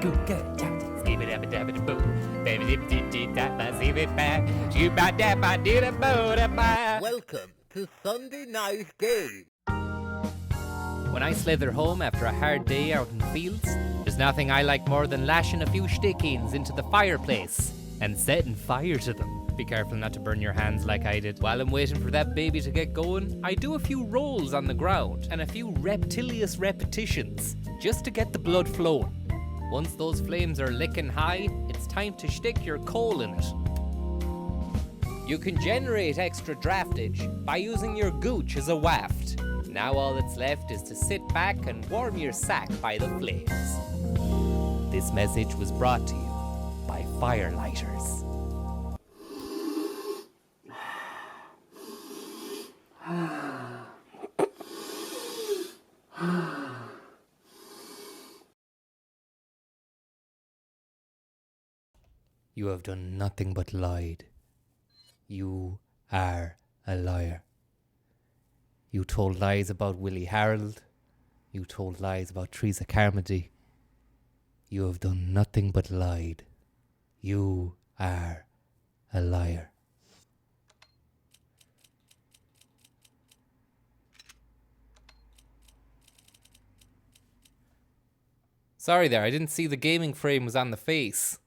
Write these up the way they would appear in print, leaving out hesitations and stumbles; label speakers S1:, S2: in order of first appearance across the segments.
S1: Welcome to Sunday Night Game.
S2: When I slither home after a hard day out in the fields, there's nothing I like more than lashing a few stick-ins into the fireplace and setting fire to them. Be careful not to burn your hands like I did. While I'm waiting for that baby to get going, I do a few rolls on the ground and a few reptilious repetitions just to get the blood flowing. Once those flames are licking high, it's time to stick your coal in it. You can generate extra draftage by using your gooch as a waft. Now all that's left is to sit back and warm your sack by the flames. This message was brought to you by Firelighters. You have done nothing but lied. You are a liar. You told lies about Willie Harold. You told lies about Teresa Carmody. You have done nothing but lied. You are a liar. Sorry there, I didn't see the gaming frame was on the face.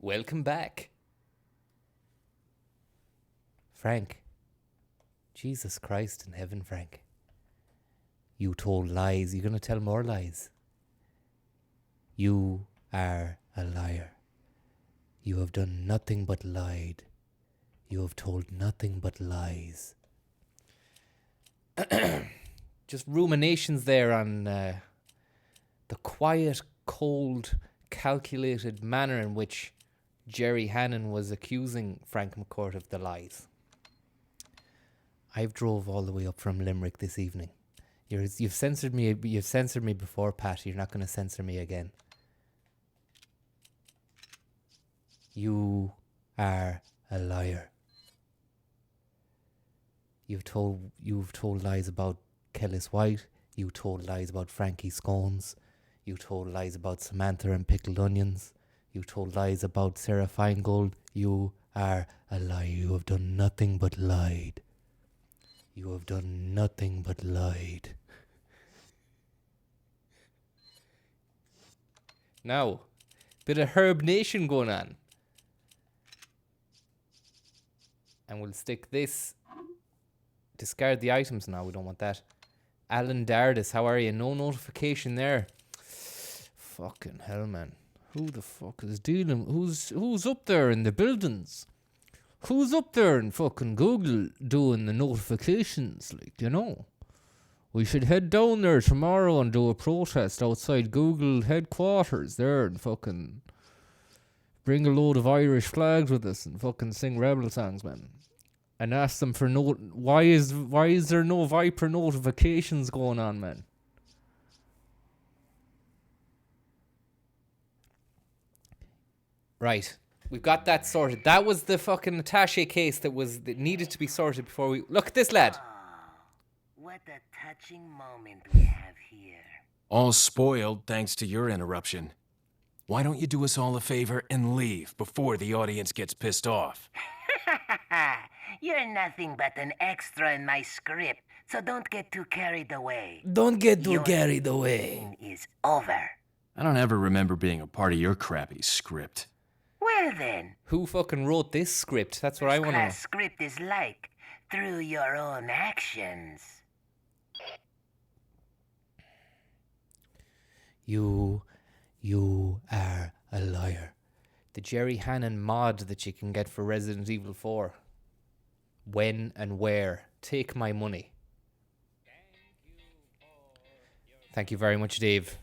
S2: Welcome back. Frank. Jesus Christ in heaven, Frank. You told lies. You're going to tell more lies. You are a liar. You have done nothing but lied. You have told nothing but lies. Just ruminations there on the quiet, cold, calculated manner in which Jerry Hannon was accusing Frank McCourt of the lies. I've drove all the way up from Limerick this evening. You've censored me. You've censored me before, Pat. You're not going to censor me again. You are a liar. You've told lies about Kellis White. You told lies about Frankie Scones. You told lies about Samantha and pickled onions. You told lies about Sarah Feingold. You are a liar. You have done nothing but lied. You have done nothing but lied. Now, bit of Herb Nation going on. And we'll stick this. Discard the items now, we don't want that. Alan Dardis, how are you? No notification there. Fucking hell, man. Who the fuck is dealing? Who's up there in the buildings? Who's up there in fucking Google doing the notifications? Like, you know, we should head down there tomorrow and do a protest outside Google headquarters there and fucking bring a load of Irish flags with us and fucking sing rebel songs, man. And ask them for why is there no Viper notifications going on, man? Right. We've got that sorted. That was the fucking attaché case that needed to be sorted before we... Look at this lad.
S3: What a touching moment we have here.
S4: All spoiled thanks to your interruption. Why don't you do us all a favor and leave before the audience gets pissed off?
S3: You're nothing but an extra in my script, so don't get too carried away.
S2: Don't get too
S3: Your
S2: carried away.
S3: scene is over.
S4: I don't ever remember being a part of your crappy script.
S3: Well then,
S2: Who fucking wrote this script? That's what I want to know.
S3: class script is like through your own actions.
S2: You are a liar. The Jerry Hannon mod that you can get for Resident Evil 4. When and where? Take my money. Thank you very much, Dave.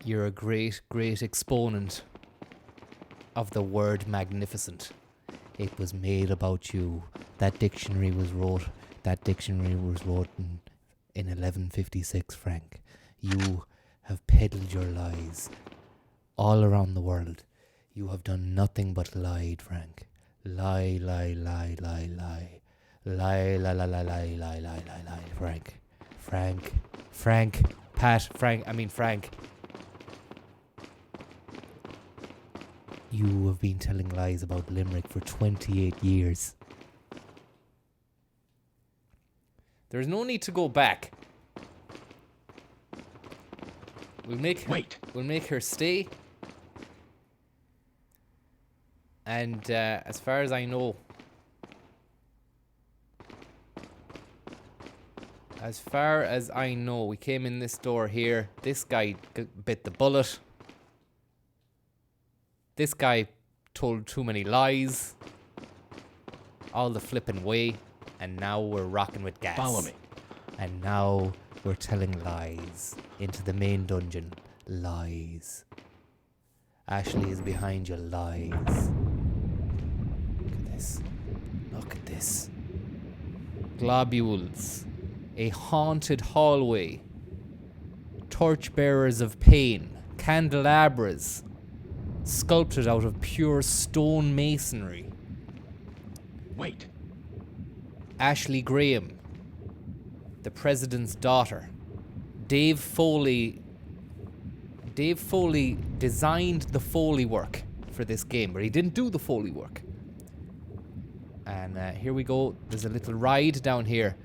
S2: You're a great, great exponent of the word magnificent. It was made about you. That dictionary was wrote in 1156, Frank. You have peddled your lies all around the world. You have done nothing but lied, Frank. Lie, lie, lie, lie, lie. Lie, lie, lie, lie, lie, lie, lie, lie, lie, Frank. Frank. Frank. You have been telling lies about Limerick for 28 years. There's no need to go back. We'll make her stay. And as far as I know, we came in this door here. This guy bit the bullet. This guy told too many lies. All the flipping way. And now we're rocking with gas.
S4: Follow me.
S2: And now we're telling lies into the main dungeon. Lies. Ashley is behind you. Lies. Look at this. Look at this. Globules. A haunted hallway. Torchbearers of pain. Candelabras. Sculpted out of pure stone masonry.
S4: Wait.
S2: Ashley Graham, the president's daughter. Dave Foley designed the Foley work for this game, but he didn't do the Foley work. And here we go. There's a little ride down here.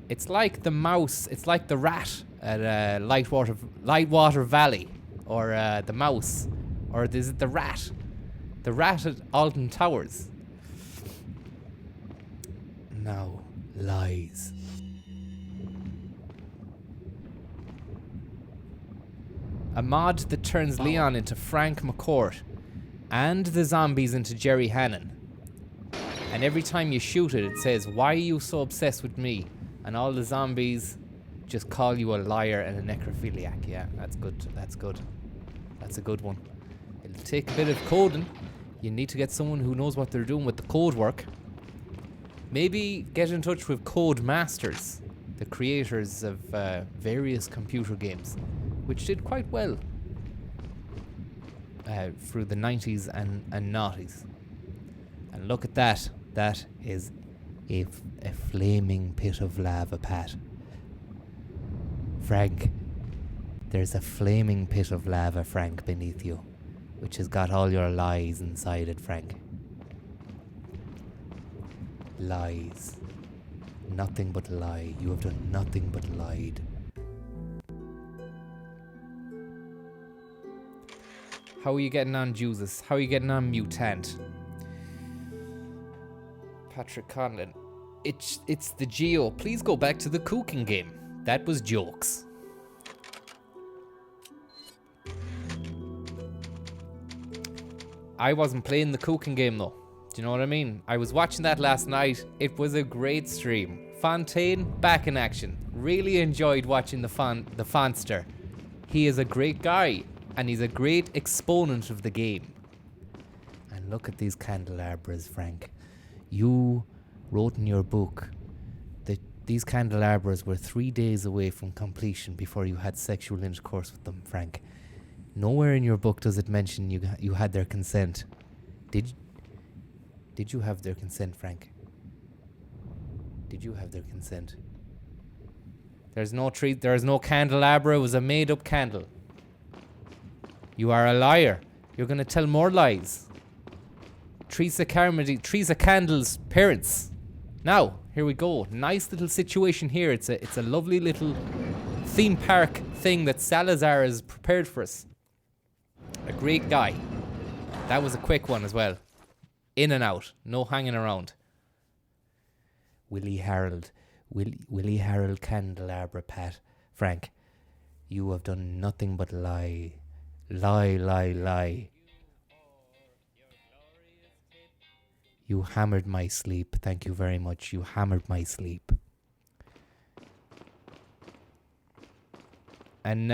S2: It's like the mouse. It's like the rat at Lightwater Valley, or the mouse, or is it the rat? The rat at Alton Towers. Now, lies. A mod that turns Leon into Frank McCourt and the zombies into Jerry Hannon. And every time you shoot it, it says, "Why are you so obsessed with me?" And all the zombies just call you a liar and a necrophiliac. Yeah, that's good. That's good. That's a good one. It'll take a bit of coding. You need to get someone who knows what they're doing with the code work. Maybe get in touch with Code Masters, the creators of various computer games, which did quite well through the 90s and noughties. And look at that. That is a flaming pit of lava, Pat. Frank, there's a flaming pit of lava, Frank, beneath you, which has got all your lies inside it, Frank. Lies. Nothing but lie. You have done nothing but lied. How are you getting on, Jesus? How are you getting on, Mutant? Patrick Conlon. It's the Geo. Please go back to the cooking game. That was jokes. I wasn't playing the cooking game though. Do you know what I mean? I was watching that last night. It was a great stream. Fontaine back in action. Really enjoyed watching the Fonster. He is a great guy, and he's a great exponent of the game. And look at these candelabras, Frank. You wrote in your book that these candelabras were 3 days away from completion before you had sexual intercourse with them, Frank. Nowhere in your book does it mention you had their consent. Did you have their consent, Frank? Did you have their consent? There's no tree. There is no candelabra. It was a made-up candle. You are a liar. You're going to tell more lies. Teresa Candle's parents. Now, here we go. Nice little situation here. It's a lovely little theme park thing that Salazar has prepared for us. A great guy. That was a quick one as well. In and out. No hanging around. Willie Harold Candelabra, Pat. Frank, you have done nothing but lie. Lie. You hammered my sleep. Thank you very much. You hammered my sleep. And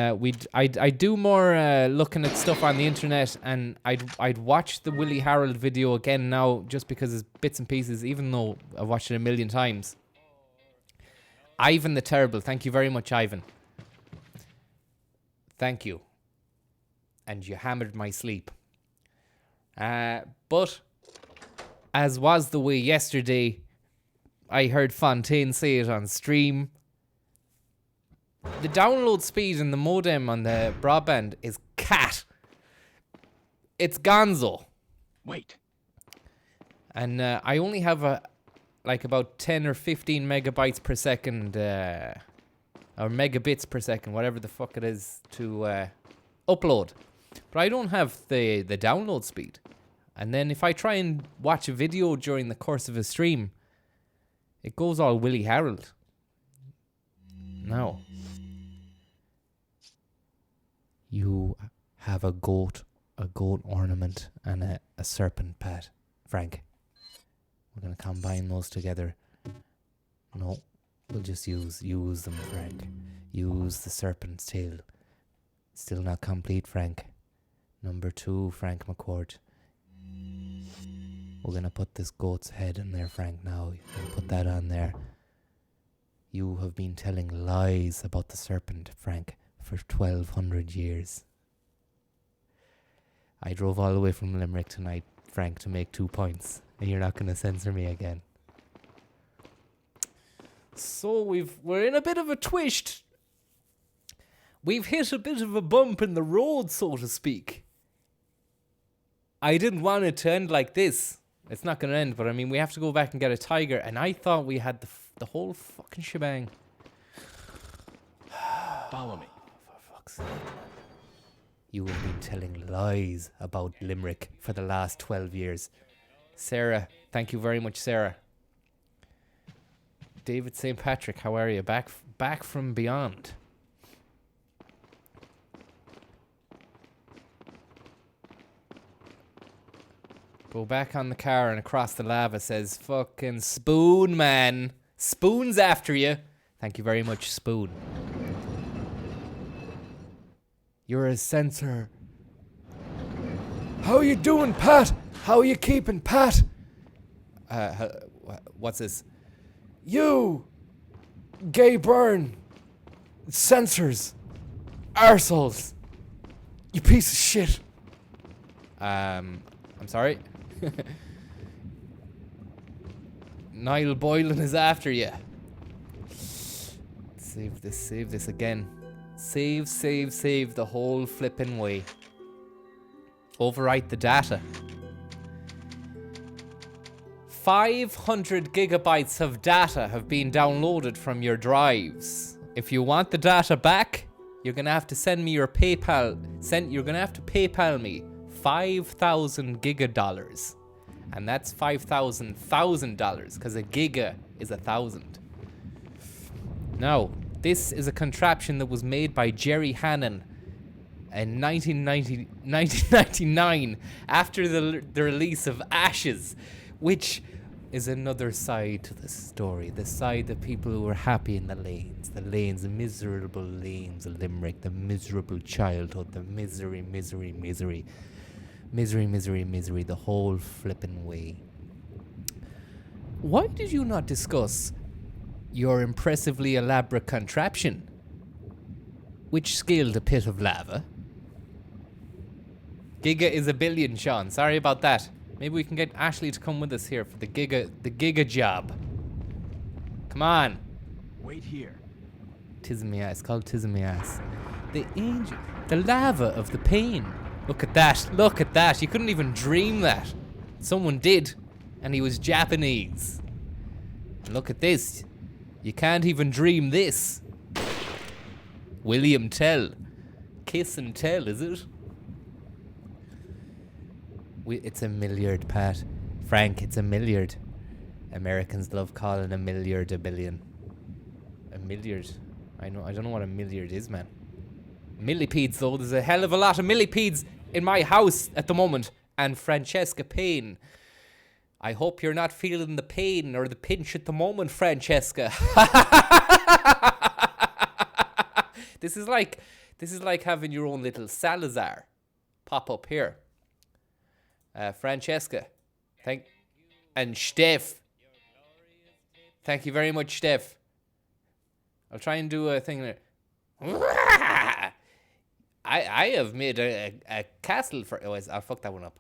S2: I'd do more looking at stuff on the internet, and I'd watch the Willie Harold video again now, just because it's bits and pieces, even though I've watched it a million times. Ivan the Terrible, thank you very much, Ivan. Thank you. And you hammered my sleep. But as was the way yesterday, I heard Fontaine say it on stream. The download speed in the modem on the broadband is cat. It's gonzo.
S4: Wait.
S2: And I only have about 10 or 15 megabytes per second, or megabits per second, whatever the fuck it is, to upload. But I don't have the download speed. And then if I try and watch a video during the course of a stream, it goes all Willy Harold. No. You have a goat ornament, and a serpent, Pat. Frank. We're going to combine those together. No, we'll just use them, Frank. Use the serpent's tail. Still not complete, Frank. Number 2, Frank McCourt. We're going to put this goat's head in there, Frank, now. We'll put that on there. You have been telling lies about the serpent, Frank, for 1,200 years. I drove all the way from Limerick tonight, Frank, to make 2 points. And you're not going to censor me again. So we're in a bit of a twist. We've hit a bit of a bump in the road, so to speak. I didn't want it to end like this. It's not going to end, but I mean, we have to go back and get a tiger. And I thought we had the whole fucking shebang.
S4: Follow me.
S2: For fuck's sake. You have been telling lies about Limerick for the last 12 years. Sarah, thank you very much, Sarah. David St. Patrick, how are you? Back from beyond. Go back on the car and across the lava says, fucking Spoon, man. Spoon's after you. Thank you very much, Spoon. You're a censor. How you doing, Pat? How you keeping, Pat? What's this? You, gay burn, censors, arseholes, you piece of shit. I'm sorry. Niall Boylan is after you. Save this again. Save the whole flipping way. Overwrite the data. 500 gigabytes of data have been downloaded from your drives. If you want the data back, you're gonna have to send me your PayPal. You're gonna have to PayPal me 5,000 gigadollars, and that's $5,000 because a giga is 1,000. Now, this is a contraption that was made by Jerry Hannon in 1999 after the release of Ashes, which is another side to the story. The side of people who were happy in the lanes, the miserable lanes of Limerick, the miserable childhood, the misery, the whole flippin' way. Why did you not discuss your impressively elaborate contraption, which scaled a pit of lava? Giga is a billion, Sean. Sorry about that. Maybe we can get Ashley to come with us here for the giga job. Come on.
S4: Wait here.
S2: Tism ass. It's called Tism ass. The angel. The lava of the pain. Look at that. Look at that. You couldn't even dream that. Someone did. And he was Japanese. And look at this. You can't even dream this. William Tell. Kiss and tell, is it? It's a milliard, Pat. Frank, it's a milliard. Americans love calling a milliard a billion. A milliard. I don't know what a milliard is, man. Millipedes, though. There's a hell of a lot of millipedes in my house at the moment. And Francesca Payne. I hope you're not feeling the pain or the pinch at the moment, Francesca. This is like having your own little Salazar pop up here. Francesca, and Steph. Thank you very much, Steph. I'll try and do a thing there. I have made a castle for. Oh, I'll fuck that one up.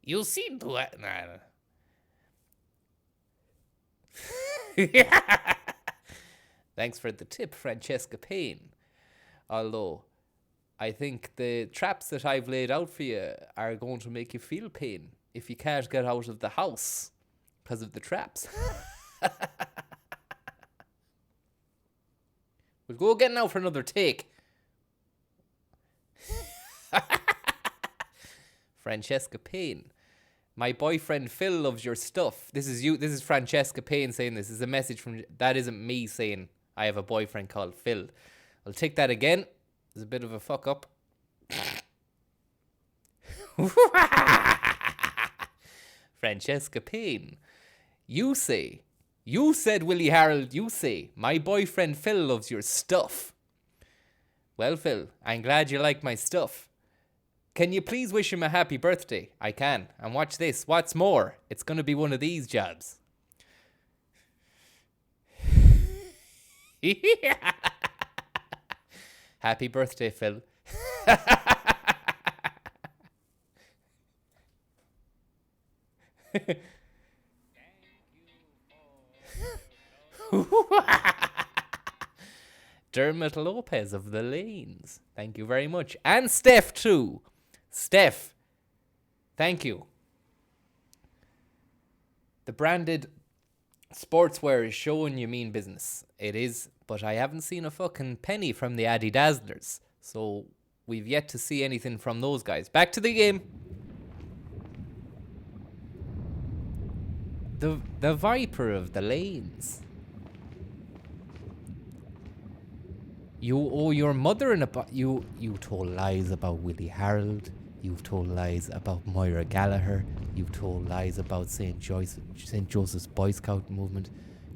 S2: You seem to. Thanks for the tip, Francesca Payne. Although, I think the traps that I've laid out for you are going to make you feel pain if you can't get out of the house because of the traps. We'll go again now for another take. Francesca Payne. My boyfriend Phil loves your stuff. This is you. This is Francesca Payne saying this. This is a message from... That isn't me saying I have a boyfriend called Phil. I'll take that again. There's a bit of a fuck up. Francesca Payne. You say... You said, Willie Harold, you say, my boyfriend Phil loves your stuff. Well, Phil, I'm glad you like my stuff. Can you please wish him a happy birthday? I can. And watch this. What's more, it's going to be one of these jobs. Happy birthday, Phil. Dermot Lopez of the Lanes. Thank you very much. And Steph too. Steph. Thank you. The branded sportswear is showing you mean business. It is, but I haven't seen a fucking penny from the Adidazzlers. So we've yet to see anything from those guys. Back to the game. The Viper of the Lanes. You owe your mother you told lies about Willie Harold. You've told lies about Moira Gallagher. You've told lies about St. Joseph's Boy Scout movement.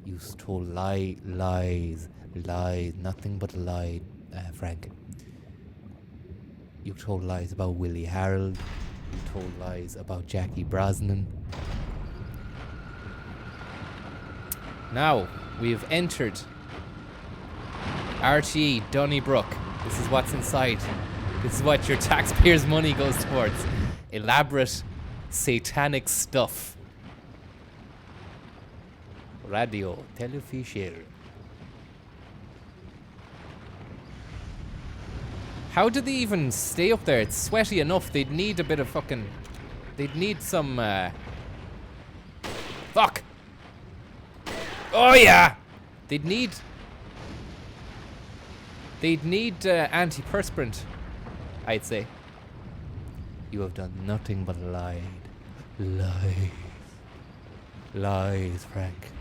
S2: You've told lies, nothing but a lie, Frank. You've told lies about Willie Harold. You've told lies about Jackie Brosnan. Now, we've entered RTE Donnybrook. This is what's inside. This is what your taxpayers' money goes towards. Elaborate, satanic stuff. Radio, teleficiel. How did they even stay up there? It's sweaty enough. They'd need a bit of fucking... They'd need some... Fuck! Oh yeah! They'd need antiperspirant, I'd say. You have done nothing but lied. Lies, Frank.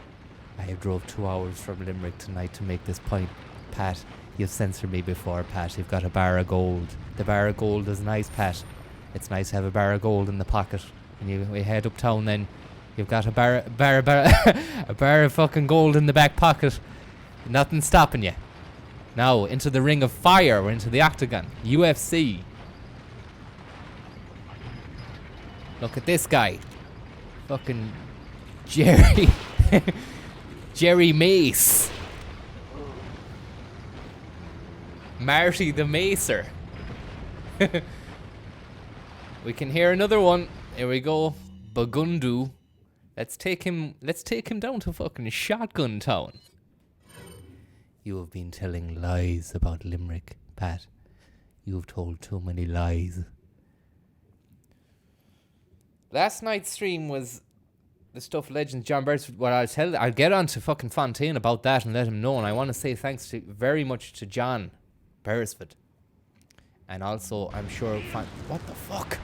S2: I have drove 2 hours from Limerick tonight to make this point. Pat, you've censored me before, Pat. You've got a bar of gold. The bar of gold is nice, Pat. It's nice to have a bar of gold in the pocket. And we head uptown then. You've got a bar a bar of fucking gold in the back pocket. Nothing stopping you. Now, into the ring of fire. We're into the octagon. UFC. Look at this guy. Fucking Jerry. Jerry Mace. Marty the Macer. We can hear another one. Here we go. Bagundu. Let's take him down to fucking Shotgun Town. You have been telling lies about Limerick, Pat. You have told too many lies. Last night's stream was the Stuff Legends John Beresford. Well, I'll get on to fucking Fontaine about that and let him know. And I want to say thanks very much to John Beresford. And also, I'm sure... What the fuck? What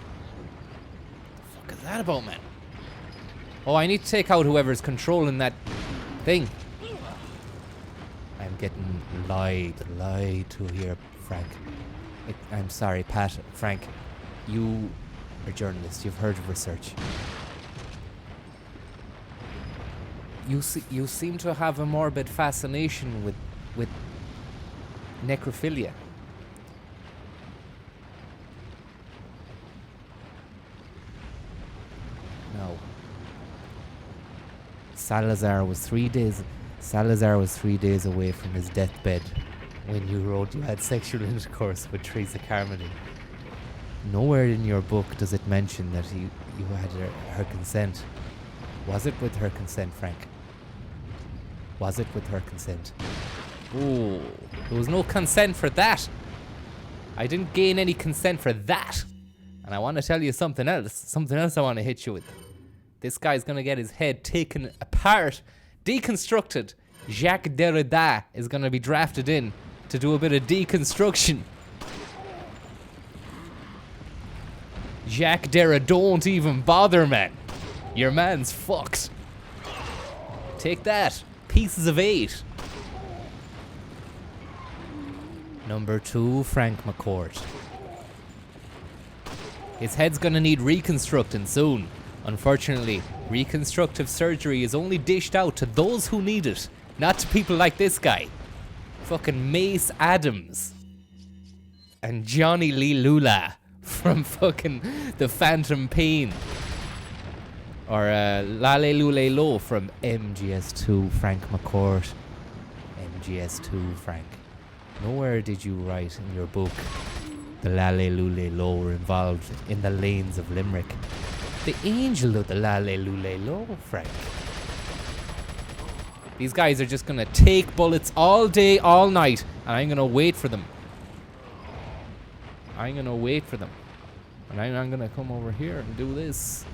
S2: the fuck is that about, man? Oh, I need to take out whoever's controlling that thing. I'm getting lied to here, Frank. I'm sorry, Pat. Frank, you are a journalist. You've heard of research. You seem to have a morbid fascination with necrophilia. No. Salazar was 3 days away from his deathbed when you wrote you had sexual intercourse with Teresa Carmody. Nowhere in your book does it mention that you had her consent. Was it with her consent, Frank? Was it with her consent? Ooh, there was no consent for that. I didn't gain any consent for that. And I want to tell you something else. Something else I want to hit you with. This guy's going to get his head taken apart, deconstructed. Jacques Derrida is going to be drafted in to do a bit of deconstruction. Jacques Derrida, don't even bother, man. Your man's fucked. Take that. Pieces of 8. Number 2, Frank McCourt. His head's gonna need reconstructing soon. Unfortunately, reconstructive surgery is only dished out to those who need it, not to people like this guy. Fucking Mace Adams. And Johnny Lee Lula from fucking The Phantom Pain. Or Lale Lule Lo from MGS2, Frank McCourt. MGS2, Frank. Nowhere did you write in your book the Lale Lule Lo were involved in the lanes of Limerick. The angel of the Lale Lule Lo, Frank. These guys are just gonna take bullets all day, all night, and I'm gonna wait for them. I'm gonna wait for them. And I'm gonna come over here and do this.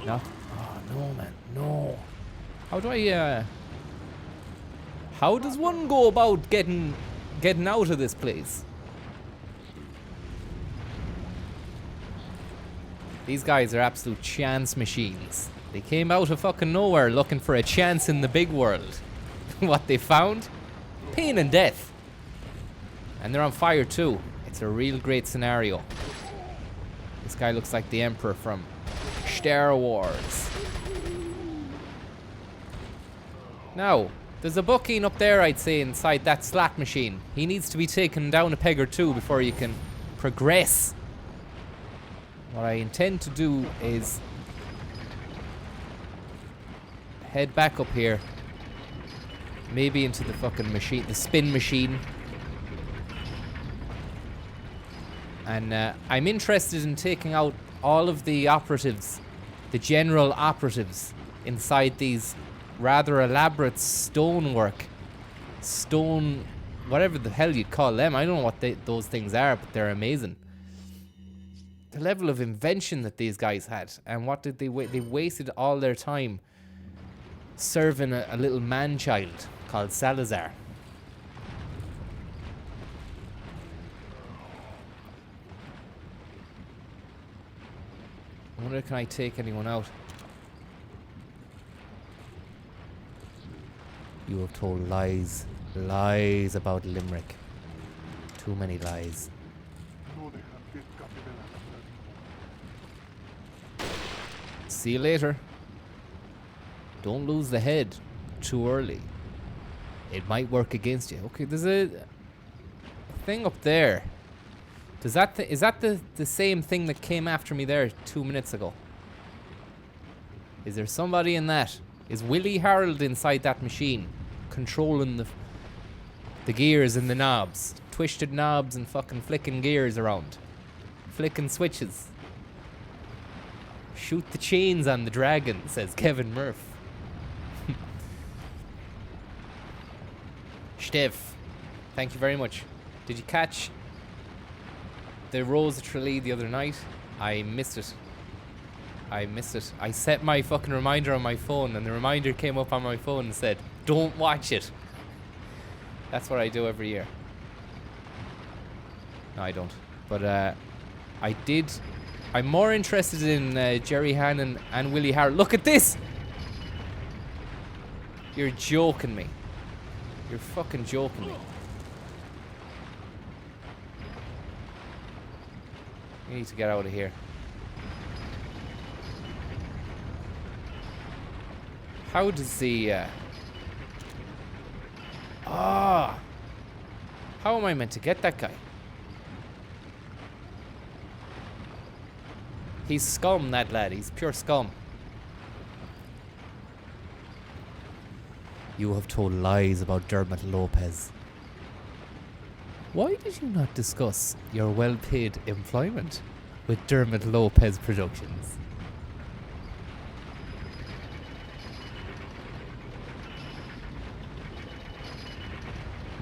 S2: No. Oh, no, man. No. How do I, how does one go about getting out of this place? These guys are absolute chance machines. They came out of fucking nowhere looking for a chance in the big world. What they found? Pain and death. And they're on fire too. It's a real great scenario. This guy looks like the Emperor from Star Wars. Now, there's a booking up there, I'd say, inside that slot machine. He needs to be taken down a peg or two before you can progress. What I intend to do is head back up here. Maybe into the fucking machine, the spin machine. And I'm interested in taking out all of the operatives, the general operatives, inside these rather elaborate stonework. Stone, whatever the hell you'd call them. I don't know what those things are, but they're amazing. The level of invention that these guys had, and what did they wasted all their time serving a little man-child called Salazar. I wonder, can I take anyone out? You have told lies about Limerick. Too many lies. See you later. Don't lose the head too early. It might work against you. Okay, there's a thing up there. Is that the same thing that came after me there 2 minutes ago? Is there somebody in that? Is Willie Harold inside that machine, controlling the gears and the knobs, twisted knobs and fucking flicking gears around, flicking switches? Shoot the chains on the dragon, says Kevin Murph. Steph, thank you very much. Did you catch the Rose of Tralee the other night? I missed it. I set my fucking reminder on my phone, and the reminder came up on my phone and said, don't watch it. That's what I do every year. No, I don't. But I did. I'm more interested in Jerry Hannon and Willie Harold. Look at this! You're joking me. You're fucking joking me. We need to get out of here. How does the... how am I meant to get that guy? He's scum, that lad. He's pure scum. You have told lies about Dermot Lopez. Why did you not discuss your well-paid employment with Dermot Lopez Productions?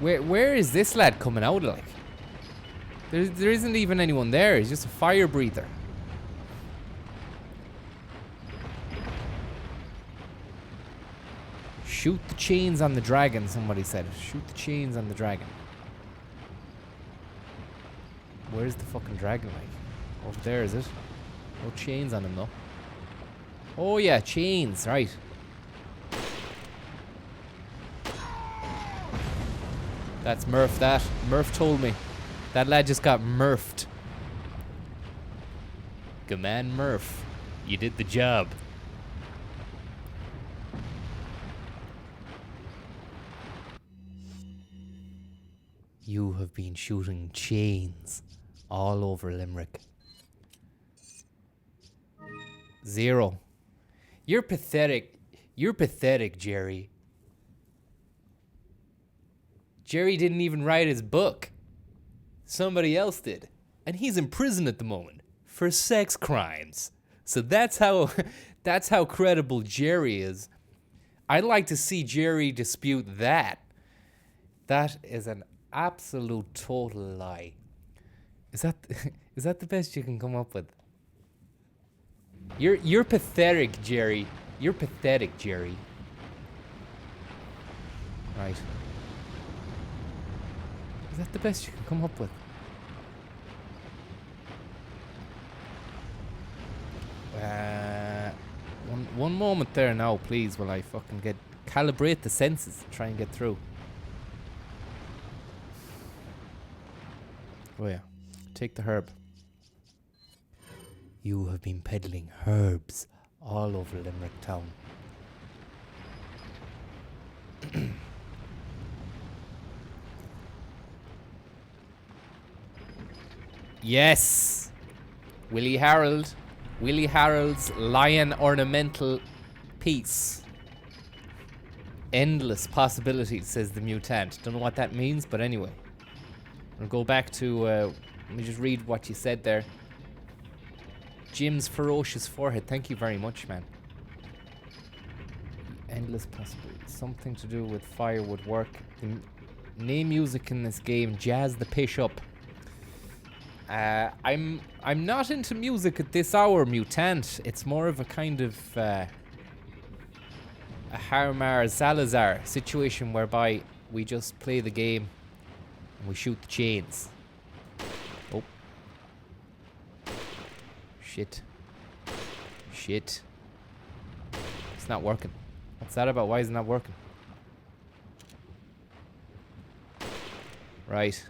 S2: Where is this lad coming out of, like? There isn't even anyone there. He's just a fire breather. Shoot the chains on the dragon, somebody said. Shoot the chains on the dragon. Where's the fucking dragon, like? Over there, is it? No chains on him, though. Oh, yeah, chains, right. That's Murph, that. Murph told me. That lad just got Murphed. Good man, Murph. You did the job. You have been shooting chains all over Limerick. 0. You're pathetic. You're pathetic, Jerry. Jerry didn't even write his book. Somebody else did. And he's in prison at the moment for sex crimes. So that's how credible Jerry is. I'd like to see Jerry dispute that. That is an absolute total lie. Is that the best you can come up with? You're pathetic, Jerry. You're pathetic, Jerry. Right. Is that the best you can come up with? One moment there now, please, while I fucking calibrate the senses and try and get through. Oh yeah, take the herb. You have been peddling herbs all over Limerick town. Yes! Willie Harold's lion ornamental piece. Endless possibilities, says the mutant. Don't know what that means, but anyway. I'll go back to, let me just read what you said there. Jim's ferocious forehead. Thank you very much, man. Endless possibilities. Something to do with firewood work. Name music in this game. Jazz the pish up. I'm not into music at this hour, mutant. It's more of a kind of a Harmar Salazar situation whereby we just play the game and we shoot the chains. Oh. Shit. Shit. It's not working. What's that about? Why is it not working? Right.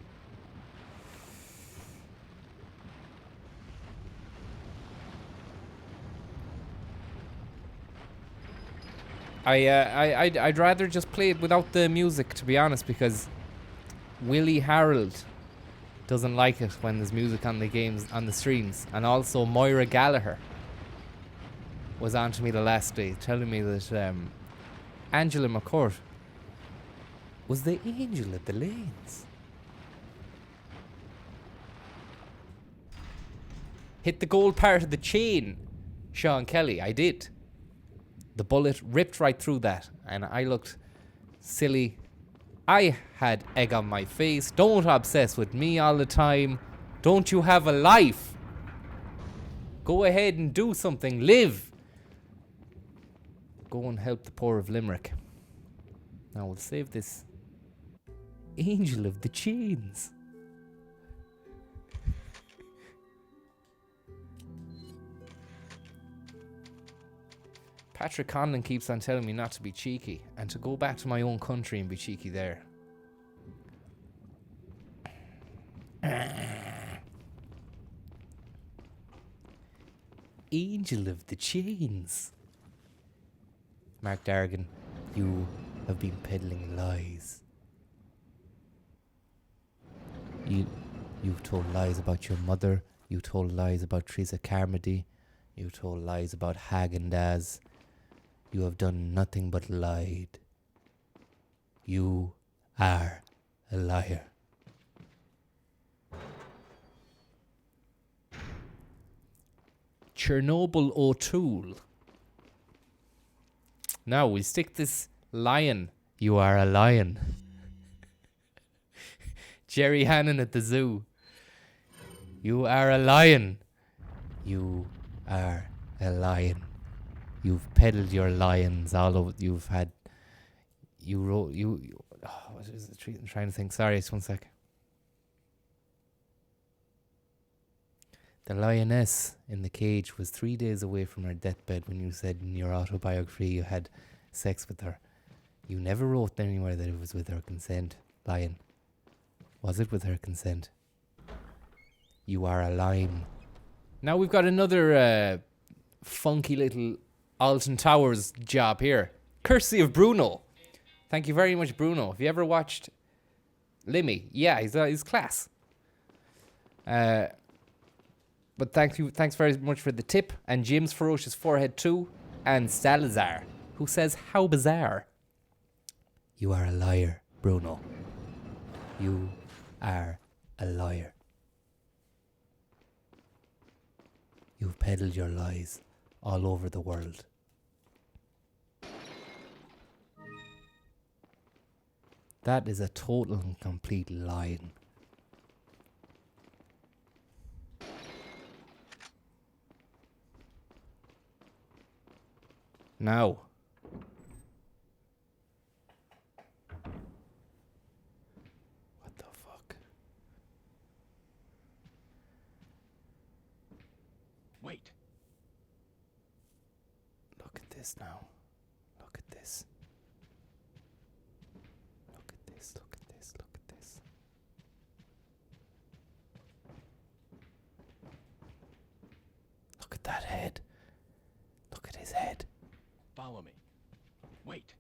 S2: I'd rather just play it without the music, to be honest, because Willie Harold doesn't like it when there's music on the games, on the streams. And also Moira Gallagher was on to me the last day telling me that Angela McCourt was the angel at the lanes. Hit the gold part of the chain, Sean Kelly. I did. The bullet ripped right through that, and I looked silly. I had egg on my face. Don't obsess with me all the time. Don't you have a life? Go ahead and do something. Live. Go and help the poor of Limerick. Now we'll save this. Angel of the Chains. Patrick Conlon keeps on telling me not to be cheeky and to go back to my own country and be cheeky there. Angel of the Chains. Mark Dargan, you have been peddling lies. You've told lies about your mother. You told lies about Teresa Carmody. You told lies about Haagen-Dazs. You have done nothing but lied. You are a liar. Chernobyl O'Toole. Now we stick this lion. You are a lion. Jerry Hannon at the zoo. You are a lion. You are a lion. You've peddled your lions all over. You've had. You wrote. What is it? I'm trying to think. Sorry, just 1 sec. The lioness in the cage was 3 days away from her deathbed when you said in your autobiography you had sex with her. You never wrote anywhere that it was with her consent, lion. Was it with her consent? You are a lion. Now we've got another funky little Alton Towers job here. Courtesy of Bruno. Thank you very much, Bruno. Have you ever watched Limmy? Yeah, he's class. But thanks very much for the tip. And Jim's Ferocious Forehead 2. And Salazar, who says, how bizarre. You are a liar, Bruno. You are a liar. You've peddled your lies all over the world. That is a total and complete lie. Now. What the fuck?
S4: Wait.
S2: Look at this now. Look at this. Look at this, look at this, look at this. Look at that head. Look at his head.
S4: Follow me. Wait.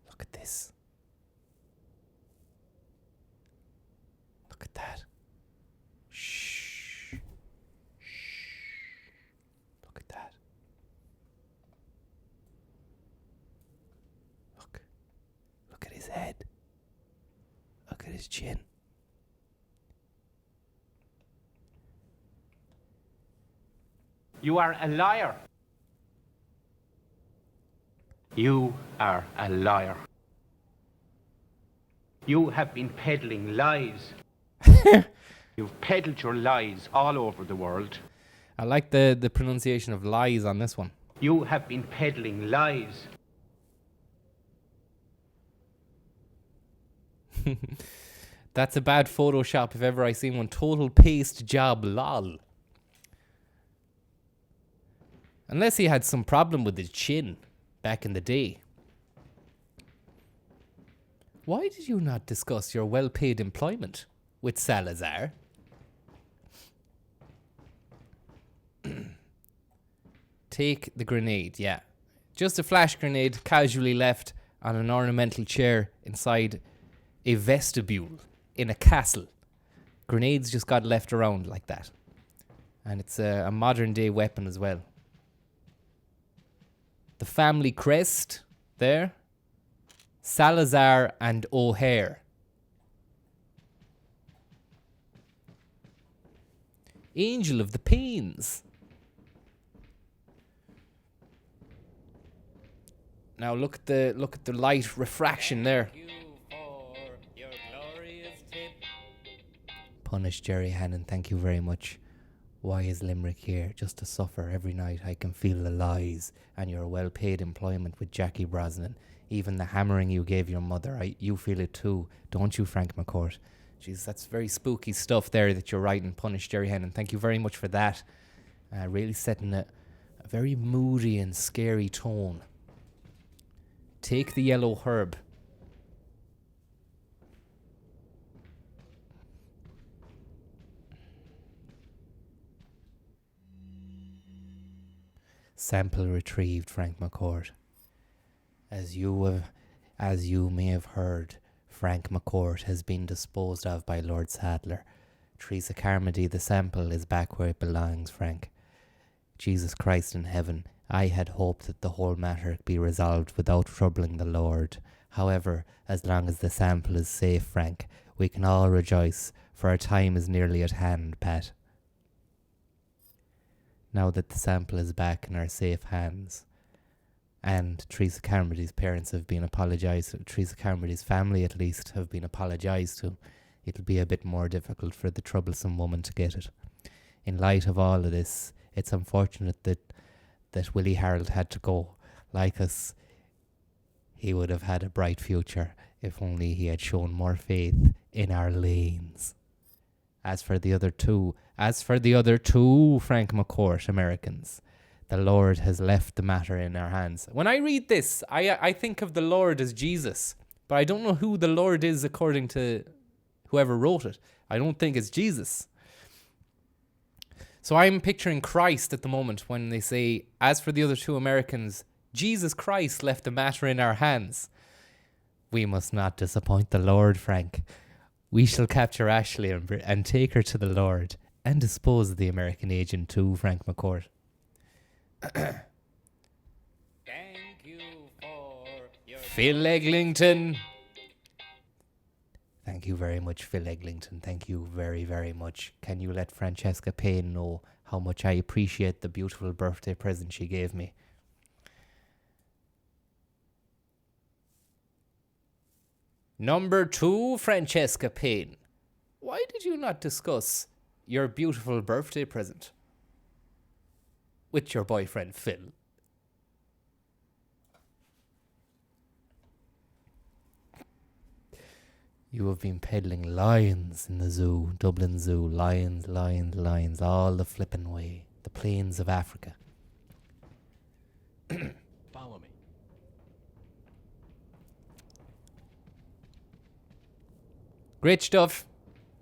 S2: Look at this. Look at that. Shh. Shh. Look at that. Look. Look at his head. Look at his chin.
S5: You are a liar. You are a liar. You have been peddling lies. You've peddled your lies all over the world.
S2: I like the pronunciation of lies on this one.
S5: You have been peddling lies.
S2: That's a bad Photoshop if ever I seen one. Total paste job, lol. Unless he had some problem with his chin back in the day. Why did you not discuss your well-paid employment with Salazar? Take the grenade, yeah. Just a flash grenade casually left on an ornamental chair inside a vestibule in a castle. Grenades just got left around like that. And it's a modern day weapon as well. The family crest there. Salazar and O'Hare. Angel of the Pains. Now look at the light refraction there. Punish Jerry Hannon, thank you very much. Why is Limerick here? Just to suffer every night. I can feel the lies and your well-paid employment with Jackie Brosnan. Even the hammering you gave your mother, you feel it too, don't you, Frank McCourt? Jeez, that's very spooky stuff there that you're writing. Punish Jerry Hannon, thank you very much for that. Really setting a very moody and scary tone. Take the yellow herb. Sample retrieved, Frank McCourt. As you may have heard, Frank McCourt has been disposed of by Lord Sadler. Teresa Carmody, the sample is back where it belongs, Frank. Jesus Christ in heaven, I had hoped that the whole matter be resolved without troubling the Lord. However, as long as the sample is safe, Frank, we can all rejoice, for our time is nearly at hand, Pat. Now that the sample is back in our safe hands, And Teresa Carmody's parents have been apologised. Teresa Carmody's family, at least, have been apologised to. It'll be a bit more difficult for the troublesome woman to get it. In light of all of this, it's unfortunate that Willie Harold had to go. Like us, he would have had a bright future if only he had shown more faith in our lanes. As for the other two, Frank McCourt Americans, the Lord has left the matter in our hands. When I read this, I think of the Lord as Jesus, but I don't know who the Lord is according to whoever wrote it. I don't think it's Jesus. So I'm picturing Christ at the moment when they say, as for the other two Americans, Jesus Christ left the matter in our hands. We must not disappoint the Lord, Frank. We shall capture Ashley and take her to the Lord and dispose of the American agent too, Frank McCourt.
S1: Thank you for your...
S2: Phil Eglinton. Thank you very much, Phil Eglinton. Thank you very, very much. Can you let Francesca Payne know how much I appreciate the beautiful birthday present she gave me? Number 2, Francesca Payne. Why did you not discuss your beautiful birthday present with your boyfriend, Phil? You have been peddling lions in the zoo, Dublin Zoo. Lions, lions, lions, all the flippin' way. The plains of Africa.
S4: Follow me.
S2: Great stuff.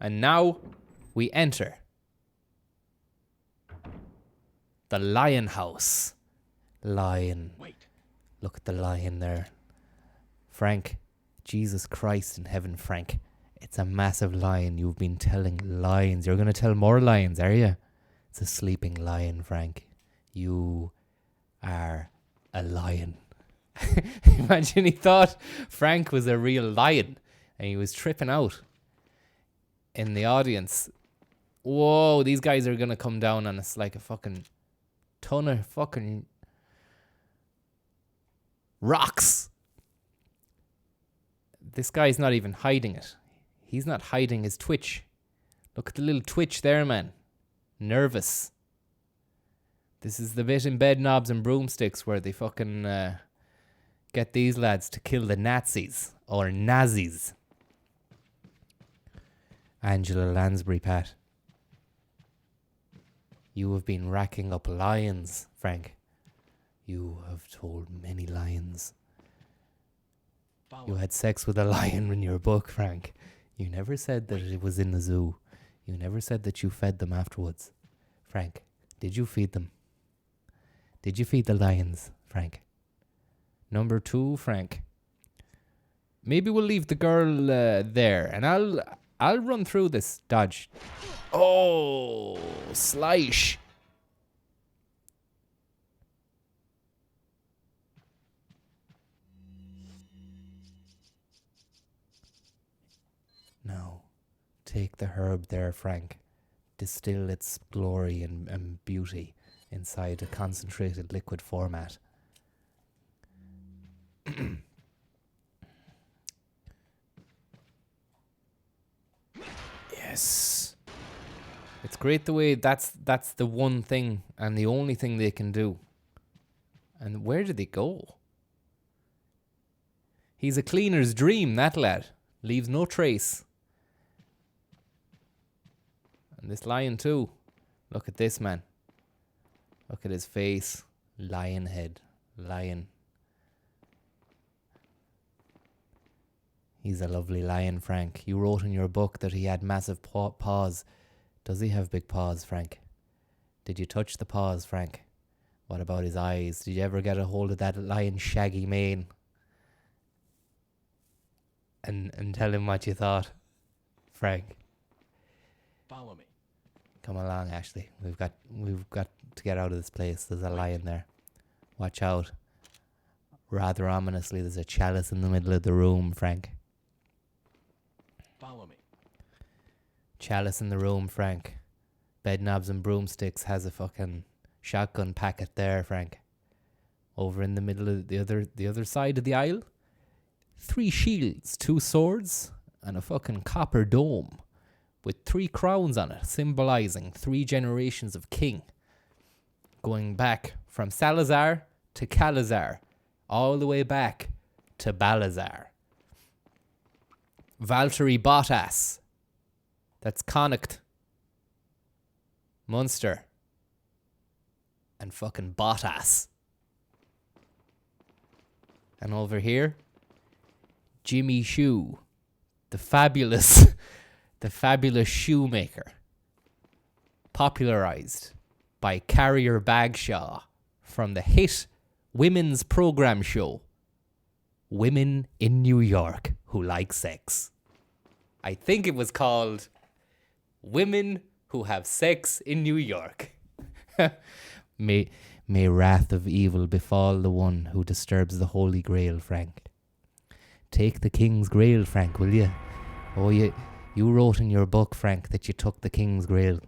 S2: And now we enter the Lion House. Lion.
S4: Wait.
S2: Look at the lion there. Frank. Jesus Christ in heaven, Frank. It's a massive lion. You've been telling lions. You're going to tell more lions, are you? It's a sleeping lion, Frank. You are a lion. Imagine he thought Frank was a real lion and he was tripping out in the audience. Whoa, these guys are going to come down on us like a fucking ton of fucking rocks. This guy's not even hiding it. He's not hiding his twitch. Look at the little twitch there, man. Nervous. This is the bit in Bed Knobs and Broomsticks where they fucking get these lads to kill the Nazis. Or Nazis. Angela Lansbury, Pat. You have been racking up lions, Frank. You have told many lions. You had sex with a lion in your book, Frank. You never said that it was in the zoo. You never said that you fed them afterwards. Frank, did you feed them? Did you feed the lions, Frank? Number 2, Frank. Maybe we'll leave the girl there, and I'll run through this. Dodge. Oh, Slice. Now, take the herb there, Frank. Distill its glory and beauty inside a concentrated liquid format. Yes. It's great the way that's the one thing and the only thing they can do. And where did they go? He's a cleaner's dream, that lad. Leaves no trace. And this lion too. Look at this, man. Look at his face. Lion head. Lion. He's a lovely lion, Frank. You wrote in your book that he had massive paws. Does he have big paws, Frank? Did you touch the paws, Frank? What about his eyes? Did you ever get a hold of that lion's shaggy mane? And tell him what you thought, Frank.
S4: Follow me.
S2: Come along, Ashley. We've got to get out of this place. There's a lion there. Watch out. Rather ominously, there's a chalice in the middle of the room, Frank.
S4: Follow me.
S2: Chalice in the room, Frank. Bed Knobs and Broomsticks has a fucking shotgun packet there, Frank. Over in the middle of the other side of the aisle, 3 shields, 2 swords, and a fucking copper dome with 3 crowns on it, symbolizing 3 generations of king, going back from Salazar to Calazar, all the way back to Balazar. Valtteri Bottas, that's Connacht, Munster, and fucking Bottas. And over here, Jimmy Shoe, the fabulous shoemaker, popularized by Carrier Bagshaw from the hit women's program show, Women in New York Who Like Sex. I think it was called Women Who Have Sex in New York. May wrath of evil befall the one who disturbs the Holy Grail, Frank. Take the King's Grail, Frank, will you? Oh, you wrote in your book, Frank, that you took the King's Grail.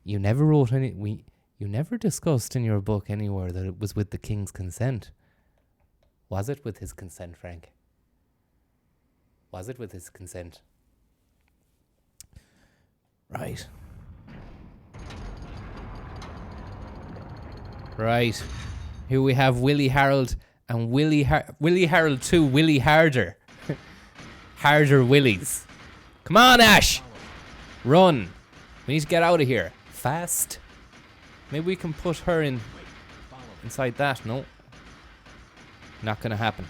S2: You never wrote you never discussed in your book anywhere that it was with the King's consent. Was it with his consent, Frank? Was it with his consent? Right. Right. Here we have Willie Harold and Willie Harold 2, Willie Harder. Harder Willies. Come on, Ash! Run. We need to get out of here. Fast. Maybe we can put her inside that. No. Not gonna happen.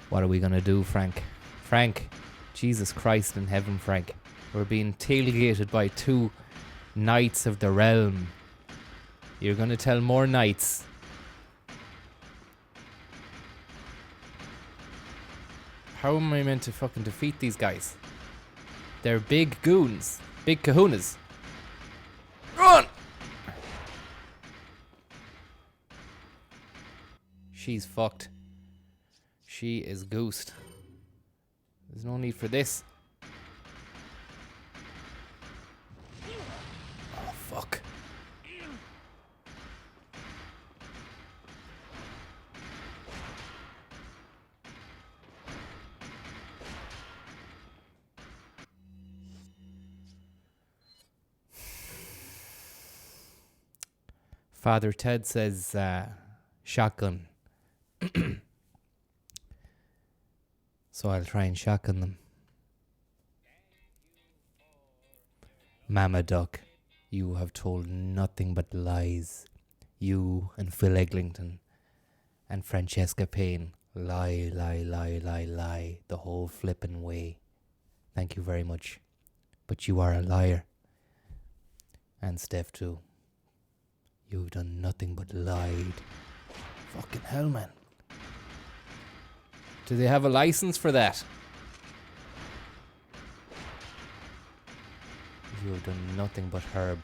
S2: What are we gonna do, Frank? Frank, Jesus Christ in heaven, Frank. We're being tailgated by 2 knights of the realm. You're gonna tell more knights. How am I meant to fucking defeat these guys? They're big goons. Big kahunas. Run! She's fucked. She is goosed. There's no need for this. Oh, fuck. Father Ted says shotgun. So I'll try and shotgun them. Mama Duck, you have told nothing but lies. You and Phil Eglinton and Francesca Payne lie, lie, lie, lie, lie the whole flippin' way. Thank you very much. But you are a liar. And Steph too. You've done nothing but lied. Fucking hell, man. Do they have a license for that? You've done nothing but herb.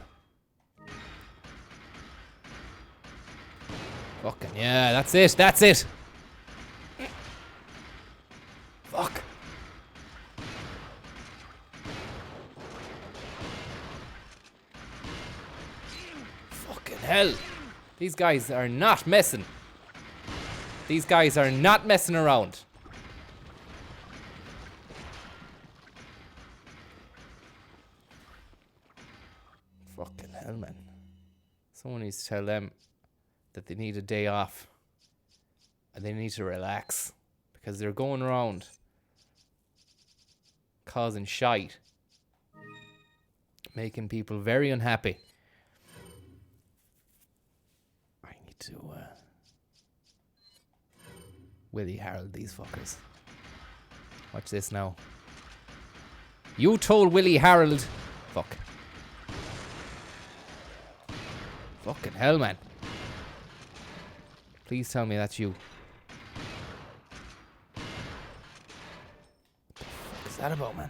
S2: Fucking yeah, that's it, that's it. Fuck. Fucking hell. These guys are not messing. These guys are not messing around. Fucking hell, man. Someone needs to tell them that they need a day off. And they need to relax. Because they're going around causing shite. Making people very unhappy. I need to Willie Harold these fuckers. Watch this now. You told Willie Harold. Fuck. Fucking hell, man. Please tell me that's you. What the fuck is that about, man?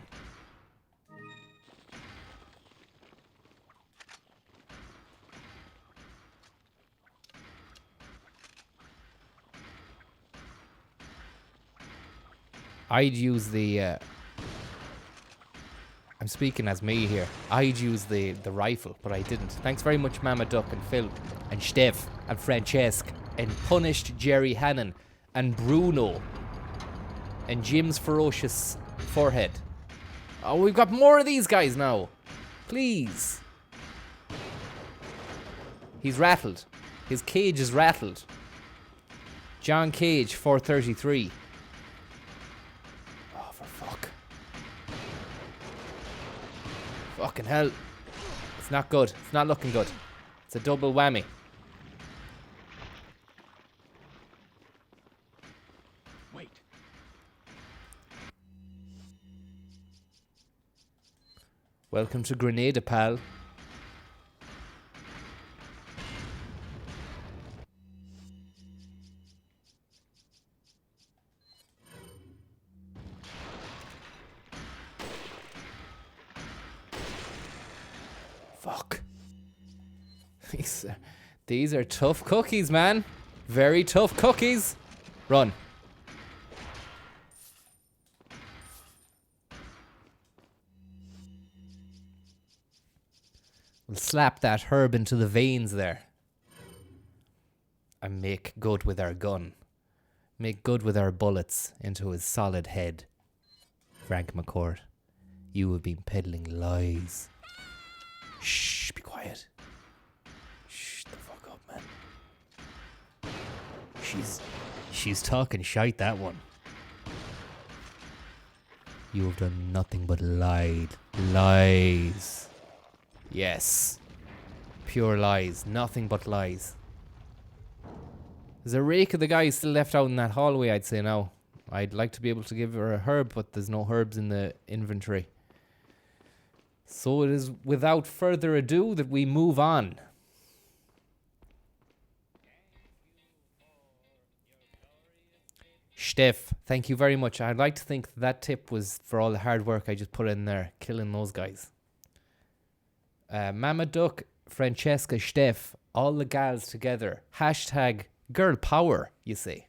S2: I'd use the... I'm speaking as me here. I'd use the rifle, but I didn't. Thanks very much, Mama Duck and Phil and Steph and Francesc and Punished Jerry Hannon and Bruno and Jim's Ferocious Forehead. Oh, we've got more of these guys now. Please. He's rattled. His cage is rattled. John Cage, 433. Oh, for fuck. Fucking hell. It's not good. It's not looking good. It's a double whammy.
S4: Wait.
S2: Welcome to Grenada, pal. Fuck. These are tough cookies, man. Very tough cookies. Run. We'll slap that herb into the veins there. And make good with our gun. Make good with our bullets into his solid head. Frank McCourt, you have been peddling lies. Shh, be quiet. Shh, the fuck up, man. She's talking shite, that one. You have done nothing but lied. Lies. Yes. Pure lies. Nothing but lies. There's a rake of the guys still left out in that hallway, I'd say now. I'd like to be able to give her a herb, but there's no herbs in the inventory. So it is without further ado that we move on. Steph, thank you very much. I'd like to think that tip was for all the hard work I just put in there, killing those guys. Mama Duck, Francesca, Steph, all the gals together. Hashtag girl power, you see.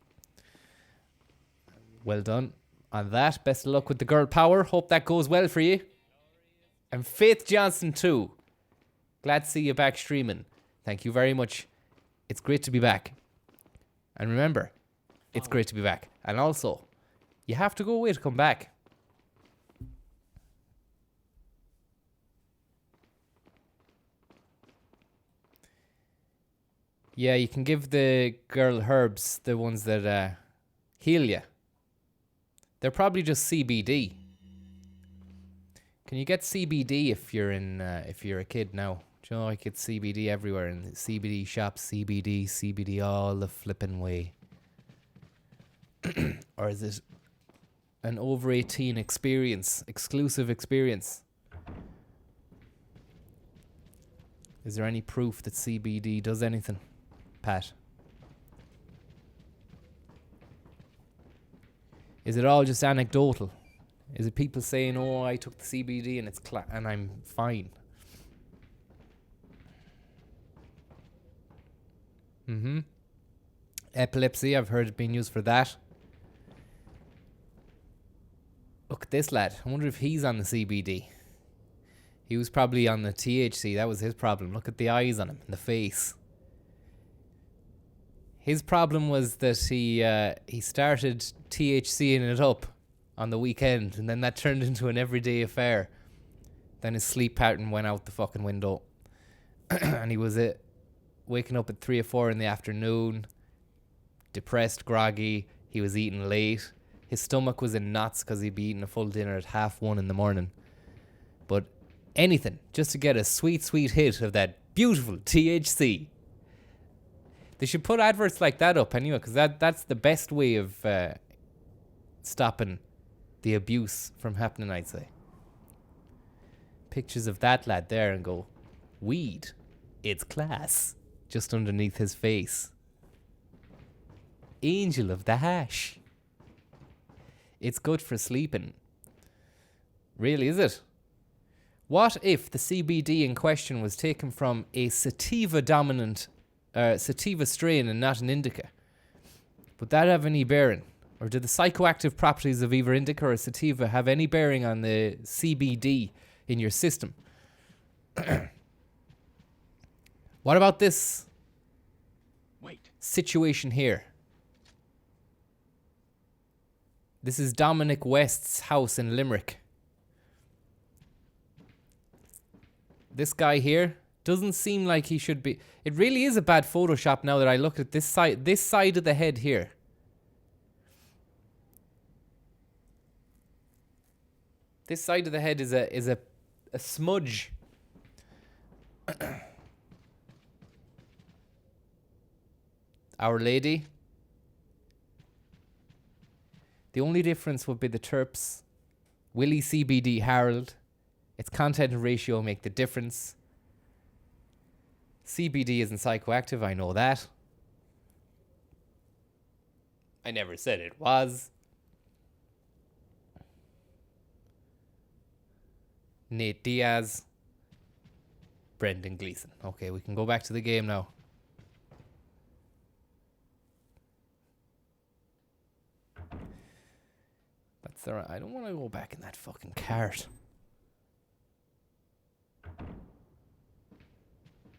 S2: Well done on that. Best of luck with the girl power. Hope that goes well for you. And Faith Johnson too. Glad to see you back streaming. Thank you very much. It's great to be back. And remember, it's great to be back. And also, you have to go away to come back. Yeah, you can give the girl herbs, the ones that heal you. They're probably just CBD. Can you get CBD if you're a kid now? Do you know, like it's CBD everywhere in CBD shops, CBD all the flipping way. Or is it an over 18 exclusive experience? Is there any proof that CBD does anything, Pat? Is it all just anecdotal? Is it people saying, "Oh, I took the CBD and it's and I'm fine"? Epilepsy, I've heard it being used for that. Look at this lad. I wonder if he's on the CBD. He was probably on the THC. That was his problem. Look at the eyes on him and the face. His problem was that he started THCing it up on the weekend, and then that turned into an everyday affair. Then his sleep pattern went out the fucking window. And he was waking up at 3 or 4 in the afternoon, depressed, groggy. He was eating late. His stomach was in knots because he'd be eating a full dinner at 1:30 in the morning. But anything, just to get a sweet, sweet hit of that beautiful THC. They should put adverts like that up anyway, because that's the best way of stopping the abuse from happening, I'd say. Pictures of that lad there and go, weed, it's class, just underneath his face. Angel of the hash. It's good for sleeping. Really, is it? What if the CBD in question was taken from a sativa dominant sativa strain and not an indica? Would that have any bearing? Or do the psychoactive properties of either indica or sativa have any bearing on the CBD in your system? What about this situation here? This is Dominic West's house in Limerick. This guy here doesn't seem like he should be. It really is a bad Photoshop now that I look at this side of the head here. This side of the head is a smudge. Our Lady. The only difference would be the terps. Willie CBD Harold. Its content and ratio make the difference. CBD isn't psychoactive, I know that. I never said it was. Nate Diaz. Brendan Gleeson. Okay, we can go back to the game now. That's alright. I don't want to go back in that fucking cart.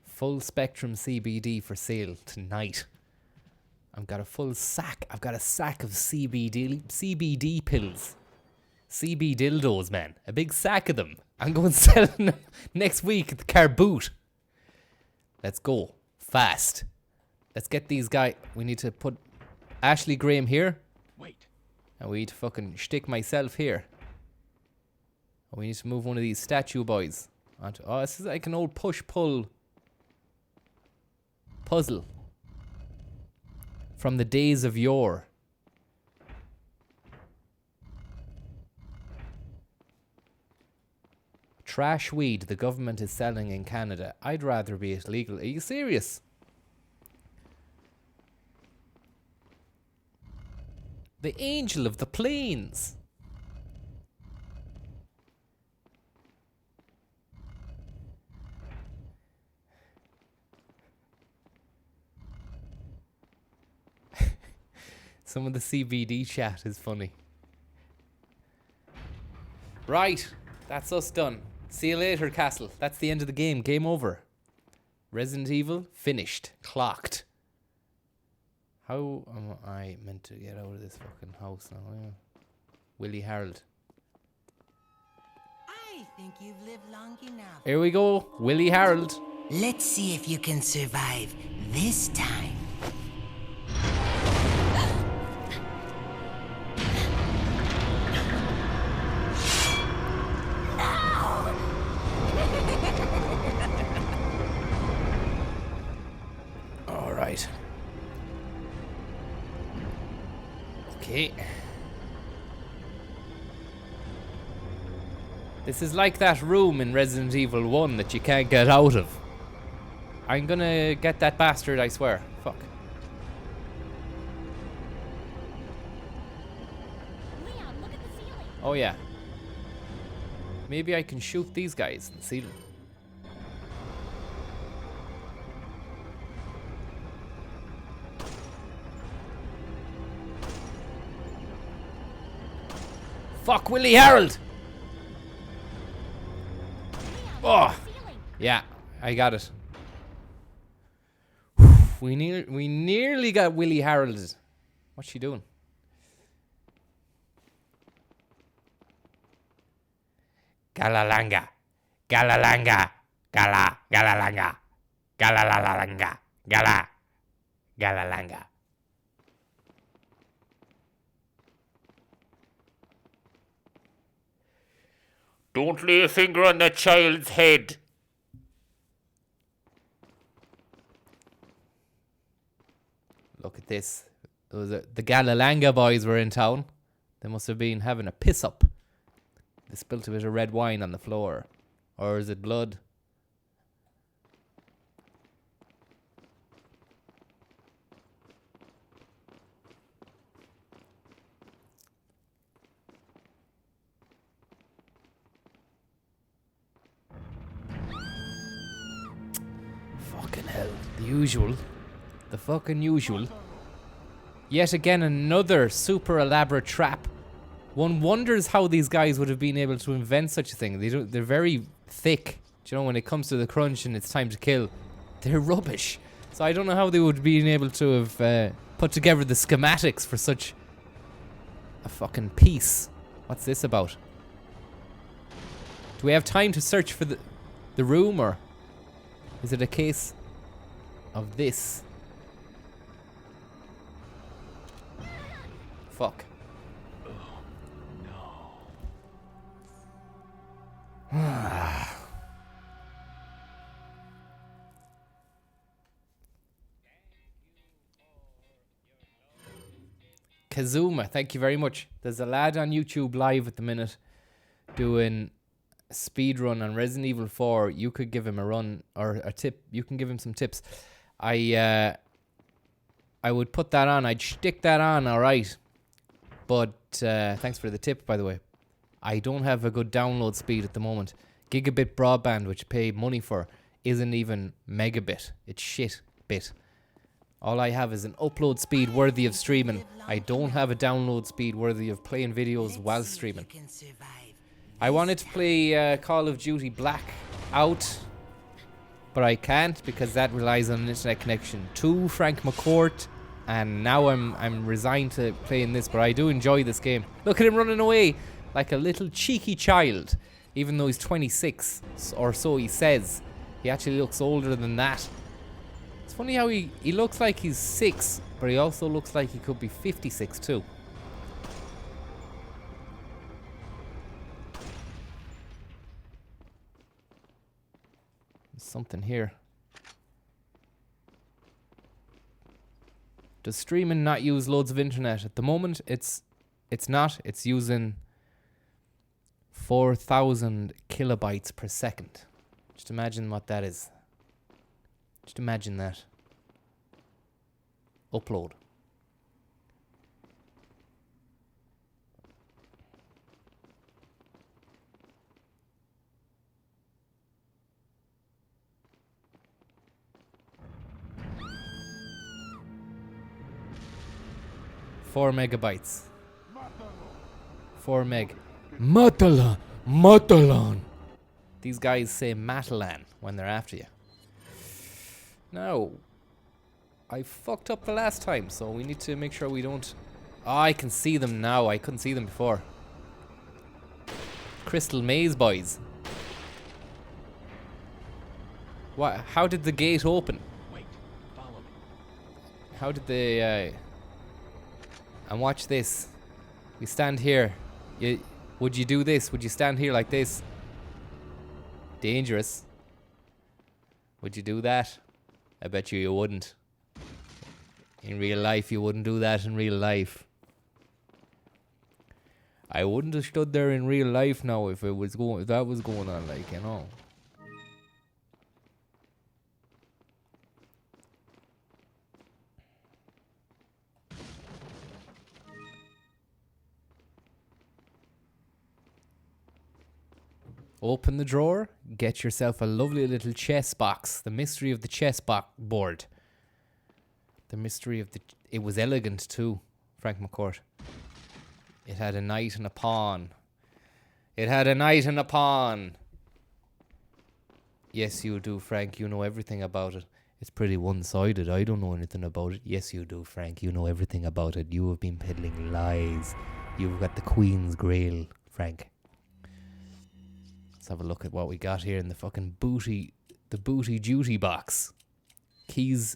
S2: Full spectrum CBD for sale tonight. I've got a full sack. I've got a sack of CBD pills. CB dildos, man. A big sack of them. I'm going to sell them next week at the car boot. Let's go. Fast. Let's get these guys. We need to put Ashley Graham here.
S4: Wait.
S2: And we need to fucking stick myself here. And we need to move one of these statue boys onto. Oh, this is like an old push-pull puzzle from the days of yore. Trash weed the government is selling in Canada. I'd rather be illegal. Are you serious? The Angel of the Plains. Some of the CBD chat is funny. Right, that's us done. See you later, Castle. That's the end of the game. Game over. Resident Evil finished. Clocked. How am I meant to get out of this fucking house now? Yeah. Willie Harold.
S3: I think you've lived long enough.
S2: Here we go. Willie Harold.
S3: Let's see if you can survive this time.
S2: All right. Okay. This is like that room in Resident Evil 1 that you can't get out of. I'm gonna get that bastard, I swear. Fuck.
S6: Leon, look at the ceiling.
S2: Oh yeah. Maybe I can shoot these guys and see them. Fuck Willie Harold! Oh! Yeah, I got it. We nearly got Willie Harold. What's she doing? Galalanga. Galalanga. Gala. Galalanga. Galalanga. Gala. Galalanga. Don't lay a finger on that child's head. Look at this. The Galalanga boys were in town. They must have been having a piss up. They spilt a bit of red wine on the floor. Or is it blood? Fucking hell. The usual. The fucking usual. Yet again, another super elaborate trap. One wonders how these guys would have been able to invent such a thing. They're very thick. Do you know, when it comes to the crunch and it's time to kill, they're rubbish. So I don't know how they would have been able to have put together the schematics for such a fucking piece. What's this about? Do we have time to search for the room, or is it a case of this? Fuck. Kazuma, thank you very much. There's a lad on YouTube live at the minute doing a speed run on Resident Evil 4. You could give him a run or a tip. You can give him some tips. I would put that on. I'd stick that on, all right. But thanks for the tip, by the way. I don't have a good download speed at the moment. Gigabit broadband, which I pay money for, isn't even megabit. It's shit bit. All I have is an upload speed worthy of streaming. I don't have a download speed worthy of playing videos while streaming. I wanted to play Call of Duty Black out, but I can't because that relies on an internet connection to Frank McCourt, and now I'm resigned to playing this, but I do enjoy this game. Look at him running away like a little cheeky child, even though he's 26 or so he says. He actually looks older than that. It's funny how he looks like he's 6, but he also looks like he could be 56 too. There's something here. Does streaming not use loads of internet? At the moment, it's not. It's using 4,000 kilobytes per second. Just imagine what that is. Just imagine that. Upload. Four megabytes. 4 meg. Matalan. These guys say Matalan when they're after you. No. I fucked up the last time, so we need to make sure we don't... Oh, I can see them now. I couldn't see them before. Crystal Maze boys. What? How did the gate open?
S1: Wait, follow me.
S2: How did they... And watch this. We stand here. Would you do this? Would you stand here like this? Dangerous. Would you do that? I bet you wouldn't. In real life, you wouldn't do that in real life. I wouldn't have stood there in real life now if that was going on, like, you know. Open the drawer, get yourself a lovely little chess box. The mystery of the chess board. The mystery of the... It was elegant too, Frank McCourt. It had a knight and a pawn. It had a knight and a pawn. Yes, you do, Frank. You know everything about it. It's pretty one-sided. I don't know anything about it. Yes, you do, Frank. You know everything about it. You have been peddling lies. You've got the Queen's Grail, Frank. Let's have a look at what we got here in the fucking booty duty box. Keys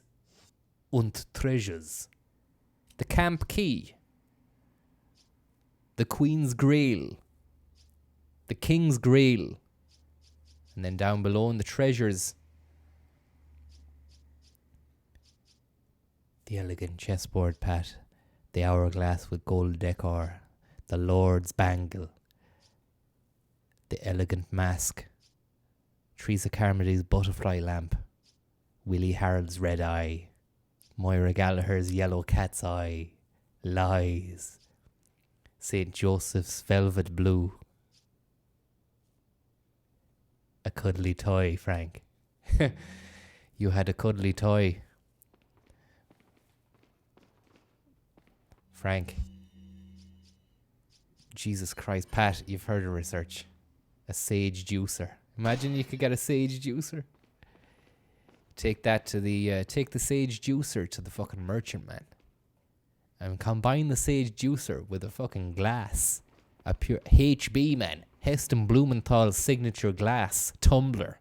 S2: und treasures. The camp key. The Queen's Grail. The King's Grail. And then down below in the treasures, the elegant chessboard, Pat. The hourglass with gold decor. The Lord's bangle. The elegant mask. Teresa Carmody's butterfly lamp. Willie Harold's red eye. Moira Gallagher's yellow cat's eye. Lies. St. Joseph's velvet blue. A cuddly toy, Frank. You had a cuddly toy. Frank. Jesus Christ, Pat, you've heard of research. A sage juicer. Imagine you could get a sage juicer. Take that to the take the sage juicer to the fucking merchant man, and combine the sage juicer with a fucking glass, a pure HB man, Heston Blumenthal's signature glass tumbler.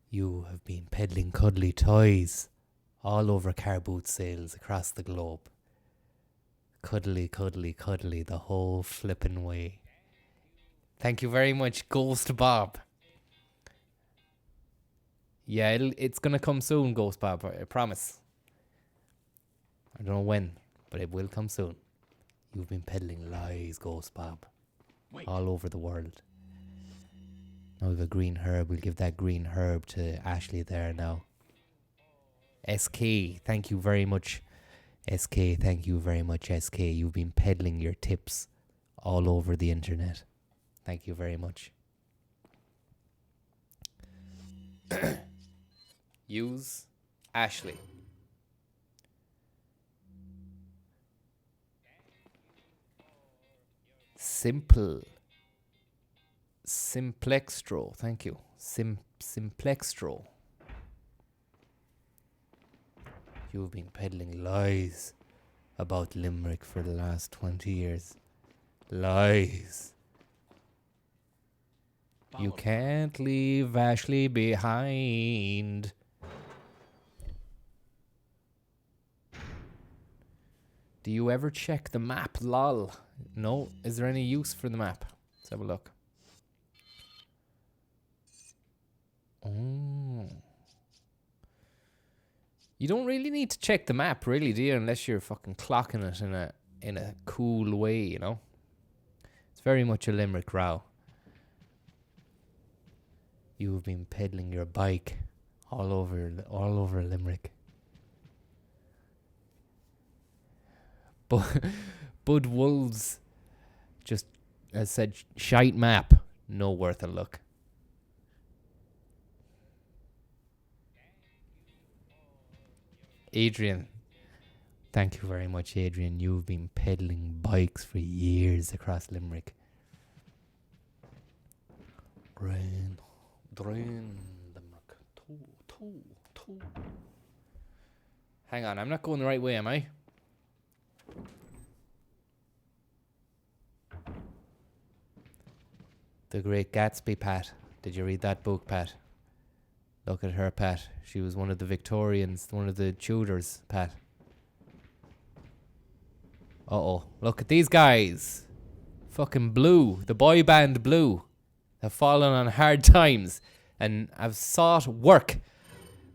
S2: You have been peddling cuddly toys all over car boot sales across the globe. Cuddly, cuddly, cuddly the whole flippin' way. Thank you very much, Ghost Bob. Yeah, it's gonna come soon, Ghost Bob, I promise. I don't know when, but it will come soon. You've been peddling lies, Ghost Bob.
S1: Wait.
S2: All over the world. Now we've a green herb. We'll give that green herb to Ashley there now. SK, thank you very much. SK, thank you very much, SK. You've been peddling your tips all over the internet. Thank you very much. Use Ashley. Simplextro, thank you. Simplextro. You've been peddling lies about Limerick for the last 20 years. Lies. You can't leave Ashley behind. Do you ever check the map, lol? No. Is there any use for the map? Let's have a look. Oh. You don't really need to check the map, really, do you? Unless you're fucking clocking it in a cool way, you know? It's very much a Limerick row. You've been peddling your bike all over Limerick. Bud Wolves just has said shite map, no worth a look. Adrian, thank you very much, Adrian. You've been peddling bikes for years across Limerick. Drain Limerick. Two. Hang on, I'm not going the right way, am I? The Great Gatsby, Pat. Did you read that book, Pat? Look at her, Pat. She was one of the Victorians, one of the Tudors, Pat. Uh-oh. Look at these guys. Fucking Blue. The boy band Blue. Have fallen on hard times and have sought work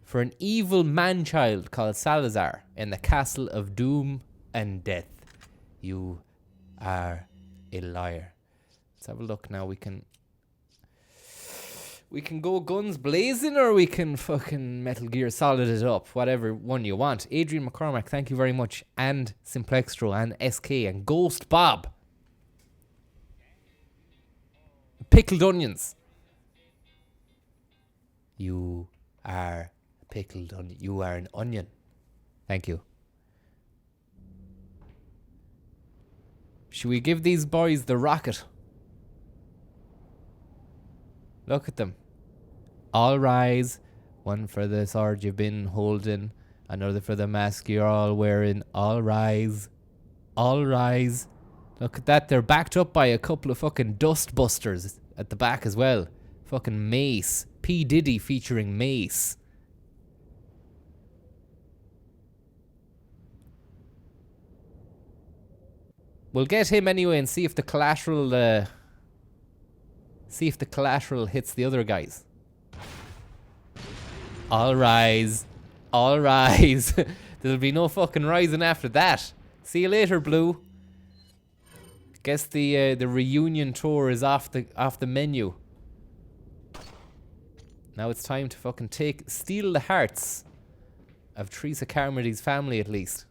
S2: for an evil man-child called Salazar in the castle of doom and death. You are a liar. Let's have a look now. We can go guns blazing, or we can fucking Metal Gear Solid it up. Whatever one you want. Adrian McCormack, thank you very much. And Simplextro and SK and Ghost Bob. Pickled onions. You are pickled onion. You are an onion. Thank you. Should we give these boys the rocket? Look at them. All rise. One for the sword you've been holding. Another for the mask you're all wearing. All rise. All rise. Look at that. They're backed up by a couple of fucking dust busters at the back as well. Fucking Mace. P. Diddy featuring Mace. We'll get him anyway and see if the collateral hits the other guys. All rise. All rise. There'll be no fucking rising after that. See you later, Blue. Guess the reunion tour is off the menu. Now it's time to fucking steal the hearts of Teresa Carmody's family, at least.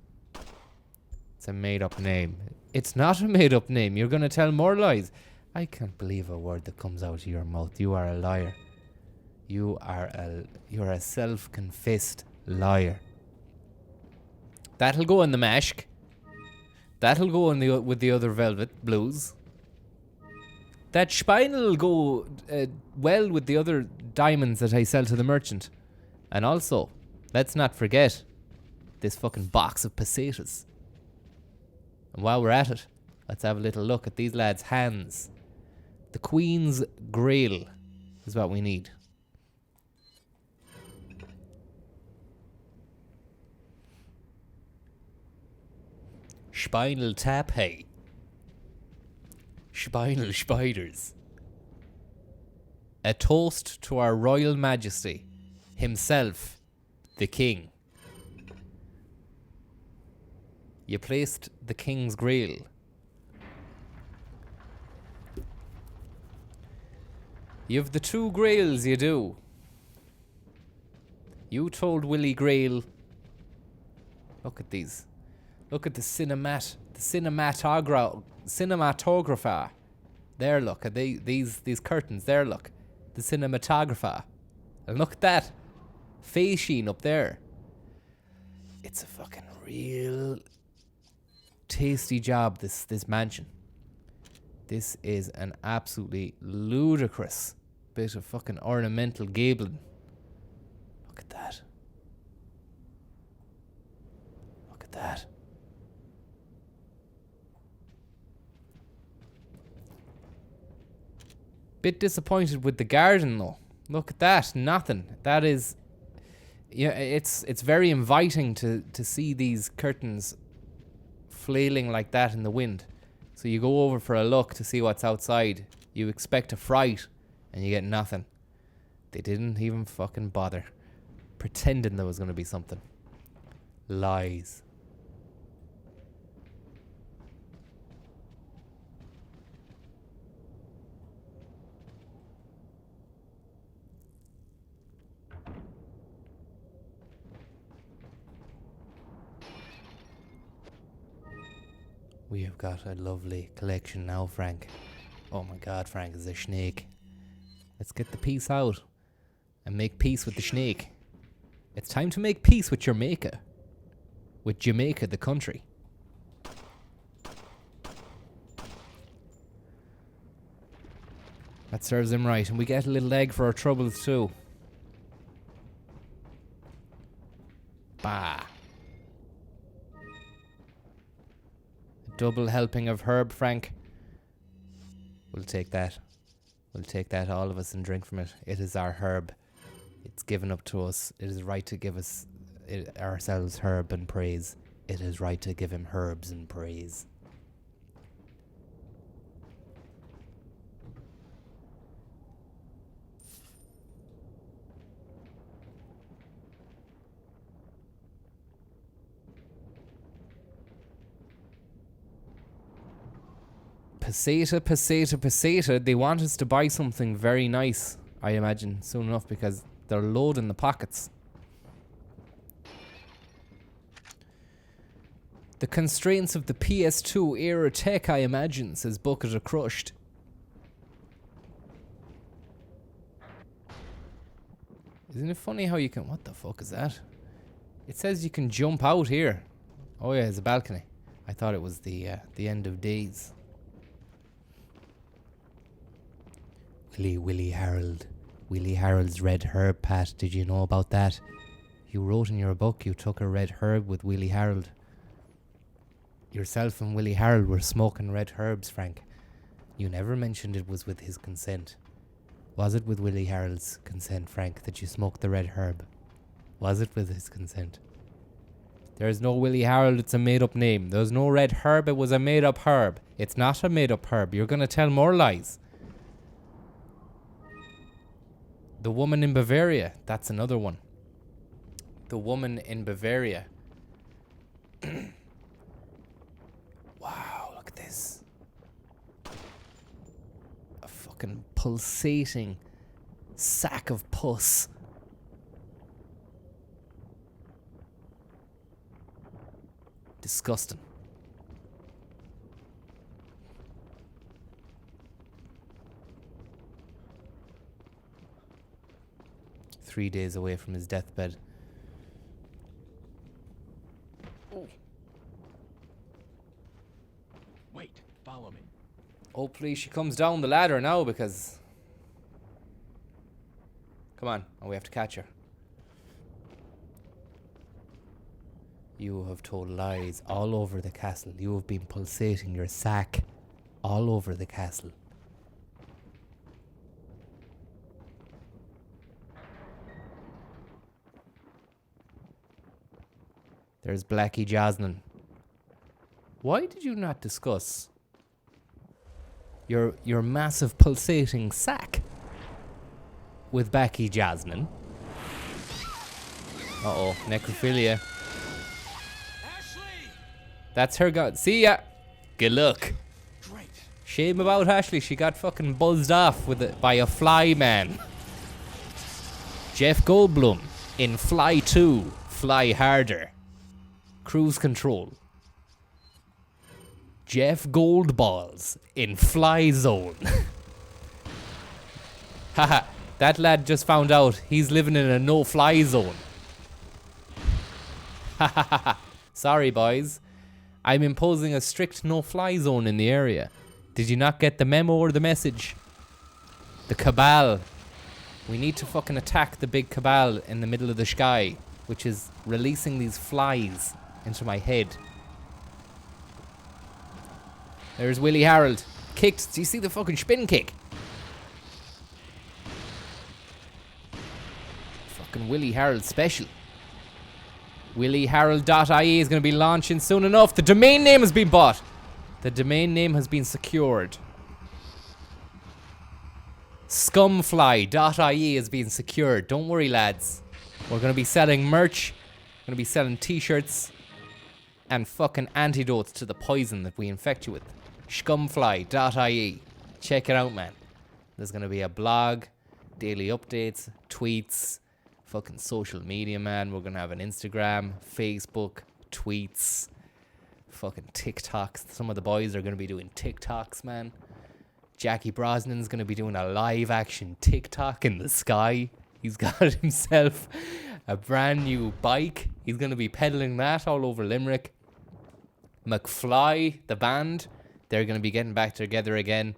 S2: It's a made-up name. It's not a made-up name. You're gonna tell more lies. I can't believe a word that comes out of your mouth. You are a liar. You're a self-confessed liar. That'll go in the mashk. That'll go in the with the other velvet blues. That spinel'll go well with the other diamonds that I sell to the merchant. And also, let's not forget this fucking box of pesetas. And while we're at it, let's have a little look at these lads' hands. The Queen's Grail is what we need. Spinal tap, hey. Spinal spiders. A toast to our Royal Majesty, himself, the King. You placed the King's Grail. You've the two grails, you do. You told Grail. Look at these. Look at the cinematographer. There, look at these curtains. There, look, the cinematographer. And look at that face sheen up there. It's a fucking real tasty job. This mansion. This is an absolutely ludicrous bit of fucking ornamental gabling. Look at that. Look at that. Bit disappointed with the garden though. Look at that, nothing. That is, yeah, it's very inviting to see these curtains flailing like that in the wind. So you go over for a look to see what's outside. You expect a fright, and you get nothing. They didn't even fucking bother pretending there was going to be something. Lies. We have got a lovely collection now, Frank. Oh my god, Frank is a snake. Let's get the piece out and make peace with the snake. It's time to make peace with Jamaica. With Jamaica, the country. That serves him right, and we get a little egg for our troubles too. Bah. Double helping of herb, Frank. We'll take that. We'll take that, all of us, and drink from it. It is our herb. It's given up to us. It is right to give us ourselves herb and praise. It is right to give him herbs and praise. Peseta. They want us to buy something very nice, I imagine, soon enough, because they're loading the pockets. The constraints of the PS2 era tech, I imagine, says Bucket of Crushed. Isn't it funny how you can... What the fuck is that? It says you can jump out here. Oh yeah, it's a balcony. I thought it was the end of days. Willie Harold. Willie Harold's red herb, Pat. Did you know about that? You wrote in your book you took a red herb with Willie Harold. Yourself and Willie Harold were smoking red herbs, Frank. You never mentioned it was with his consent. Was it with Willie Harold's consent, Frank, that you smoked the red herb? Was it with his consent? There is no Willie Harold, it's a made-up name. There's no red herb, it was a made-up herb. It's not a made-up herb. You're going to tell more lies. The Woman in Bavaria. That's another one. The Woman in Bavaria. Wow, look at this. A fucking pulsating sack of pus. Disgusting. .3 days away from his deathbed. Ooh. Hopefully she comes down the ladder now because... Come on. Oh, we have to catch her. You have told lies all over the castle. You have been pulsating your sack all over the castle. There's Blackie Jasmine. Why did you not discuss your massive pulsating sack with Blackie Jasmine? Uh-oh, necrophilia.
S1: Ashley!
S2: That's her god. See ya. Good luck.
S1: Great.
S2: Shame about Ashley. She got fucking buzzed off with it by a fly man. Jeff Goldblum in Fly 2. Fly Harder. Cruise Control. Jeff Goldballs in Fly Zone. Haha, that lad just found out he's living in a no-fly zone. Hahaha. Sorry, boys. I'm imposing a strict no-fly zone in the area. Did you not get the memo or the message? The cabal. We need to fucking attack the big cabal in the middle of the sky, which is releasing these flies into my head. There's Willie Harold. Kicked. Do you see the fucking spin kick? Fucking Willie Harold special. WillieHarold.ie is going to be launching soon enough. The domain name has been bought. The domain name has been secured. Scumfly.ie has been secured. Don't worry, lads. We're going to be selling merch. We're going to be selling t-shirts. And fucking antidotes to the poison that we infect you with. Scumfly.ie. Check it out, man. There's going to be a blog, daily updates, tweets, fucking social media, man. We're going to have an Instagram, Facebook, tweets, fucking TikToks. Some of the boys are going to be doing TikToks, man. Jackie Brosnan's going to be doing a live action TikTok in the sky. He's got himself a brand new bike. He's going to be peddling that all over Limerick. McFly, the band, they're going to be getting back together again.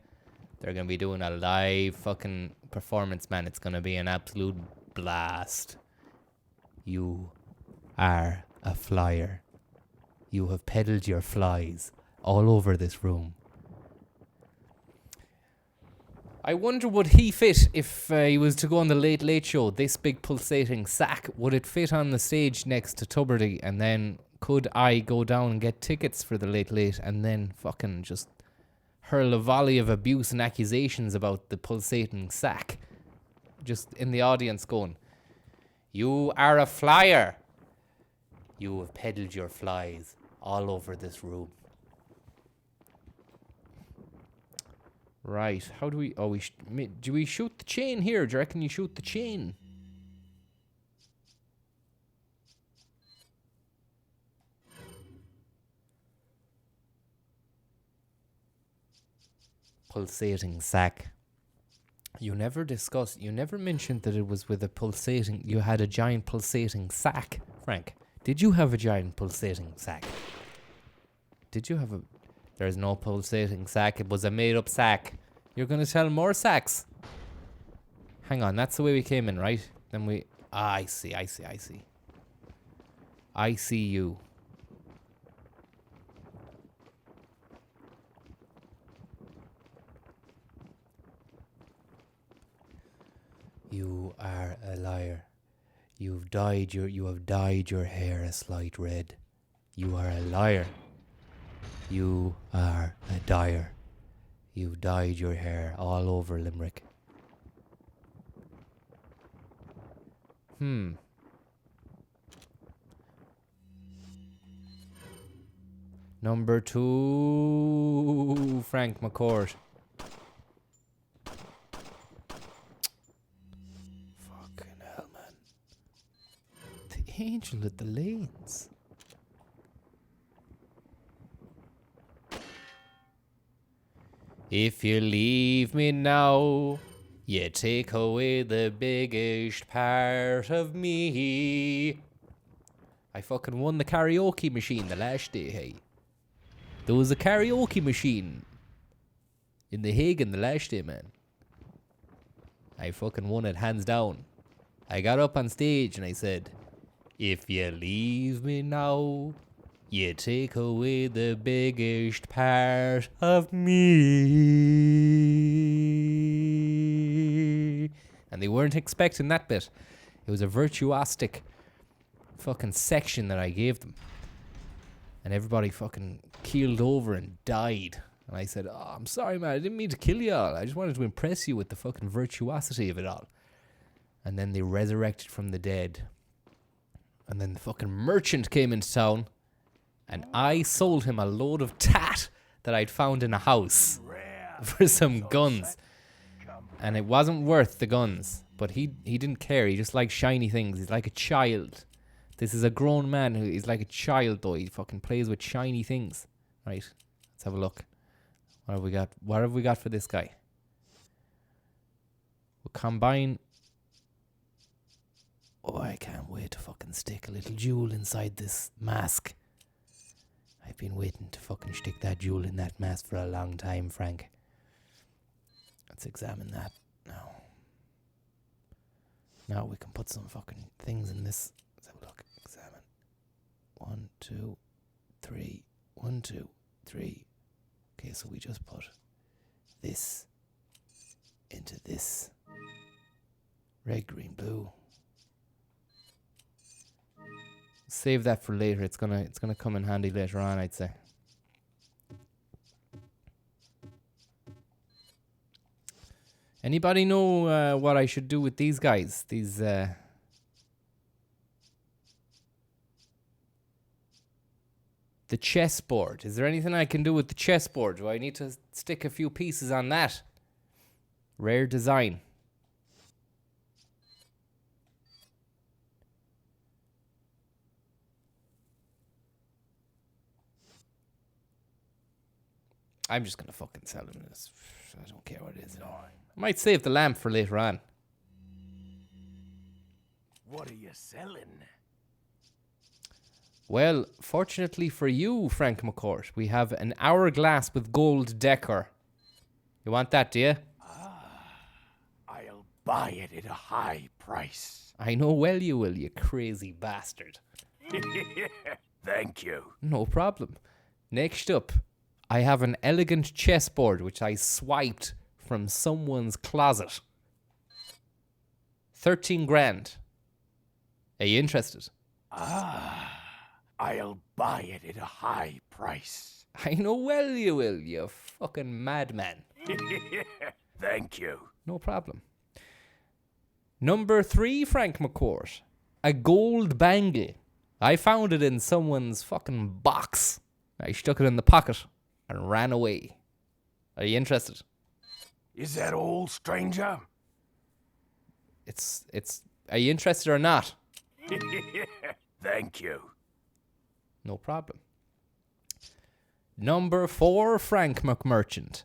S2: They're going to be doing a live fucking performance, man. It's going to be an absolute blast. You are a flyer. You have peddled your flies all over this room. I wonder would he fit if he was to go on the Late Late Show, this big pulsating sack, would it fit on the stage next to Tuberty, and then could I go down and get tickets for the Late Late and then fucking just hurl a volley of abuse and accusations about the pulsating sack just in the audience going, you are a flyer. You have peddled your flies all over this room. Right, how do we... Oh, do we shoot the chain here? Do you reckon you shoot the chain? Pulsating sack. You never mentioned that it was with a pulsating... You had a giant pulsating sack, Frank. Did you have a giant pulsating sack? Did you have a... There's no pulsating sack. It was a made-up sack. You're going to sell more sacks. Hang on, that's the way we came in, right? Then we... Ah, I see. I see you. You are a liar. You have dyed your hair a slight red. You are a liar. You are a dyer. You've dyed your hair all over Limerick. Number 2, Frank McCourt. Fucking hell, man. The Angel at the Lanes. If you leave me now, you take away the biggest part of me. I fucking won the karaoke machine the last day, hey. There was a karaoke machine in the Higgins the last day, man. I fucking won it hands down. I got up on stage and I said, if you leave me now, you take away the biggest part of me. And they weren't expecting that bit. It was a virtuosic fucking section that I gave them. And everybody fucking keeled over and died. And I said, oh, I'm sorry, man. I didn't mean to kill you all. I just wanted to impress you with the fucking virtuosity of it all. And then they resurrected from the dead. And then the fucking merchant came into town. And I sold him a load of tat that I'd found in a house for some guns. And it wasn't worth the guns. But he didn't care. He just liked shiny things. He's like a child. This is a grown man who is like a child, though. He fucking plays with shiny things. Right. Let's have a look. What have we got? What have we got for this guy? We'll combine. Oh, I can't wait to fucking stick a little jewel inside this mask. I've been waiting to fucking stick that jewel in that mask for a long time, Frank. Let's examine that now. Now we can put some fucking things in this. Let's have a look. Examine. 1, 2, 3. 1, 2, 3. Okay, so we just put this into this. Red, green, blue. Save that for later. It's gonna come in handy later on, I'd say. Anybody know what I should do with these guys? These the chessboard. Is there anything I can do with the chessboard? Do I need to stick a few pieces on that? Rare design. I'm just gonna fucking sell them this. I don't care what it is. I might save the lamp for later on.
S4: What are you selling?
S2: Well, fortunately for you, Frank McCourt, we have an hourglass with gold decor. You want that, do you?
S4: I'll buy it at a high price.
S2: I know well you will, you crazy bastard.
S4: Thank you.
S2: No problem. Next up, I have an elegant chessboard which I swiped from someone's closet. 13 grand. Are you interested?
S4: I'll buy it at a high price.
S2: I know well you will, you fucking madman.
S4: Thank you.
S2: No problem. Number 3, Frank McCourt. A gold bangle. I found it in someone's fucking box. I stuck it in the pocket and ran away. Are you interested?
S4: Is that all, stranger?
S2: It's. Are you interested or not?
S4: Thank you.
S2: No problem. Number 4, Frank McMerchant.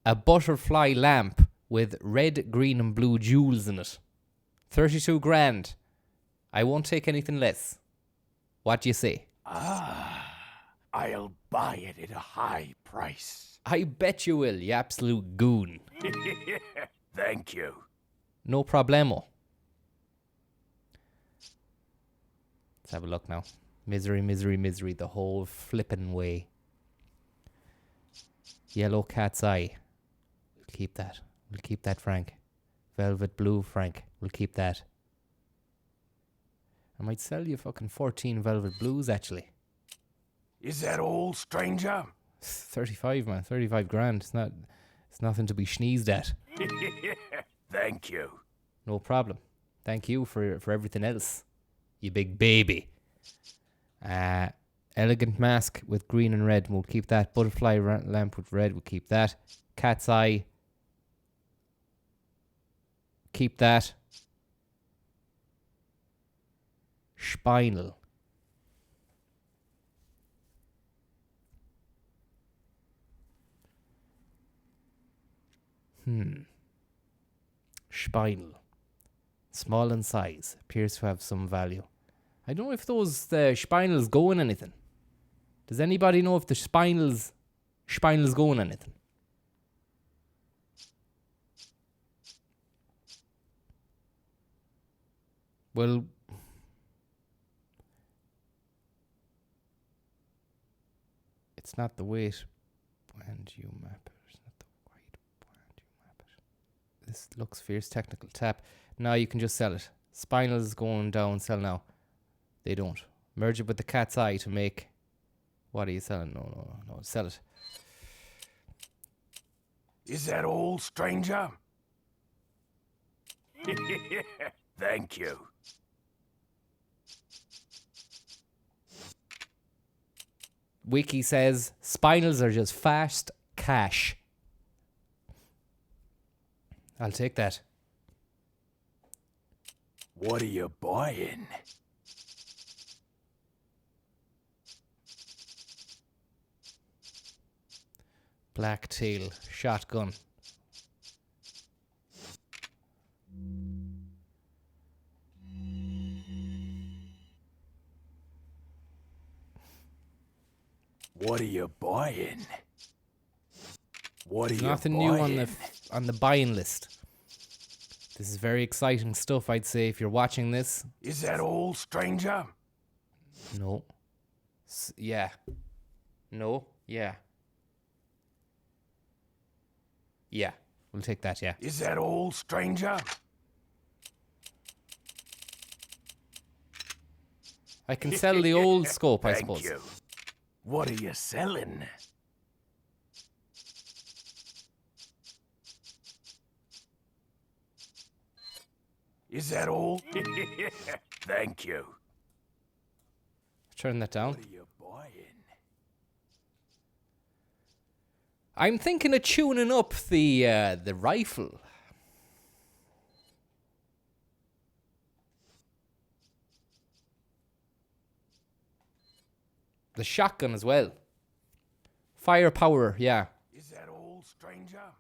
S2: A butterfly lamp with red, green and blue jewels in it. 32 grand. I won't take anything less. What do you say?
S4: I'll buy it at a high price.
S2: I bet you will, you absolute goon.
S4: Thank you.
S2: No problemo. Let's have a look now. Misery, misery, misery, the whole flippin' way. Yellow cat's eye. We'll keep that. We'll keep that, Frank. Velvet blue, Frank. We'll keep that. I might sell you fucking 14 velvet blues, actually.
S4: Is that all, stranger?
S2: 35, man. 35 grand. It's nothing to be sneezed at.
S4: Thank you.
S2: No problem. Thank you for everything else, you big baby. Elegant mask with green and red. We'll keep that. Butterfly lamp with red. We'll keep that. Cat's eye. Keep that. Spinal. Spinal. Small in size. Appears to have some value. I don't know if those spinals go in anything. Does anybody know if the spinals go in anything? Well, it's not the weight. And you map it. It's not the weight. And you map it. This looks fierce. Technical tap. Now you can just sell it. Spinal is going down. Sell now. They don't. Merge it with the cat's eye to make. What are you selling? No. Sell it.
S4: Is that all, stranger? Thank you.
S2: Wiki says spinals are just fast cash. I'll take that.
S4: What are you buying?
S2: Blacktail shotgun.
S4: What are you buying? What are
S2: Nothing
S4: you
S2: new
S4: buying?
S2: on the buying list. This is very exciting stuff, I'd say, if you're watching this.
S4: Is that all, stranger?
S2: No. Yeah. No. Yeah. Yeah. We'll take that, yeah.
S4: Is that all, stranger?
S2: I can sell the old scope, I
S4: Thank
S2: suppose.
S4: you. What are you selling? Is that all? Thank you.
S2: Turn that down.
S4: What are you buying?
S2: I'm thinking of tuning up the rifle. The shotgun as well. Firepower, yeah.
S4: Is that all, stranger?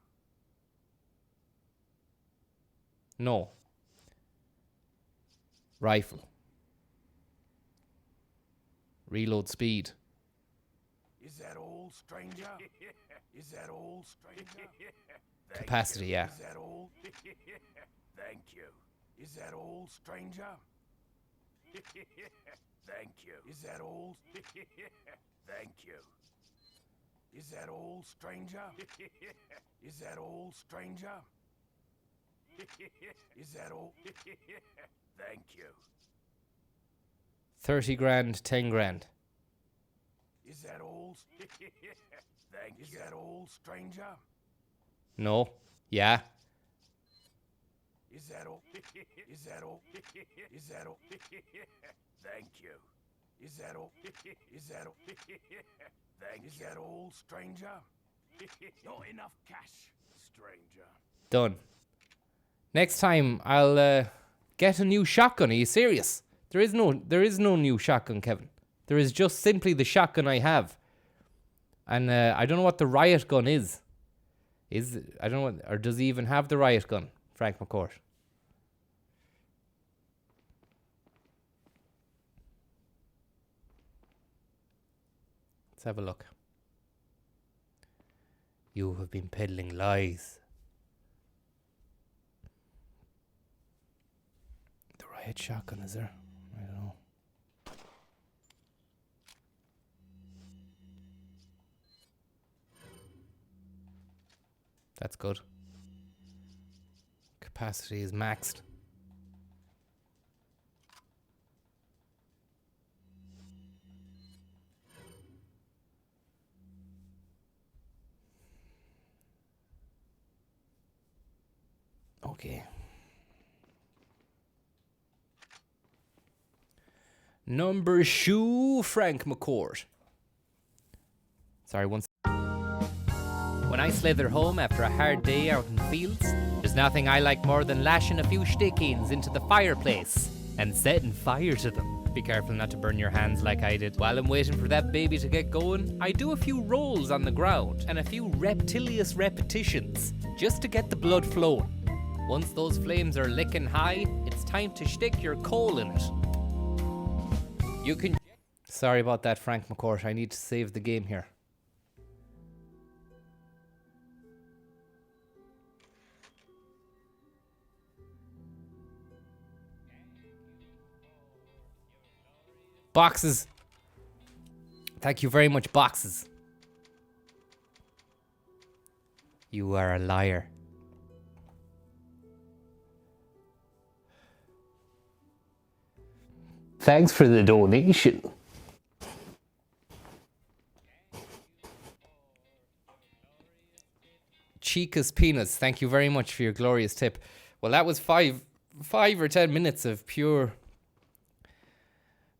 S2: No. Rifle. Reload speed.
S4: Is that all, stranger? Is that all, stranger?
S2: Capacity, yeah.
S4: Is that all? Thank you. Is that all, stranger? Thank you. Is that all? Thank you. Is that all, stranger? Is that all, stranger? Is that all? Thank you.
S2: 30 grand, 10 grand.
S4: Is that all? Thank you. Is that all, stranger?
S2: No. Yeah.
S4: Is that all? Is that all? Is that all? Thank you. Is that all? Is that all? Thank you. Is that all, stranger? Not enough cash, stranger.
S2: Done. Next time I'll get a new shotgun. Are you serious? There is no new shotgun, Kevin. There is just simply the shotgun I have. And I don't know what the riot gun is. I don't know what, or does he even have the riot gun, Frank McCourt? Let's have a look. You have been peddling lies. The riot shotgun, is there? I don't know. That's good. Capacity is maxed. Okay. Number shoe, Frank McCourt. Sorry, once. When I slither home after a hard day out in the fields, there's nothing I like more than lashing a few stickings into the fireplace and setting fire to them. Be careful not to burn your hands like I did. While I'm waiting for that baby to get going, I do a few rolls on the ground and a few reptilious repetitions just to get the blood flowing. Once those flames are licking high, it's time to stick your coal in it. You can... Sorry about that, Frank McCourt. I need to save the game here. Boxes. Thank you very much, boxes. You are a liar.
S7: Thanks for the donation.
S2: Chica's Peanuts, thank you very much for your glorious tip. Well, that was 5 or 10 minutes of pure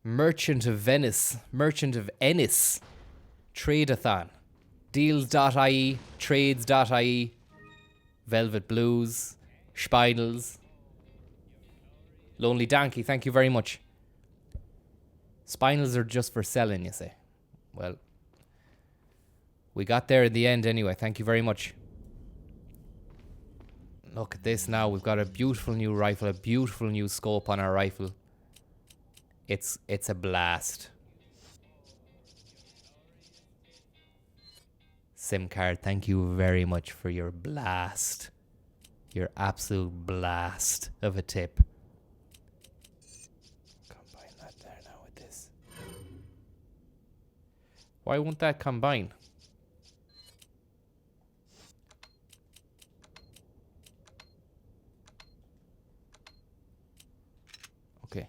S2: Merchant of Venice, Merchant of Ennis, trade-a-thon. Deals.ie, trades.ie, Velvet Blues, Spinels. Lonely Donkey, thank you very much. Spinels are just for selling, you say. Well, we got there in the end anyway. Thank you very much. Look at this now. We've got a beautiful new rifle, a beautiful new scope on our rifle. It's a blast. SIM card, thank you very much for your blast. Your absolute blast of a tip. Combine that there now with this. Why won't that combine? Okay.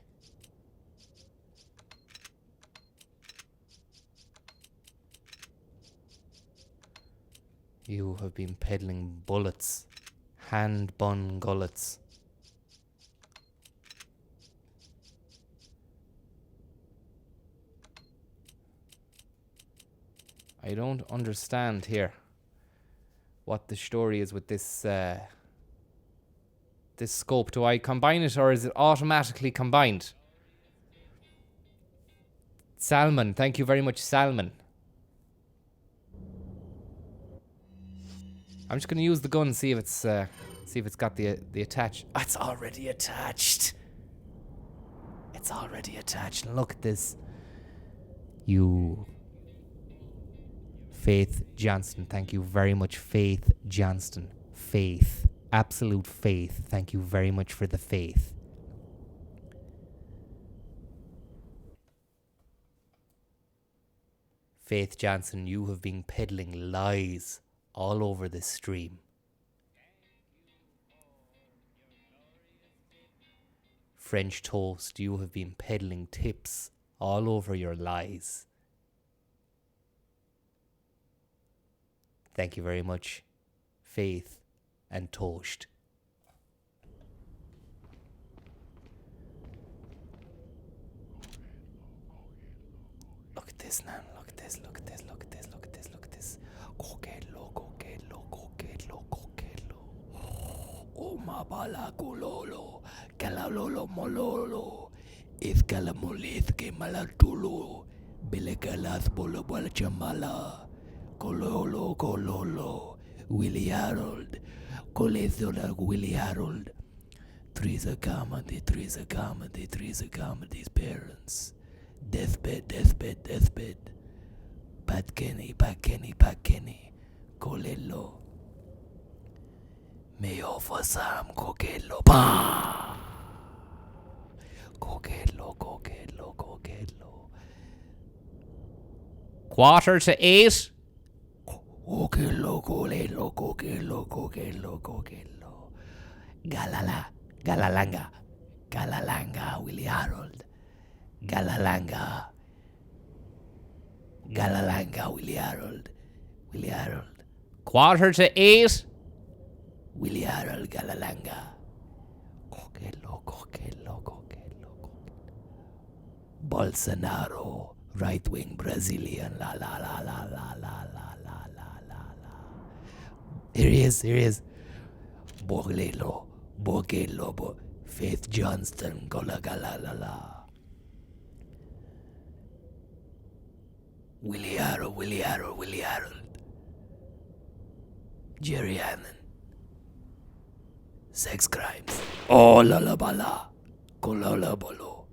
S2: You have been peddling bullets. Hand-bun gullets. I don't understand here what the story is with this this scope. Do I combine it or is it automatically combined? Salmon, thank you very much, Salmon. I'm just gonna use the gun and see if it's got the attach. Oh, it's already attached. It's already attached. Look at this. You, Faith Johnston. Thank you very much, Faith Johnston. Faith, absolute faith. Thank you very much for the faith. Faith Johnson, you have been peddling lies all over this stream. French Toast, you have been peddling tips all over your lies. Thank you very much, Faith and Toast. Look at this now, look at this, look at this, look at this, look at this, look at this. Coquelo, coquelo, coquelo, coquelo. Oh, mabala culolo, calalolo mololo. Is calamolith que malatulo. Belecalas bolo bala chamala. Cololo, cololo. Willie Harold. Colezola Willie Harold. Three's a comedy, three's a comedy, three's a comedy's parents. Deathbed, deathbed, deathbed. Pat Kenny, Pat Kenny, Pat Kenny. Colello. Me offer some coquello. Bah! Coquello, coquello, coquello. 7:45. Coquello, colello, coquello, coquello, coquello. Galala, galalanga. Galalanga, Willie Harold. Galalanga. Galalanga, Willie Harold. Willie Harold. 7:45. Willie Harold, Galalanga. Coquello, coquello, coquello, coquello. Bolsonaro, right-wing Brazilian, la la la la la la la la la la la. Here he is, here he is. Borgello, Borgello, Faith Johnston, gola gala la la. Willie Harold, Willie Harold, Willie Harold. Jerry Hannon. Sex crimes. Oh, la la bala. Kolola bolo.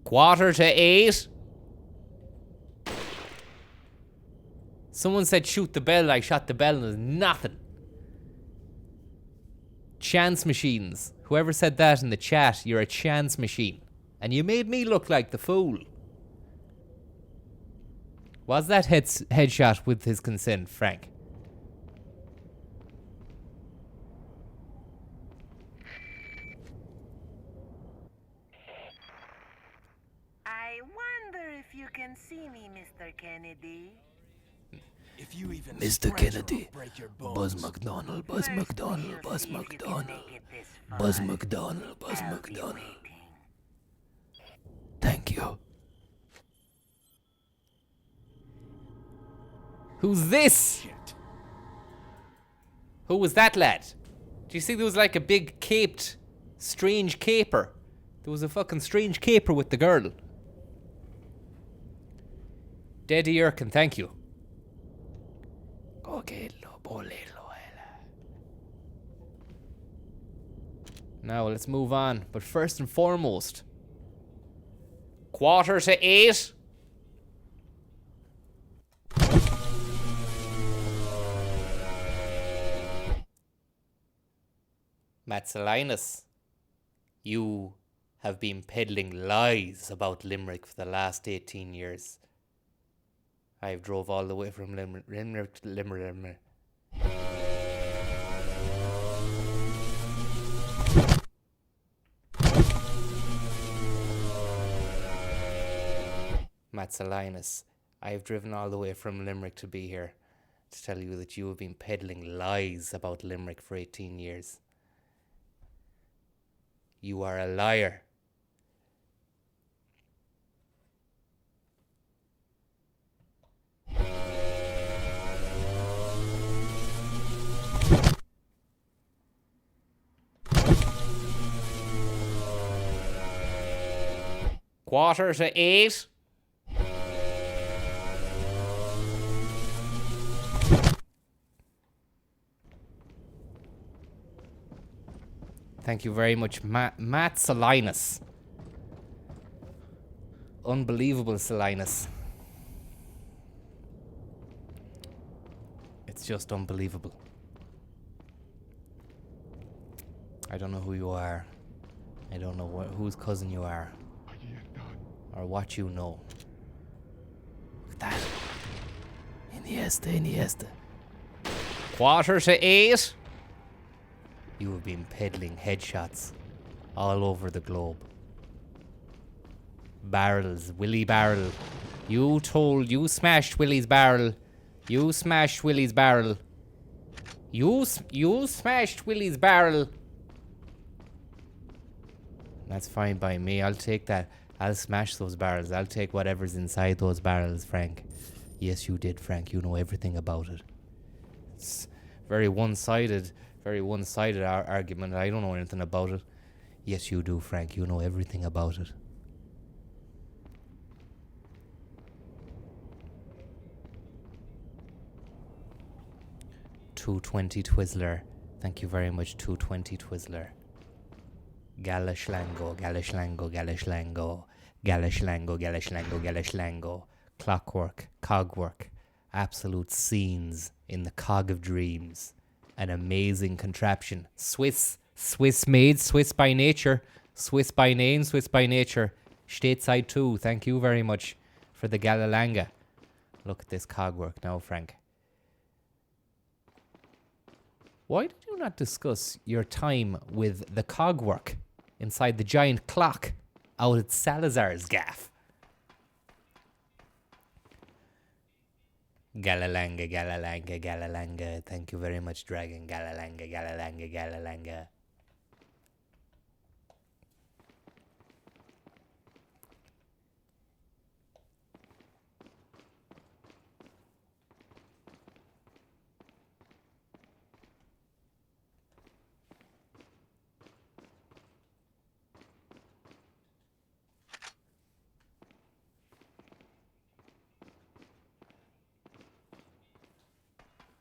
S2: Quarter to 8. Someone said shoot the bell. I shot the bell and there's nothing. Chance machines. Whoever said that in the chat, you're a chance machine. And you made me look like the fool. Was that headshot with his consent, Frank?
S3: I wonder if you can see me, Mr. Kennedy.
S4: If you even
S7: Mr.
S4: stretch or
S7: Kennedy,
S4: break your
S7: Buzz
S4: bones.
S7: McDonald, Buzz
S3: First,
S7: McDonald,
S3: we'll
S7: Buzz
S3: see if you can
S7: McDonald,
S3: make it this far.
S7: Buzz McDonald, Buzz
S3: I'll be
S7: McDonald.
S3: waiting.
S7: Thank you.
S2: Who's this?
S4: Shit.
S2: Who was that lad? Do you see there was like a big caped, strange caper? There was a fucking strange caper with the girl. Daddy Yerkin, thank you. Now let's move on. But first and foremost, 7:45. Matt Salinas, you have been peddling lies about Limerick for the last 18 years. I've drove all the way from Limerick to Limerick. Matt Salinas, I've driven all the way from Limerick to be here to tell you that you have been peddling lies about Limerick for 18 years. You are a liar. Quarter to 8. Thank you very much, Matt Salinas. Unbelievable Salinas. It's just unbelievable. I don't know who you are. I don't know whose cousin you are. Or what you know. Look at that. Iniesta. Quarter to 8. You have been peddling headshots all over the globe. Barrels, Willie Barrel. You smashed Willie's barrel. You smashed Willie's barrel. You smashed Willie's barrel. That's fine by me. I'll take that. I'll smash those barrels. I'll take whatever's inside those barrels, Frank. Yes, you did, Frank. You know everything about it. It's very one-sided argument. I don't know anything about it. Yes, you do, Frank. You know everything about it. $2.20 Twizzler. Thank you very much, $2.20 Twizzler. Galashlango. Clockwork, cogwork, absolute scenes in the cog of dreams. An amazing contraption. Swiss made, Swiss by nature, Swiss by name, Swiss by nature. Stateside too. Thank you very much for the Galalanga. Look at this cogwork now, Frank. Why did you not discuss your time with the cogwork inside the giant clock out at Salazar's gaff? Galalanga. Thank you very much, Dragon. Galalanga.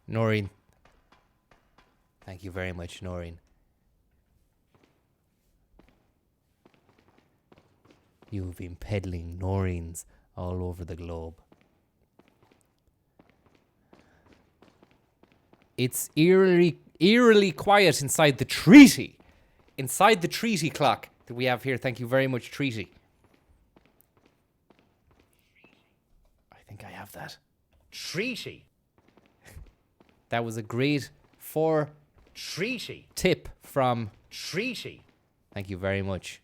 S2: Noreen. Thank you very much, Noreen. You've been peddling Noreens all over the globe. It's eerily eerily quiet inside the treaty. Inside the treaty clock that we have here. Thank you very much, treaty. I think I have that.
S5: Treaty.
S2: That was a grade 4
S5: Treaty.
S2: tip from...
S5: Treaty.
S2: Thank you very much.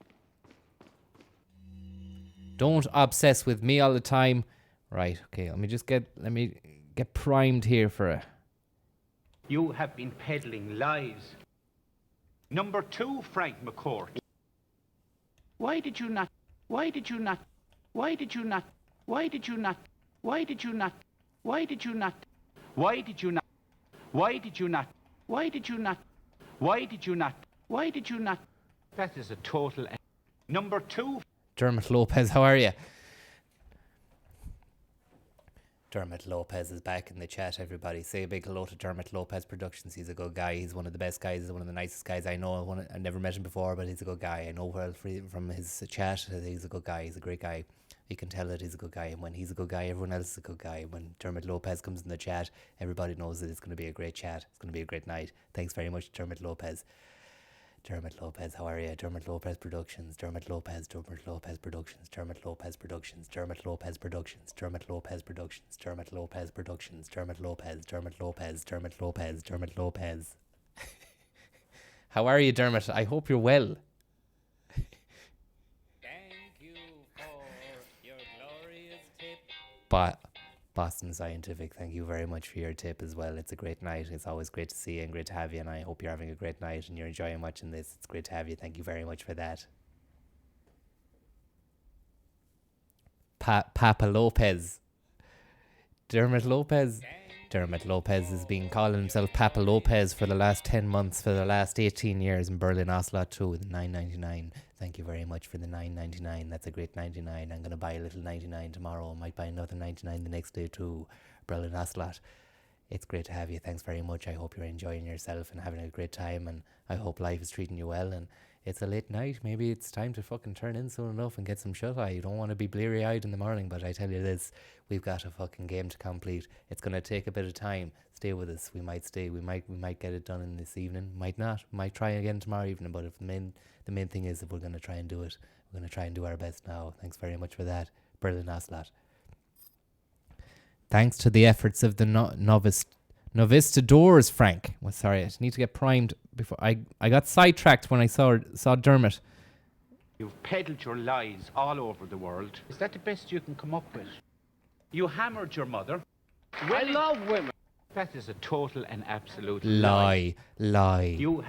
S2: Don't obsess with me all the time. Right, okay, let me get primed here for it.
S5: You have been peddling lies. Number 2, Frank McCourt. Why did you not? Why did you not? Why did you not? Why did you not? Why did you not? Why did you not? Why did you not? Why did you not? Why did you not? Why did you not? Why did you not? That is a total... Number 2.
S2: Dermot Lopez, how are you? Dermot Lopez is back in the chat, everybody. Say a big hello to Dermot Lopez Productions. He's a good guy. He's one of the best guys. He's one of the nicest guys I know. I've never met him before, but he's a good guy. I know well from his chat that he's a good guy. He's a great guy. You can tell that he's a good guy. And when he's a good guy, everyone else is a good guy. When Dermot Lopez comes in the chat, everybody knows that it's going to be a great chat. It's going to be a great night. Thanks very much, Dermot Lopez. Dermot Lopez, how are you? Dermot Lopez Productions, Dermot Lopez Productions, Dermot Lopez Productions, Dermot Lopez Productions, Dermot Lopez Productions, Dermot Lopez Productions, Dermot Lopez, Dermot Lopez, Dermot Lopez, Dermot Lopez. How are you, Dermot? I hope you're well. Thank you for your glorious tip. Boston Scientific, thank you very much for your tip as well. It's a great night. It's always great to see you and great to have you, and I hope you're having a great night and you're enjoying watching this. It's great to have you. Thank you very much for that. Papa Lopez. Dermot Lopez. Dermot Lopez has been calling himself Papa Lopez for the last 10 months, for the last 18 years in Berlin Ocelot too, with $9.99. Thank you very much for the $9.99. That's a great 99. I'm going to buy a little 99 tomorrow. I might buy another 99 the next day too. Berlin Ocelot. It's great to have you. Thanks very much. I hope you're enjoying yourself and having a great time, and I hope life is treating you well. And it's a late night. Maybe it's time to fucking turn in soon enough and get some shut-eye. You don't want to be bleary-eyed in the morning, but I tell you this, we've got a fucking game to complete. It's going to take a bit of time. Stay with us. We might stay. We might get it done in this evening. Might not. Might try again tomorrow evening. But if the main thing is, if we're going to try and do it, we're going to try and do our best now. Thanks very much for that, Berlin Ocelot. Thanks to the efforts of the Novistadors, Frank. Well, sorry, I need to get primed before I got sidetracked when I saw Dermot.
S5: You've peddled your lies all over the world. Is that the best you can come up with? You hammered your mother. I love women. That is a total and absolute lie. You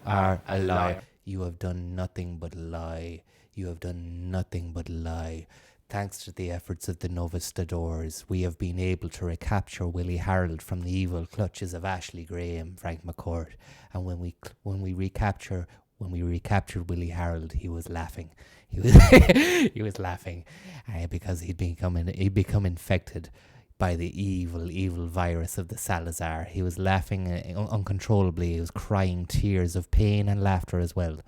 S5: are a liar.
S2: You have done nothing but lie. You have done nothing but lie. Thanks to the efforts of the Novistadors, we have been able to recapture Willie Harold from the evil clutches of Ashley Graham, Frank McCourt. And when we recaptured Willie Harold, he was laughing. He was laughing because he'd become infected by the evil virus of the Salazar. He was laughing uncontrollably. He was crying tears of pain and laughter as well.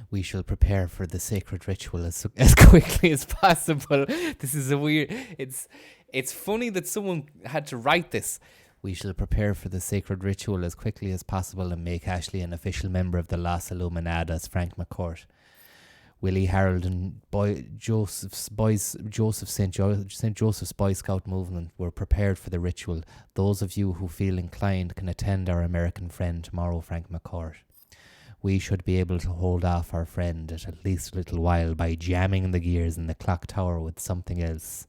S2: We shall prepare for the sacred ritual as quickly as possible. This is a weird... It's funny that someone had to write this. We shall prepare for the sacred ritual as quickly as possible and make Ashley an official member of the Las Illuminadas, Frank McCourt. Willie Harold and St. Joseph's Boy Scout movement were prepared for the ritual. Those of you who feel inclined can attend our American friend tomorrow, Frank McCourt. We should be able to hold off our friend at least a little while by jamming the gears in the clock tower with something else.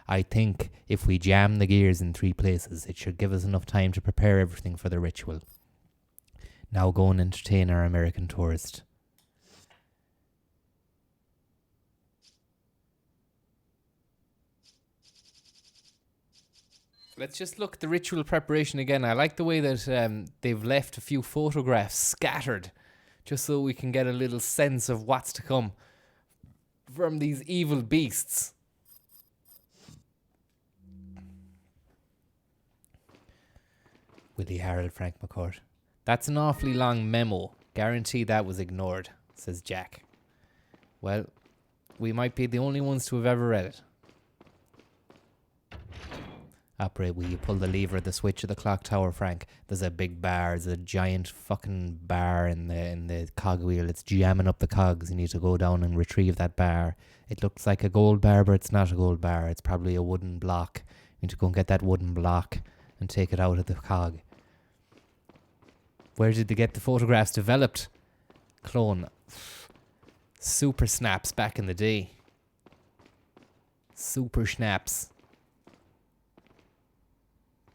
S2: I think if we jam the gears in 3 places, it should give us enough time to prepare everything for the ritual. Now go and entertain our American tourist. Let's just look at the ritual preparation again. I like the way that they've left a few photographs scattered, just so we can get a little sense of what's to come from these evil beasts. Willie Harold, Frank McCourt. That's an awfully long memo. Guarantee that was ignored, says Jack. Well, we might be the only ones to have ever read it. Operate where you pull the lever at the switch of the clock tower, Frank. There's a big bar. There's a giant fucking bar in the cogwheel. It's jamming up the cogs. You need to go down and retrieve that bar. It looks like a gold bar, but it's not a gold bar. It's probably a wooden block. You need to go and get that wooden block and take it out of the cog. Where did they get the photographs developed? Clone. Super snaps back in the day. Super snaps.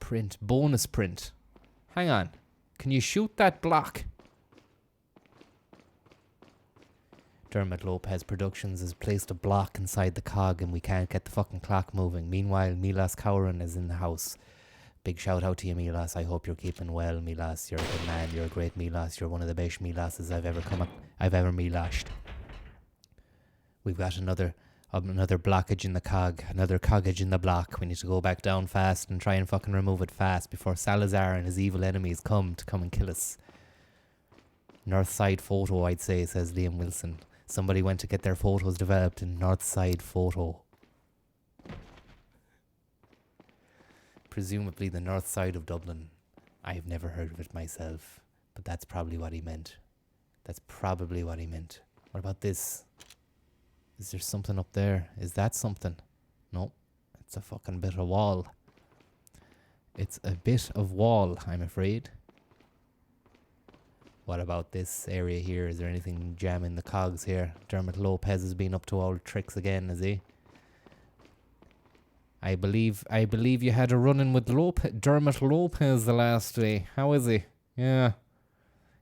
S2: Print. Bonus print. Hang on. Can you shoot that block? Dermot Lopez Productions has placed a block inside the cog and we can't get the fucking clock moving. Meanwhile, Milos Cowran is in the house. Big shout out to you, Milos. I hope you're keeping well, Milos. You're a good man. You're a great Milos. You're one of the best Miloses I've ever Miloshed. We've got another blockage in the cog, another coggage in the block. We need to go back down fast and try and fucking remove it fast before Salazar and his evil enemies come and kill us. North Side Photo, I'd say, says Liam Wilson. Somebody went to get their photos developed in North Side Photo. Presumably the north side of Dublin. I've never heard of it myself, but that's probably what he meant. What about this? Is there something up there? Is that something? No, it's a fucking bit of wall. It's a bit of wall, I'm afraid. What about this area here? Is there anything jamming the cogs here? Dermot Lopez has been up to old tricks again, has he? I believe you had a run-in with Dermot Lopez the last day. How is he? Yeah.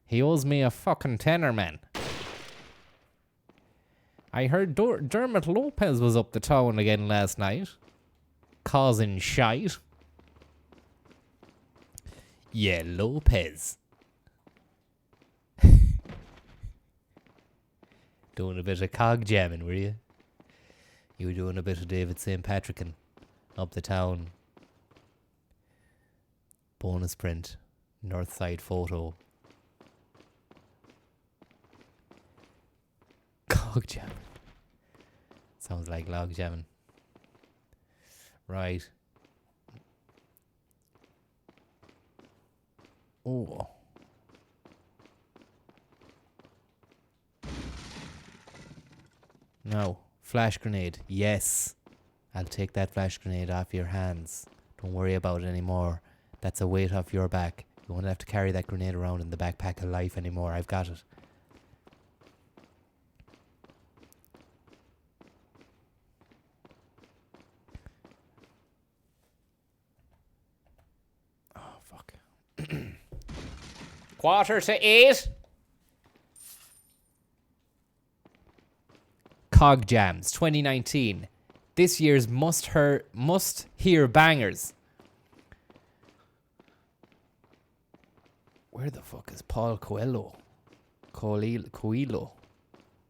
S2: He owes me a fucking tenner, man. I heard Dermot Lopez was up the town again last night. Causing shite. Yeah, Lopez. Doing a bit of cog jamming, were you? You were doing a bit of David St. Patrickin' up the town. Bonus print. North Side Photo. Cog jamming. Sounds like log jamming. Right. Oh. No. Flash grenade. Yes. I'll take that flash grenade off your hands. Don't worry about it anymore. That's a weight off your back. You won't have to carry that grenade around in the backpack of life anymore. I've got it. Oh, fuck. 7:45. Cog Jams 2019. This year's must-hear bangers. Where the fuck is Paul Coelho? Coelho.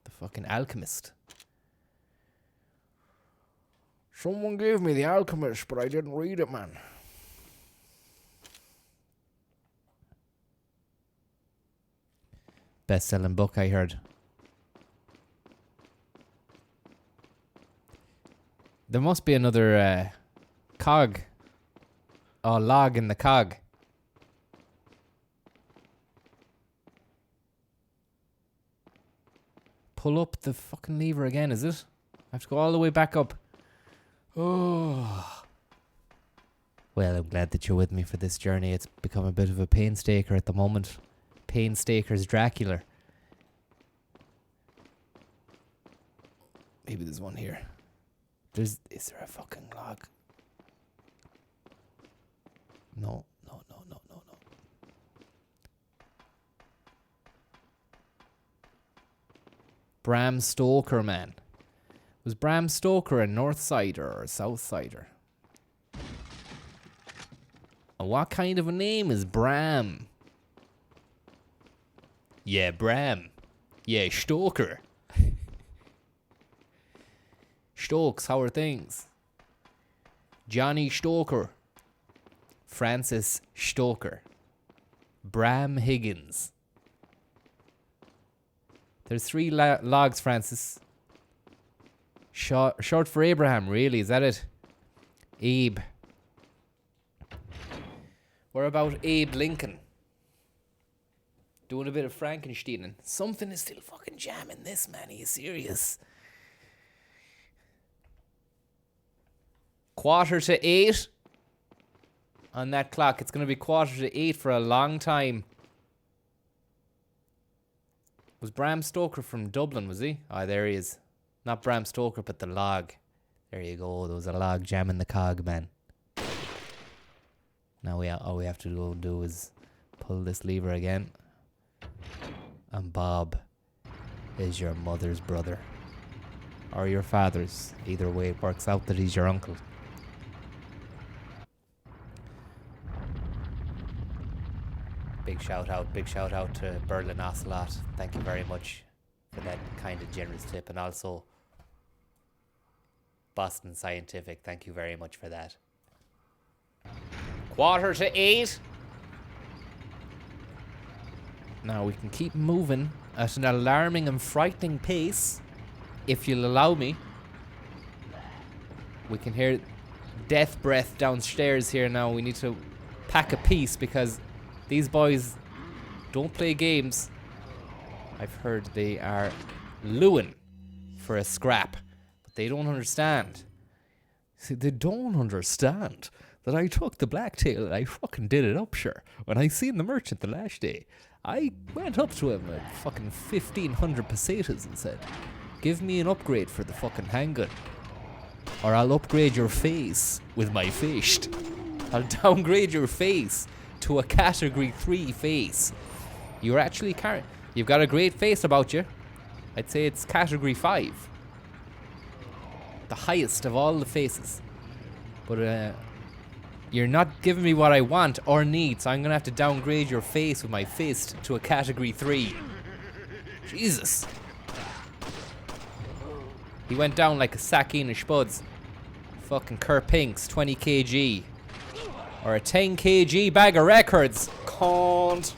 S2: The fucking alchemist. Someone gave me The Alchemist, but I didn't read it, man. Best-selling book, I heard. There must be another cog. Oh, log in the cog. Pull up the fucking lever again, is it? I have to go all the way back up. Oh. Well, I'm glad that you're with me for this journey. It's become a bit of a painstaker at the moment. Painstaker's Dracula. Maybe there's one here. Is there a fucking log? No. Bram Stoker, man. Was Bram Stoker a North Sider or a South Sider? And what kind of a name is Bram? Yeah, Bram. Yeah, Stoker. Stokes, how are things? Johnny Stoker. Francis Stoker. Bram Higgins. There's 3 logs, Francis. Short for Abraham, really, is that it? Abe. We're about Abe Lincoln. Doing a bit of Frankensteining. Something is still fucking jamming this, man. Are you serious? 7:45 on that clock. It's going to be 7:45 for a long time. Was Bram Stoker from Dublin, was he? Oh, there he is. Not Bram Stoker, but the log. There you go. There was a log jamming the cog, man. Now all we have to go do is pull this lever again. And Bob is your mother's brother. Or your father's. Either way, it works out that he's your uncle. Big shout out to Berlin Ocelot. Thank you very much for that kind of generous tip. And also Boston Scientific, thank you very much for that. 7:45. Now we can keep moving at an alarming and frightening pace, if you'll allow me. We can hear death breath downstairs here now. We need to pack a piece because these boys don't play games. I've heard they are looing for a scrap, but they don't understand. See, they don't understand that I took the blacktail and I fucking did it up, sure. When I seen the merchant the last day, I went up to him at fucking 1,500 pesetas and said, give me an upgrade for the fucking handgun, or I'll upgrade your face with my fist. I'll downgrade your face to a category 3 face. You're actually you've got a great face about you. I'd say it's category 5. The highest of all the faces. But you're not giving me what I want or need, so I'm gonna have to downgrade your face with my fist to a category 3. Jesus. He went down like a sacking of spuds. Fucking Kerpinks, 20 kg. Or a 10 kg bag of records. Can't.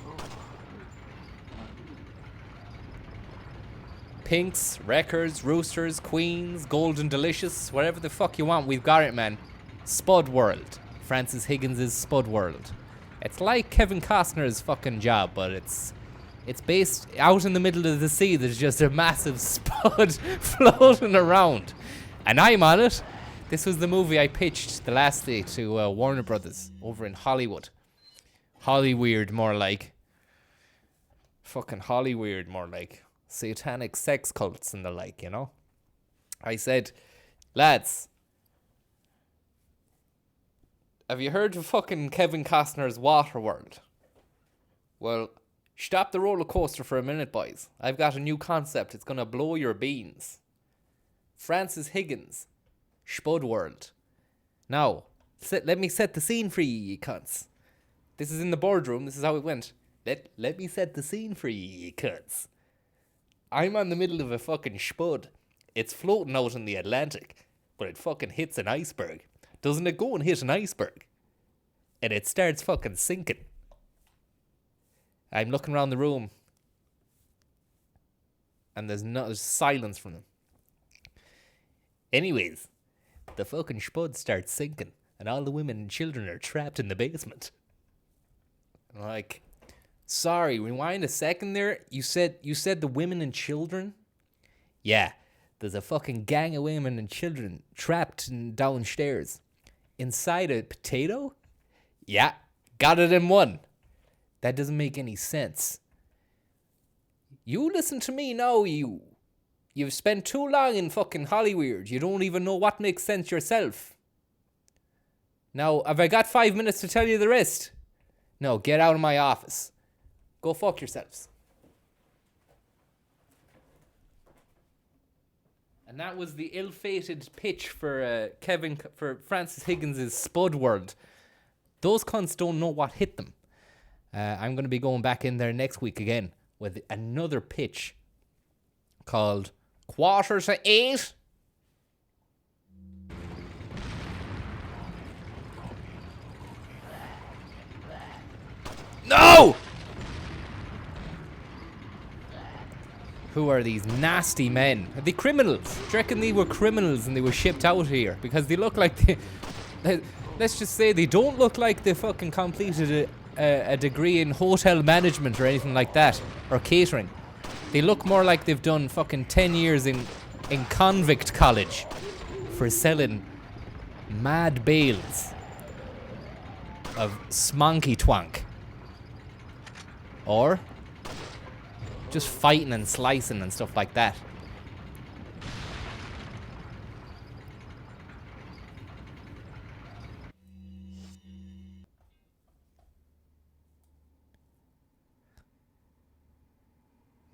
S2: Pinks, records, roosters, queens, golden delicious, whatever the fuck you want, we've got it, man. Spud World. Francis Higgins' Spud World. It's like Kevin Costner's fucking job, but it's based out in the middle of the sea. There's just a massive spud floating around. And I'm on it. This was the movie I pitched the last day to Warner Brothers over in Hollywood. Hollyweird, more like. Fucking Hollyweird, more like. Satanic sex cults and the like, you know? I said, lads, have you heard of fucking Kevin Costner's Waterworld? Well, stop the roller coaster for a minute, boys. I've got a new concept. It's gonna blow your beans. Francis Higgins, Spud World. Now, let me set the scene for you cunts. This is in the boardroom. This is how it went. Let me set the scene for you cunts. I'm on the middle of a fucking spud. It's floating out in the Atlantic, but it fucking hits an iceberg. Doesn't it go and hit an iceberg? And it starts fucking sinking. I'm looking around the room, and there's silence from them. Anyways, the fucking spud starts sinking, and all the women and children are trapped in the basement. I'm like, sorry, rewind a second there. You said the women and children? Yeah, there's a fucking gang of women and children trapped downstairs. Inside a potato? Yeah, got it in one. That doesn't make any sense. You listen to me now, You've spent too long in fucking Hollyweird. You don't even know what makes sense yourself. Now, have I got 5 minutes to tell you the rest? No, get out of my office. Go fuck yourselves. And that was the ill-fated pitch for Francis Higgins' Spud World. Those cunts don't know what hit them. I'm going to be going back in there next week again with another pitch called 7:45. No! Who are these nasty men? Are they criminals? Do you reckon they were criminals and they were shipped out here? Because they look like let's just say they don't look like they fucking completed a degree in hotel management or anything like that, or catering. They look more like they've done fucking 10 years in convict college for selling mad bales of smonky twank. Or just fighting and slicing and stuff like that.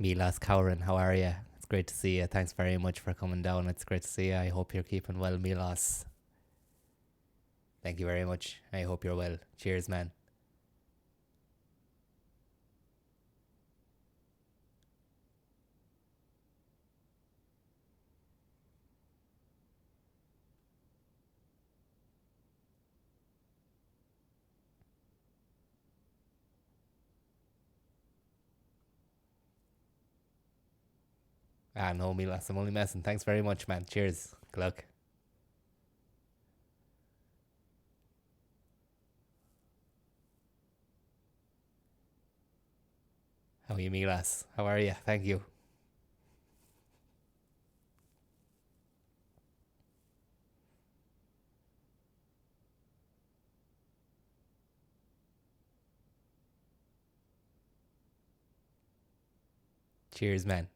S2: Milas Cowran, how are you? It's great to see you. Thanks very much for coming down. It's great to see you. I hope you're keeping well, Milas. Thank you very much. I hope you're well. Cheers, man. Ah, no, Milas, I'm only messing. Thanks very much, man. Cheers. Good luck. How are you, Milas? How are you? Thank you. Cheers, man.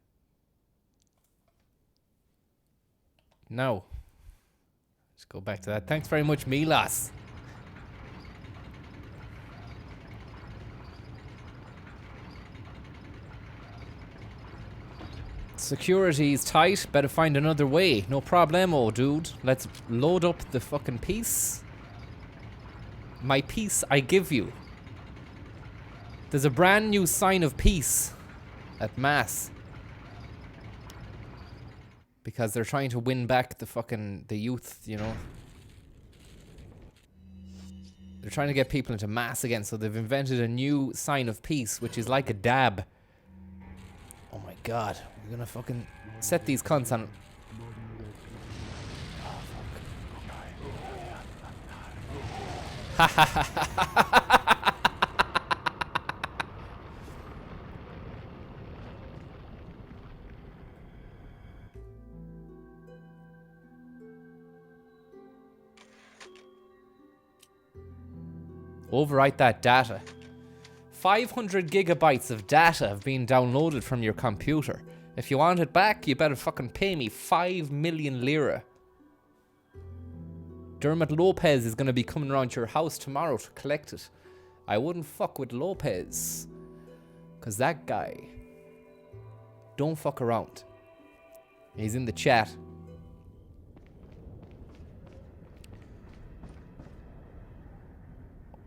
S2: No. Let's go back to that. Thanks very much, Milas. Security's tight. Better find another way. No problemo, dude. Let's load up the fucking piece. My peace I give you. There's a brand new sign of peace at Mass. Because they're trying to win back the youth, you know. They're trying to get people into Mass again, so they've invented a new sign of peace, which is like a dab. Oh my god, we're gonna fucking set these cunts on. Ha ha ha ha. Overwrite that data. 500 gigabytes of data have been downloaded from your computer. If you want it back, you better fucking pay me 5 million lira. Dermot Lopez is going to be coming around to your house tomorrow to collect it. I wouldn't fuck with Lopez. Because that guy don't fuck around. He's in the chat.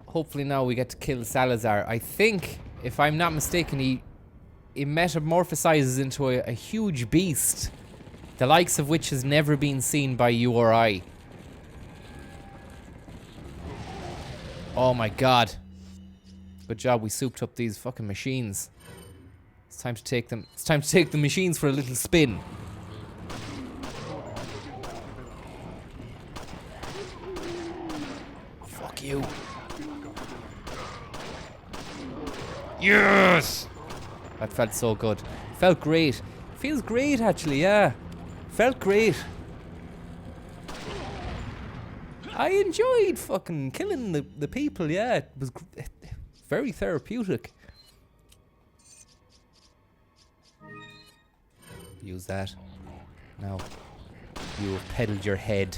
S2: Hopefully now we get to kill Salazar. I think, if I'm not mistaken, he metamorphosizes into a huge beast, the likes of which has never been seen by you or I. Oh my god. Good job, we souped up these fucking machines. It's time to take them. It's time to take the machines for a little spin. Fuck you. Yes! That felt so good. Felt great. Feels great, actually, yeah. Felt great. I enjoyed fucking killing the people, yeah. It was very therapeutic. Use that. Now, you have pedalled your head.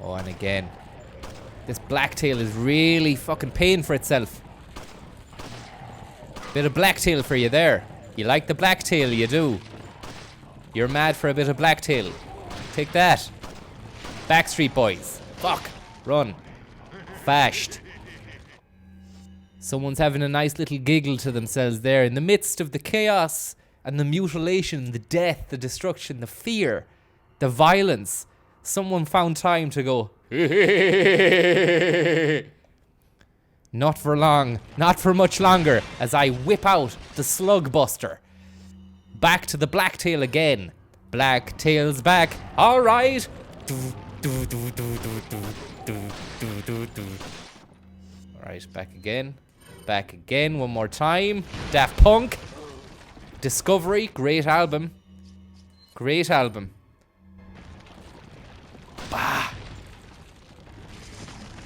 S2: Oh, and again. This blacktail is really fucking paying for itself. Bit of blacktail for you there. You like the blacktail, you do. You're mad for a bit of blacktail. Take that. Backstreet Boys. Fuck. Run. Fashed. Someone's having a nice little giggle to themselves there in the midst of the chaos and the mutilation, the death, the destruction, the fear, the violence. Someone found time to go. Not for long, not for much longer, as I whip out the slug buster. Back to the blacktail again. Blacktail's back. All right. Alright, back again. Back again, one more time. Daft Punk. Discovery, great album. Great album. Bah.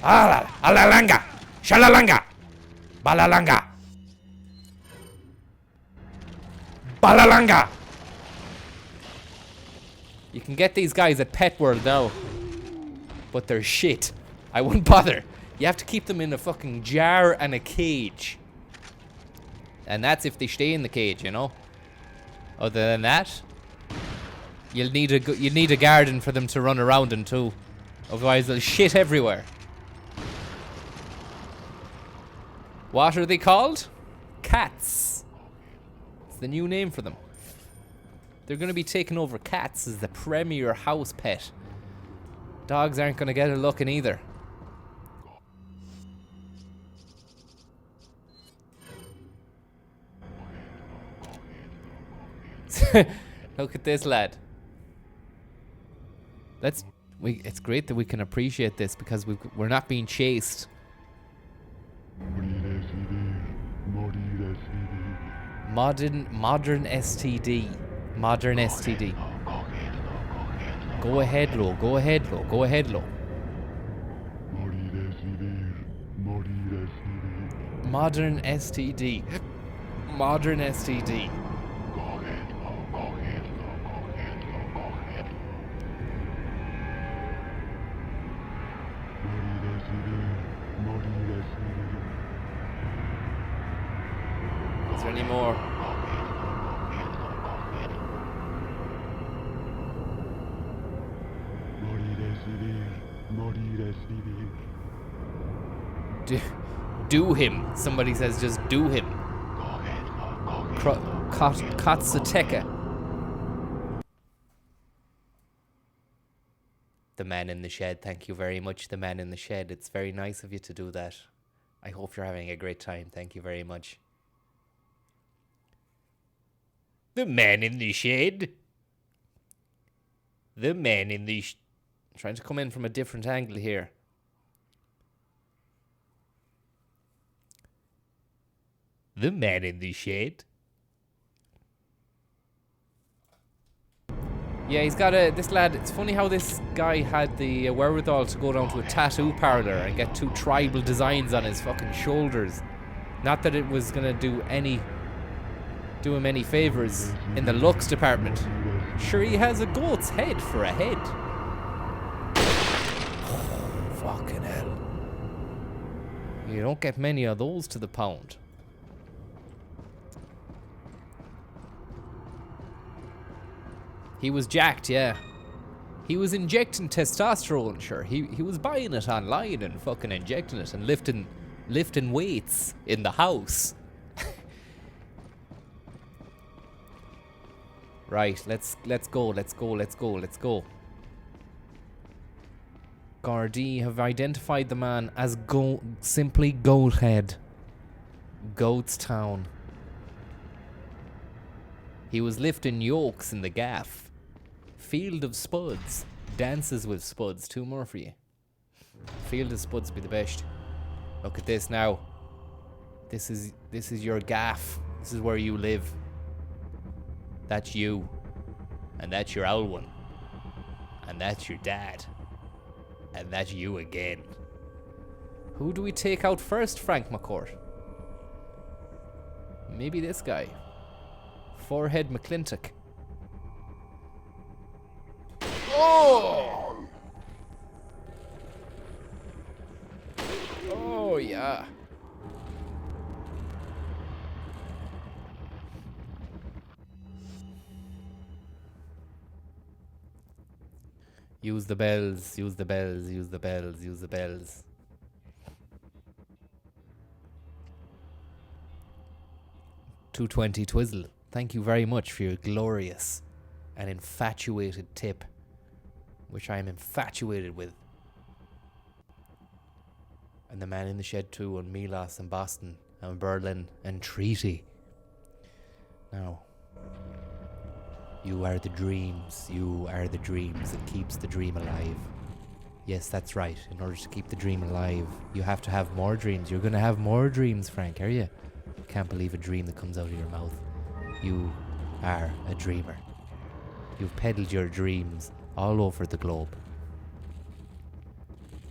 S2: Alalanga. Shalalanga. Balalanga. Balalanga. You can get these guys at Pet World now. But they're shit. I wouldn't bother. You have to keep them in a fucking jar and a cage. And that's if they stay in the cage, you know? Other than that, you'll need a garden for them to run around in too. Otherwise they'll shit everywhere. What are they called? Cats. It's the new name for them. They're going to be taking over cats as the premier house pet. Dogs aren't going to get a look in either. Look at this lad. It's great that we can appreciate this because we're not being chased. Modern STD. Modern STD. Go ahead, Lo. Go ahead, Lo. Go ahead, Lo. Modern STD. Modern STD. Is there any more? Do him. Somebody says just do him. Katsuteka. The man in the shed. Thank you very much, the man in the shed. It's very nice of you to do that. I hope you're having a great time. Thank you very much. The man in the shed. The man in the... Trying to come in from a different angle here. The man in the shed. Yeah, he's got this lad, it's funny how this guy had the wherewithal to go down to a tattoo parlor and get 2 tribal designs on his fucking shoulders. Not that it was gonna do him any favors in the looks department. Sure, he has a goat's head for a head. Oh, fucking hell. You don't get many of those to the pound. He was jacked, yeah. He was injecting testosterone, sure. He was buying it online and fucking injecting it and lifting weights in the house. Right, let's go. Gardaí have identified the man as simply Goathead. Goatstown. He was lifting yokes in the gaff. Field of Spuds. Dances with Spuds. 2 more for you. Field of Spuds be the best. Look at this now. This is your gaff. This is where you live. That's you. And that's your old one. And that's your dad. And that's you again. Who do we take out first, Frank McCourt? Maybe this guy. Forehead McClintock. Oh! Oh, yeah. Use the bells, use the bells, use the bells, use the bells. $2.20 Twizzle. Thank you very much for your glorious and infatuated tip, which I am infatuated with. And the man in the shed too, on Milos and Boston and Berlin and Treaty. Now, you are the dreams. You are the dreams that keeps the dream alive. Yes, that's right. In order to keep the dream alive, you have to have more dreams. You're going to have more dreams, Frank, are you? Can't believe a dream that comes out of your mouth. You are a dreamer. You've peddled your dreams all over the globe.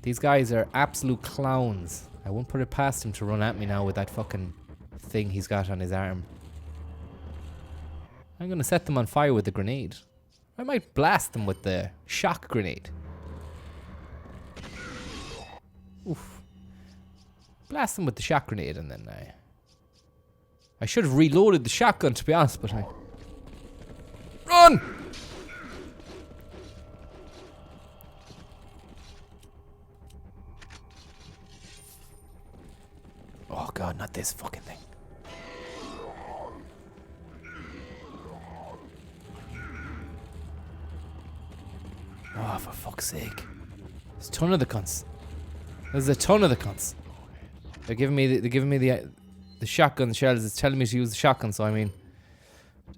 S2: These guys are absolute clowns. I won't put it past him to run at me now with that fucking thing he's got on his arm. I'm going to set them on fire with the grenade. I might blast them with the shock grenade. Oof. Blast them with the shock grenade and then I should have reloaded the shotgun, to be honest, but I... Run! Oh god, not this fucking thing. Oh, for fuck's sake. There's a ton of the cunts. There's a ton of the cunts. They're giving me the shotgun shells. It's telling me to use the shotgun, so I mean...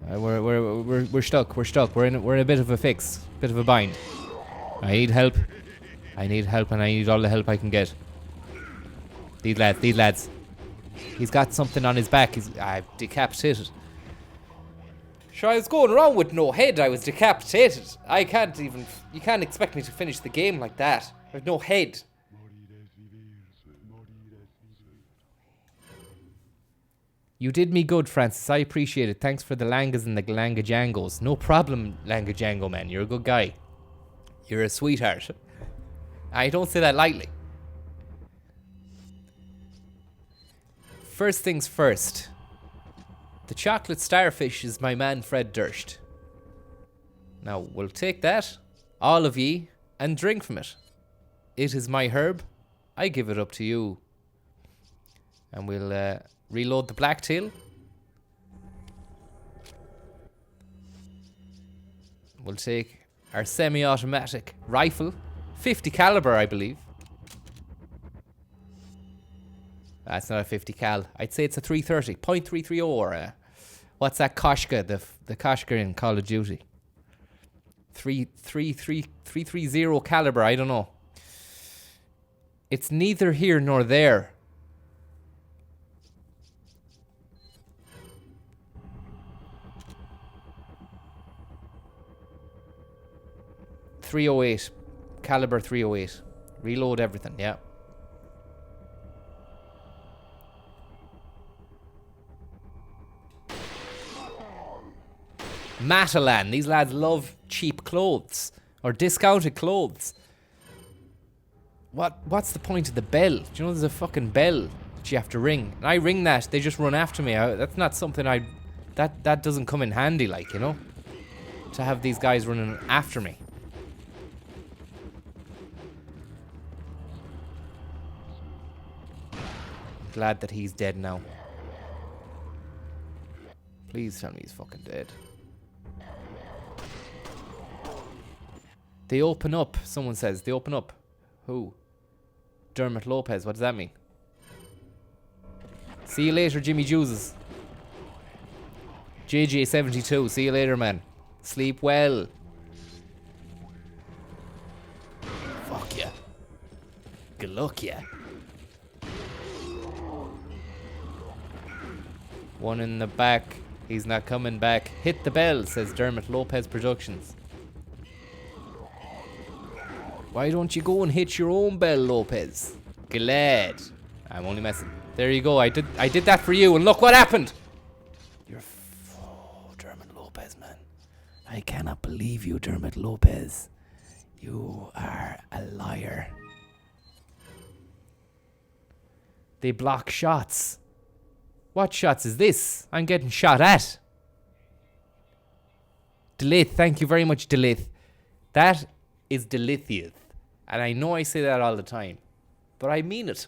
S2: we're stuck. We're stuck. We're in a bit of a fix. Bit of a bind. I need help. I need help and I need all the help I can get. These lads. He's got something on his back. He's decapitated. Sure, I was going around with no head. I was decapitated. You can't expect me to finish the game like that. There's no head. You did me good, Francis. I appreciate it. Thanks for the langas and the langajangos. No problem, langajango man. You're a good guy. You're a sweetheart. I don't say that lightly. First things first. The chocolate starfish is my man Fred Durst. Now, we'll take that, all of ye, and drink from it. It is my herb. I give it up to you. And we'll reload the blacktail. We'll take our semi-automatic rifle. 50 caliber, I believe. That's not a 50 cal. I'd say it's a 330. .330 or what's that Koshka? The Koshka in Call of Duty. 330 caliber, I don't know. It's neither here nor there. .308 caliber 308. Reload everything, yeah. Matalan. These lads love cheap clothes or discounted clothes. What's the point of the bell? Do you know there's a fucking bell that you have to ring? And I ring that, they just run after me. That's not something that doesn't come in handy, like, you know, to have these guys running after me. Glad that he's dead now. Please tell me he's fucking dead. They open up, someone says. They open up. Who? Dermot Lopez. What does that mean? See you later, Jimmy Juices. JJ72. See you later, man. Sleep well. Fuck ya. Good luck, ya. One in the back. He's not coming back. Hit the bell, says Dermot Lopez Productions. Why don't you go and hit your own bell, Lopez? Glad. I'm only messing. There you go. I did that for you, and look what happened.
S7: Dermot Lopez, man. I cannot believe you, Dermot Lopez. You are a liar.
S2: They block shots. What shots is this? I'm getting shot at. Delith, thank you very much, Delith. That is delicious. And I know I say that all the time, but I mean it.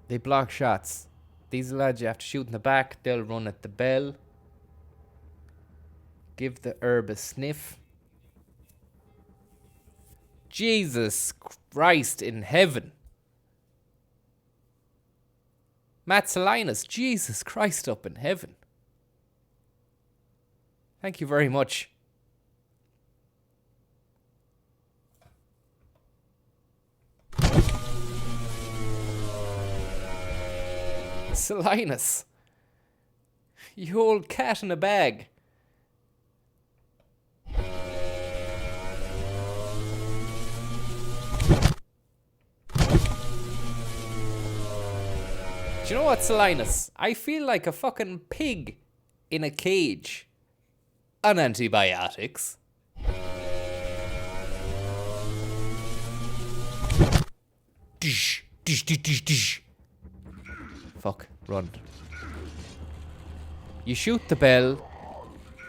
S2: They block shots. These lads you have to shoot in the back. They'll run at the bell. Give the herb a sniff. Jesus Christ in heaven. Matt Salinas, Jesus Christ up in heaven. Thank you very much. Salinas. You old cat in a bag. Do you know what, Salinas? I feel like a fucking pig in a cage. On antibiotics. Dish, dish, dish, dish, dish. Fuck, run. You shoot the bell.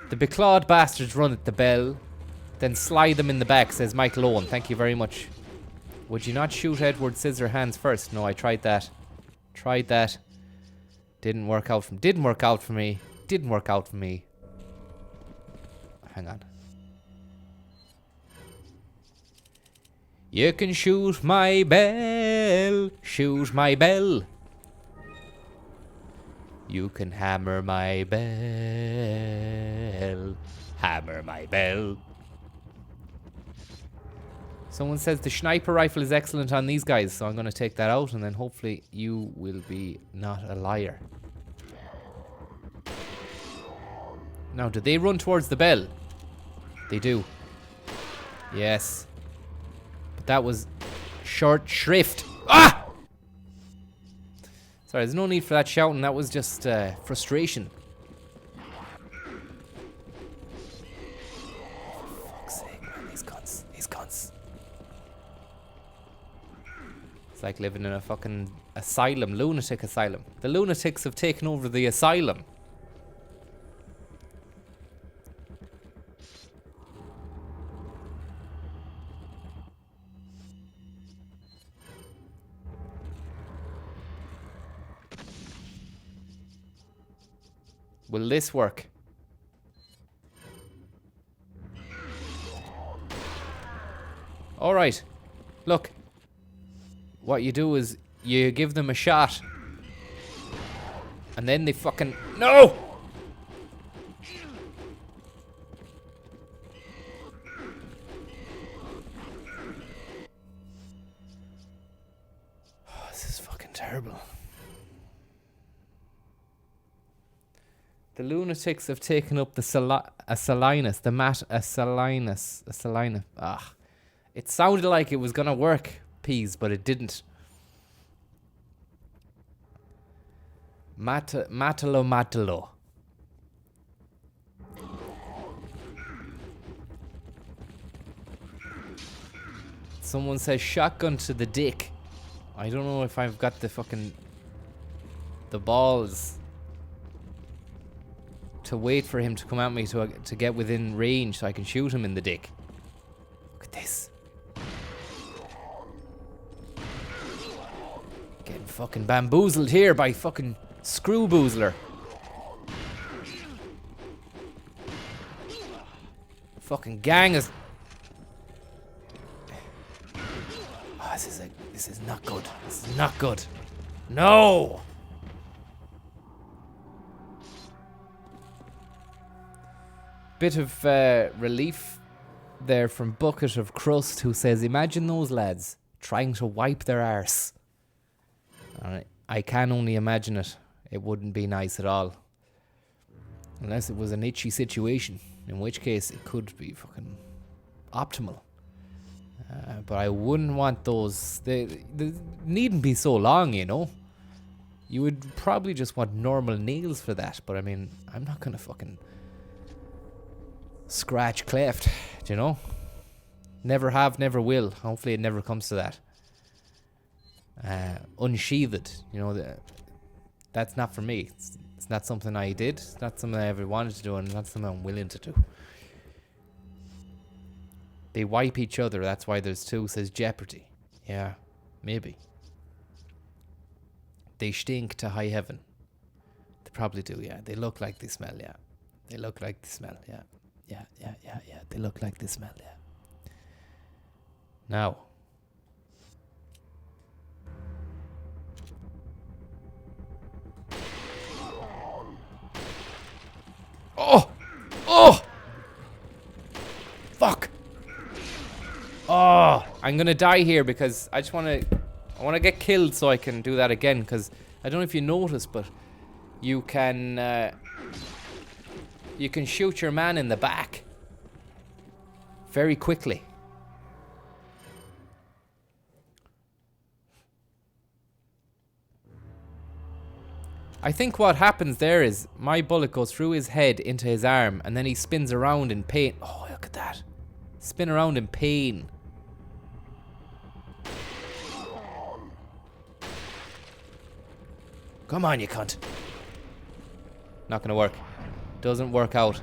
S2: The beclawed bastards run at the bell. Then slide them in the back, says Michael Owen. Thank you very much. Would you not shoot Edward Scissorhands first? No, I tried that. Tried that. Didn't work out for me. Didn't work out for me. Didn't work out for me. Hang on. You can shoot my bell. Shoot my bell. You can hammer my bell. Hammer my bell. Someone says the sniper rifle is excellent on these guys, so I'm going to take that out, and then hopefully you will be not a liar. Now, do they run towards the bell? They do. Yes. But that was short shrift. Ah! Sorry, there's no need for that shouting. That was just frustration. For fuck's sake, man. These cunts. These cunts. It's like living in a fucking asylum. Lunatic asylum. The lunatics have taken over the asylum. Will this work? Alright. Look. What you do is you give them a shot. And then they fucking... No! Oh, this is fucking terrible. The lunatics have taken up the Salinas. Ah. It sounded like it was gonna work, Peas, but it didn't. Matalo. Someone says shotgun to the dick. I don't know if I've got the balls to wait for him to come at me to get within range so I can shoot him in the dick. Look at this. Getting fucking bamboozled here by fucking Screwboozler. Fucking gang is... Oh, this is not good. This is not good. No! Bit of relief there from Bucket of Crust, who says, imagine those lads trying to wipe their arse. I can only imagine it. It wouldn't be nice at all. Unless it was an itchy situation, in which case it could be fucking optimal. But I wouldn't want those... They needn't be so long, you know. You would probably just want normal nails for that. But I mean, I'm not going to fucking... scratch cleft, do you know? Never have, never will. Hopefully it never comes to that. Unsheathed, you know, that's not for me. It's not something I did. It's not something I ever wanted to do, and not something I'm willing to do. They wipe each other, that's why there's two, says Jeopardy. Yeah, maybe. They stink to high heaven. They probably do, yeah. They look like they smell, yeah. They look like they smell, yeah. Yeah. They look like they smell, yeah. Now. Oh! Fuck! Oh! I'm gonna die here because I want to get killed so I can do that again, because I don't know if you noticed, but you can shoot your man in the back very quickly. I think what happens there is my bullet goes through his head into his arm, and then he spins around in pain. Oh, look at that. Spin around in pain. Come on, you cunt. Not gonna work. Doesn't work out.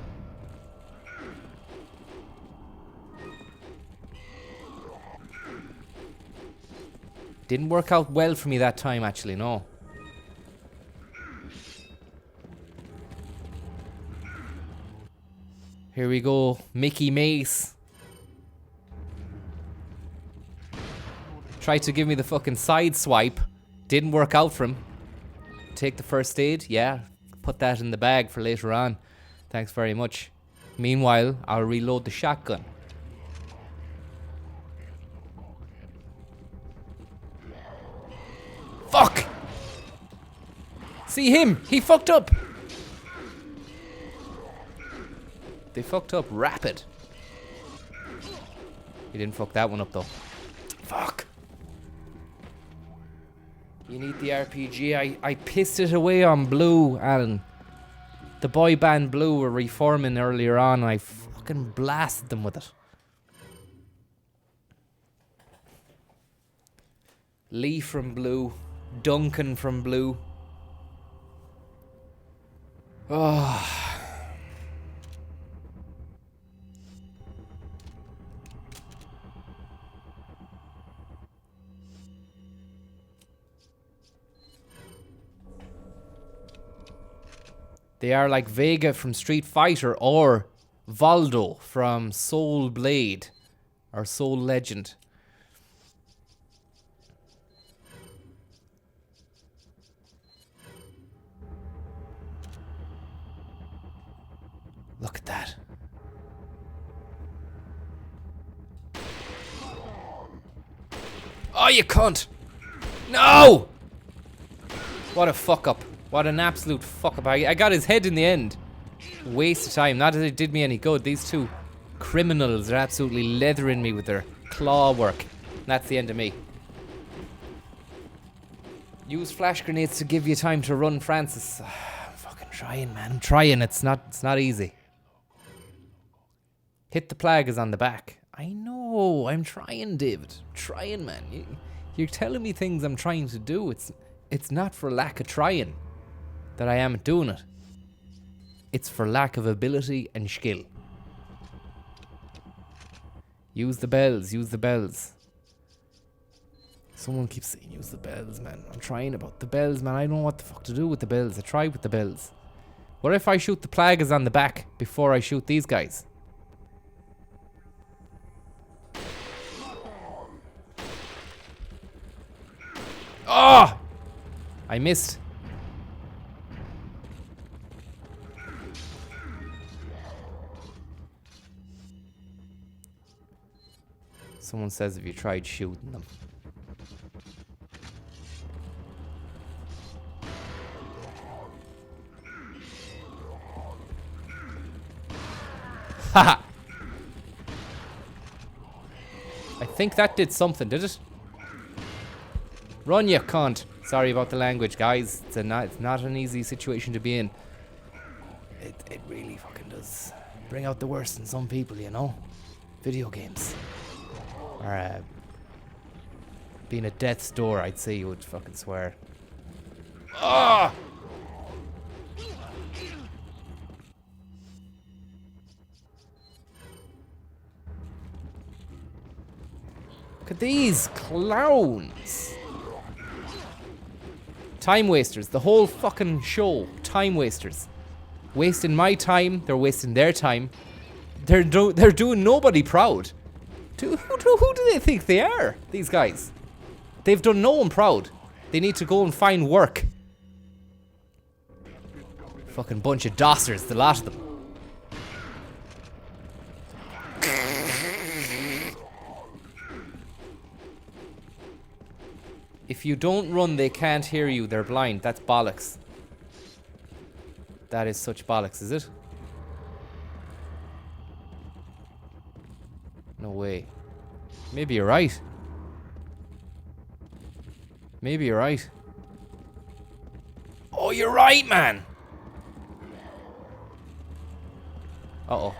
S2: Didn't work out well for me that time, actually, no. Here we go, Mickey Mace. Tried to give me the fucking side swipe. Didn't work out for him. Take the first aid, yeah. Put that in the bag for later on. Thanks very much. Meanwhile, I'll reload the shotgun. Fuck! See him! He fucked up! They fucked up rapid. He didn't fuck that one up though. Fuck. You need the RPG. I pissed it away on Blue, Alan. The boy band Blue were reforming earlier on, and I fucking blasted them with it. Lee from Blue. Duncan from Blue. Oh. They are like Vega from Street Fighter or Voldo from Soul Blade or Soul Legend. Look at that. Oh, you cunt! No! What a fuck up. What an absolute fuck up. I got his head in the end. Waste of time. Not that it did me any good. These two criminals are absolutely leathering me with their claw work. That's the end of me. Use flash grenades to give you time to run, Francis. I'm fucking trying, man. I'm trying. It's not easy. Hit the plagas on the back. I know. I'm trying, David. I'm trying, man. You're telling me things I'm trying to do. It's not for lack of trying that I am doing it. It's for lack of ability and skill. Use the bells, use the bells. Someone keeps saying use the bells, man. I'm trying about the bells, man. I don't know what the fuck to do with the bells. I tried with the bells. What if I shoot the plagas on the back before I shoot these guys? Oh! I missed. Someone says if you tried shooting them. Haha! I think that did something, did it? Run, you cunt. Sorry about the language, guys. It's not an easy situation to be in. It really fucking does bring out the worst in some people, you know? Video games. Or, being at death's door, I'd say you would fucking swear. Ah! Look at these clowns. Time wasters. The whole fucking show. Time wasters. Wasting my time. They're wasting their time. They're doing nobody proud. Who do they think they are, these guys? They've done no one proud. They need to go and find work. Fucking bunch of dossers, the lot of them. If you don't run, they can't hear you. They're blind. That's bollocks. That is such bollocks, is it? No way. Maybe you're right. Maybe you're right. Oh, you're right, man. Uh-oh.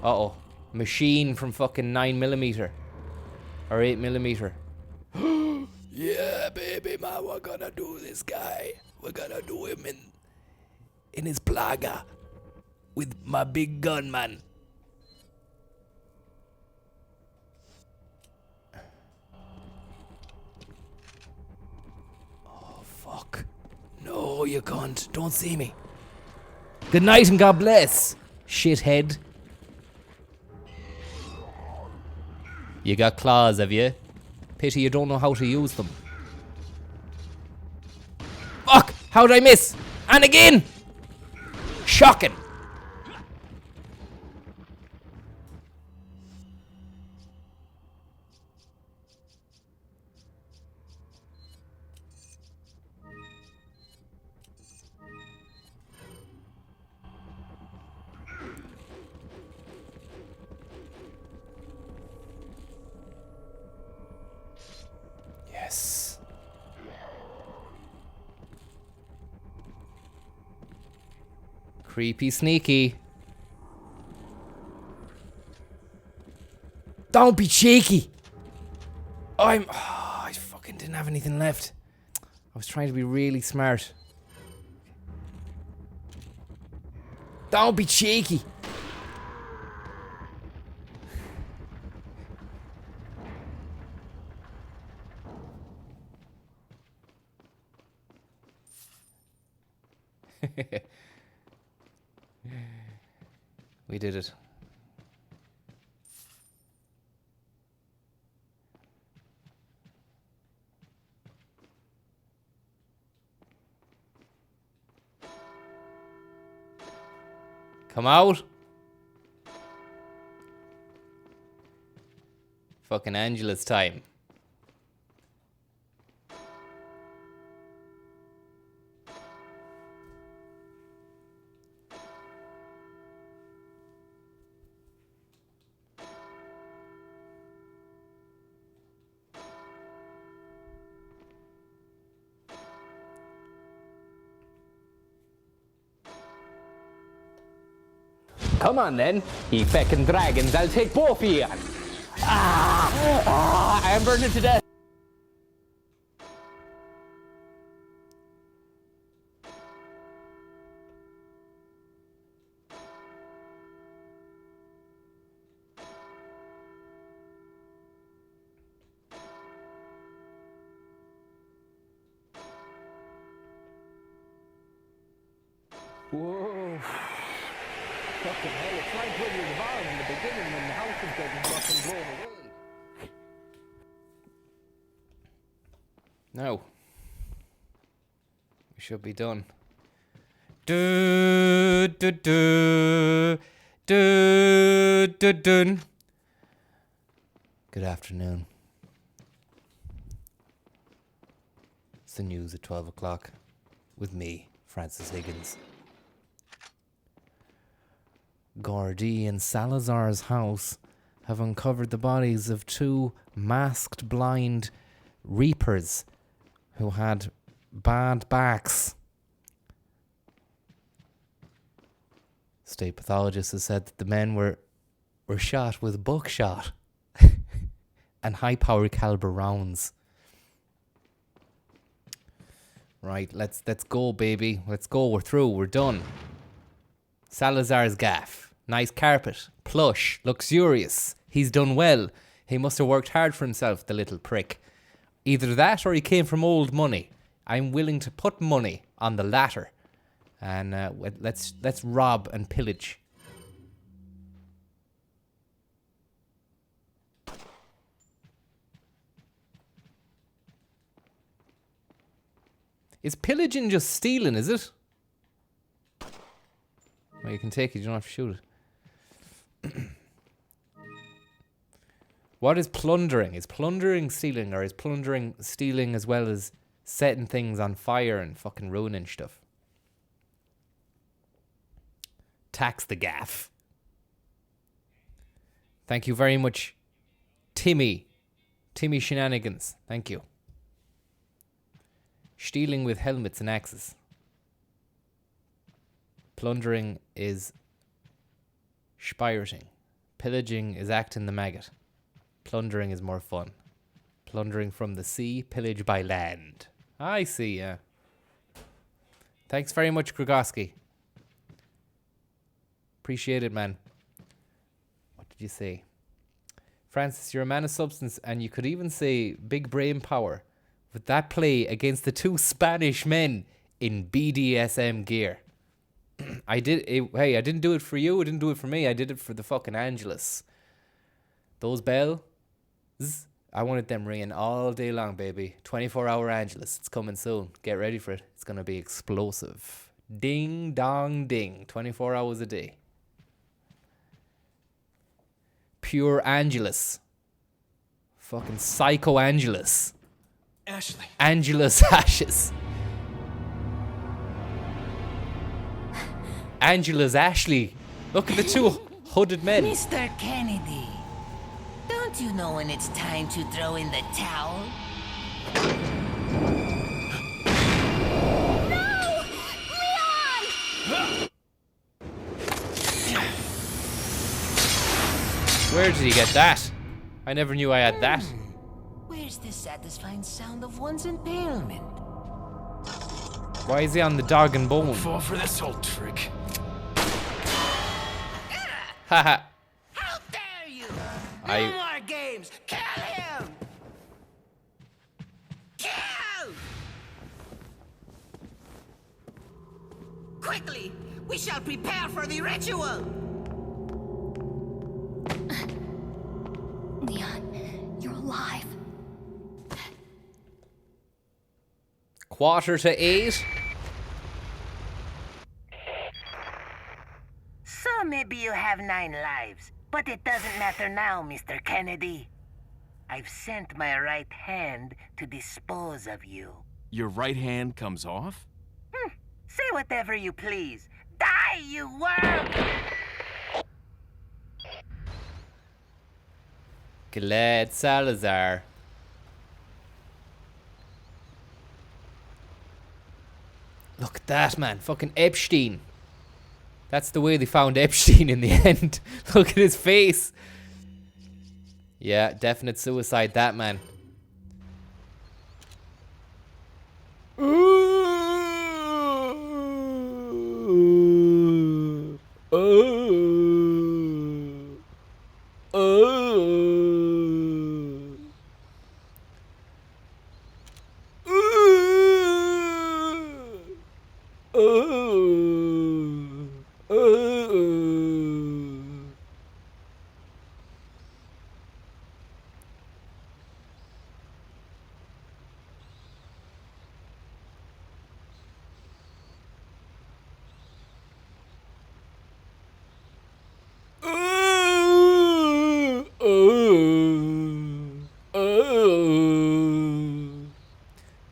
S2: Uh-oh. Machine from fucking 9mm. Or 8mm.
S7: Yeah, baby, man, we're gonna do this guy. We're gonna do him in his plaga with my big gun, man. Oh, fuck. No, you can't. Don't see me.
S2: Good night and God bless, shithead. You got claws, have you? Pity you don't know how to use them. Fuck! How'd I miss? And again! Shocking! Yes. Creepy sneaky. Don't be cheeky. I fucking didn't have anything left. I was trying to be really smart. Don't be cheeky. We did it. Come out. Fucking Angela's time.
S8: Come on then, ye feckin' dragons, I'll take both of you. I'm burning to death. Whoa. Fucking hell, it's like when you're involved in the beginning when the house is getting fucking blown away.
S2: No. We should be done. Do do do do do dun. Good afternoon. It's the news at 12 o'clock with me, Francis Higgins. Gordy and Salazar's house have uncovered the bodies of two masked blind reapers who had bad backs. State pathologist has said that the men were shot with buckshot and high-power caliber rounds. Right, let's go, baby. Let's go. We're through. We're done. Salazar's gaff. Nice carpet. Plush. Luxurious. He's done well. He must have worked hard for himself, the little prick. Either that or he came from old money. I'm willing to put money on the latter. And let's rob and pillage. Is pillaging just stealing, is it? Well, you can take it, you don't have to shoot it. What is plundering? Is plundering stealing, or is plundering stealing as well as setting things on fire and fucking ruining stuff? Tax the gaff. Thank you very much, Timmy. Timmy Shenanigans. Thank you. Stealing with helmets and axes. Plundering is spirating. Pillaging is acting the maggot. Plundering is more fun. Plundering from the sea, pillage by land. I see, yeah. Thanks very much, Grogoski. Appreciate it, man. What did you say? Francis, you're a man of substance, and you could even say big brain power with that play against the two Spanish men in BDSM gear. I didn't do it for you. I didn't do it for me. I did it for the fucking Angelus. Those bells, I wanted them ringing all day long, baby. 24-hour Angelus. It's coming soon. Get ready for it. It's going to be explosive. Ding, dong, ding. 24 hours a day. Pure Angelus. Fucking Psycho Angelus.
S1: Ashley.
S2: Angelus Ashes. Angela's Ashley. Look at the two hooded men.
S3: Mr. Kennedy, don't you know when it's time to throw in the towel?
S6: No! Leon!
S2: Where did he get that? I never knew I had that.
S3: Where's the satisfying sound of one's impalement?
S2: Why is he on the dog and bone?
S4: Fall for this old trick.
S2: Haha.
S3: How dare you!
S2: I-
S3: No more games! Kill him! Kill! Quickly! We shall prepare for the ritual!
S6: Leon, you're alive.
S2: 7:45.
S3: So maybe you have 9 lives, but it doesn't matter now, Mr. Kennedy. I've sent my right hand to dispose of you.
S1: Your right hand comes off?
S3: Say whatever you please. Die, you worm!
S2: Glad Salazar. Look at that, man. Fucking Epstein. That's the way they found Epstein in the end. Look at his face. Yeah, definite suicide, that man.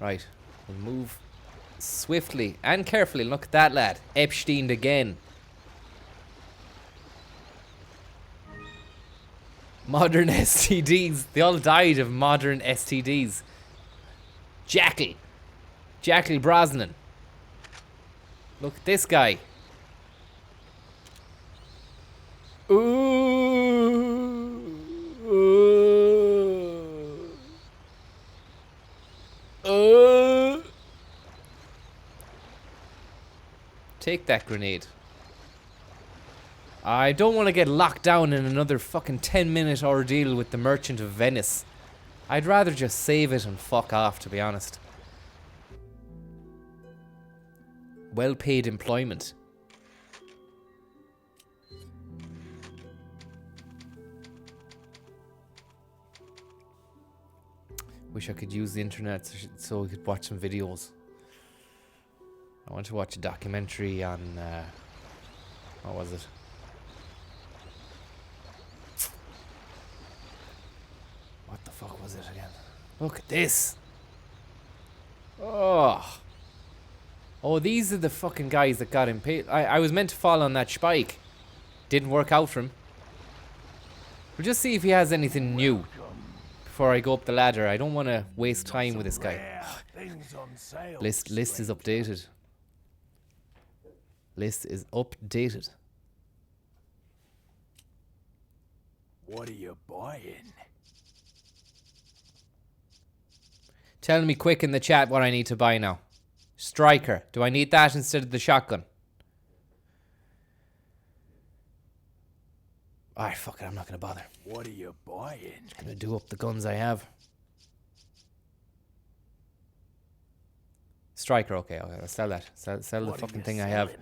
S2: Right, we'll move swiftly and carefully. Look at that lad, Epstein again. Modern STDs. They all died of modern STDs. Jackal Brosnan. Look at this guy. Take that grenade. I don't want to get locked down in another fucking 10-minute ordeal with the Merchant of Venice. I'd rather just save it and fuck off, to be honest. Well-paid employment. Wish I could use the internet so I could watch some videos. I want to watch a documentary on, what was it? fuck was it again? Look at this. Oh. Oh, these are the fucking guys that got impaled. I was meant to fall on that spike. Didn't work out for him. We'll just see if he has anything new before I go up the ladder. I don't want to waste time with this guy. List is updated. List is updated.
S4: What are you buying?
S2: Tell me quick in the chat what I need to buy now. Striker. Do I need that instead of the shotgun? Alright, fuck it. I'm not going to bother.
S4: What are you buying?
S2: I'm going to do up the guns I have. Striker, okay. I'll sell that. Sell the fucking thing I have.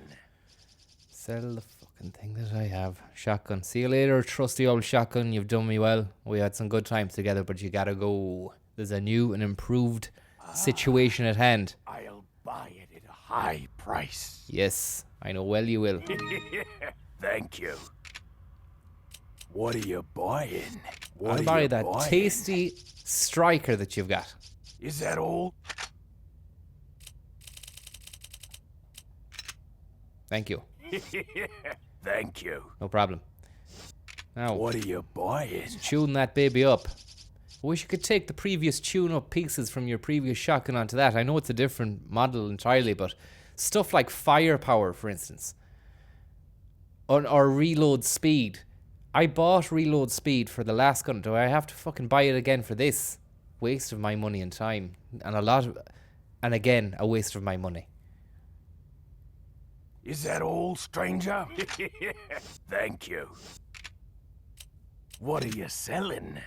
S2: Sell the fucking thing that I have. Shotgun. See you later, trusty old shotgun. You've done me well. We had some good times together, but you gotta go. There's a new and improved situation at hand.
S4: I'll buy it at a high price.
S2: Yes, I know well you will.
S4: Thank you. What are you buying?
S2: I'll buy that tasty striker that you've got.
S4: Is that all?
S2: Thank you.
S4: Thank you.
S2: No problem. Now,
S4: what are you buying?
S2: Tune that baby up. I wish you could take the previous tune-up pieces from your previous shotgun onto that. I know it's a different model entirely, but stuff like firepower, for instance, or reload speed. I bought reload speed for the last gun. Do I have to fucking buy it again for this? Waste of my money and time, and again, a waste of my money.
S4: Is that all, stranger? Thank you. What are you selling?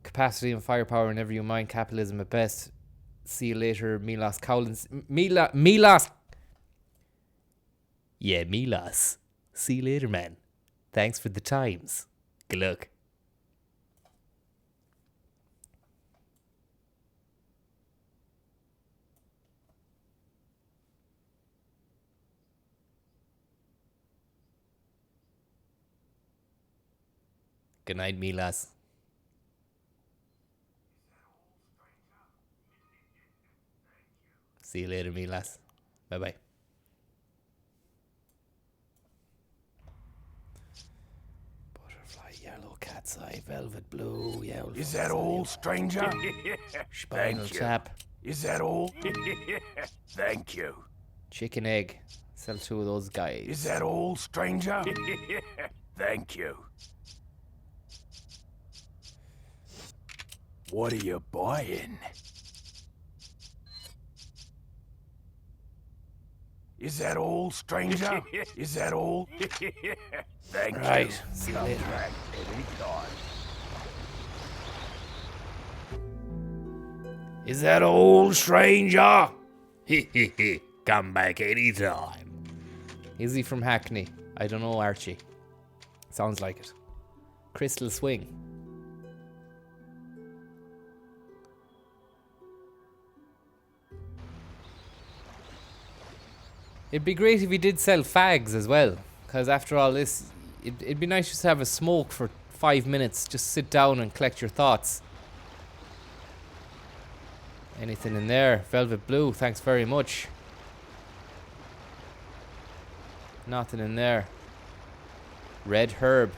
S2: Capacity and firepower, never you mind. Capitalism at best. See you later, Milos Cowlins. Milos. Yeah, Milos. See you later, man. Thanks for the times. Good luck. Good night, Milas. See you later, Milas. Bye-bye. Butterfly, yellow, cat's eye, velvet blue, yellow.
S4: Is that all, stranger?
S2: Spinal tap.
S4: Is that all? Thank you.
S2: Chicken egg. Sell 2 of those guys.
S4: Is that all, stranger? Thank you. What are you buying? Is that all, stranger? Is that all? Thank you.
S2: Right. See you later.
S7: Is that all, stranger? Come back anytime.
S2: Is he from Hackney? I don't know, Archie. Sounds like it. Crystal Swing. It'd be great if he did sell fags as well, because after all this, it'd be nice just to have a smoke for 5 minutes, just sit down and collect your thoughts. Anything in there? Velvet blue, thanks very much. Nothing in there. Red herb.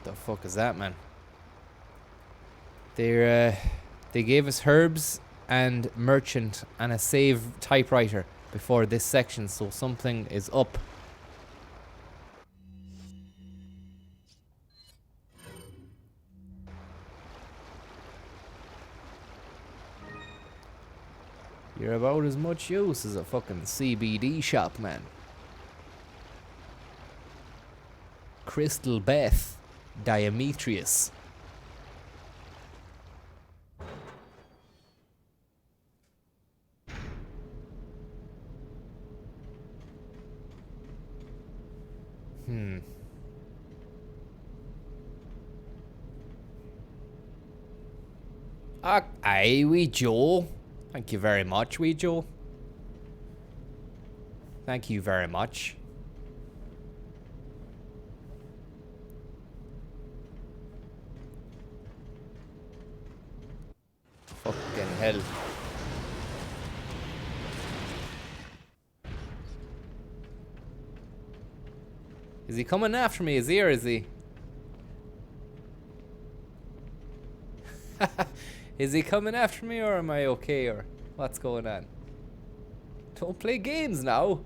S2: The fuck is that, man? They gave us herbs and merchant and a save typewriter before this section, so something is up. You're about as much use as a fucking CBD shop, man. Crystal Beth. Diometrius. Aye, we Joe. Thank you very much, wee Joe. Thank you very much. Fucking hell. Is he coming after me? Is he or is he? Is he coming after me or am I okay or what's going on? Don't play games now.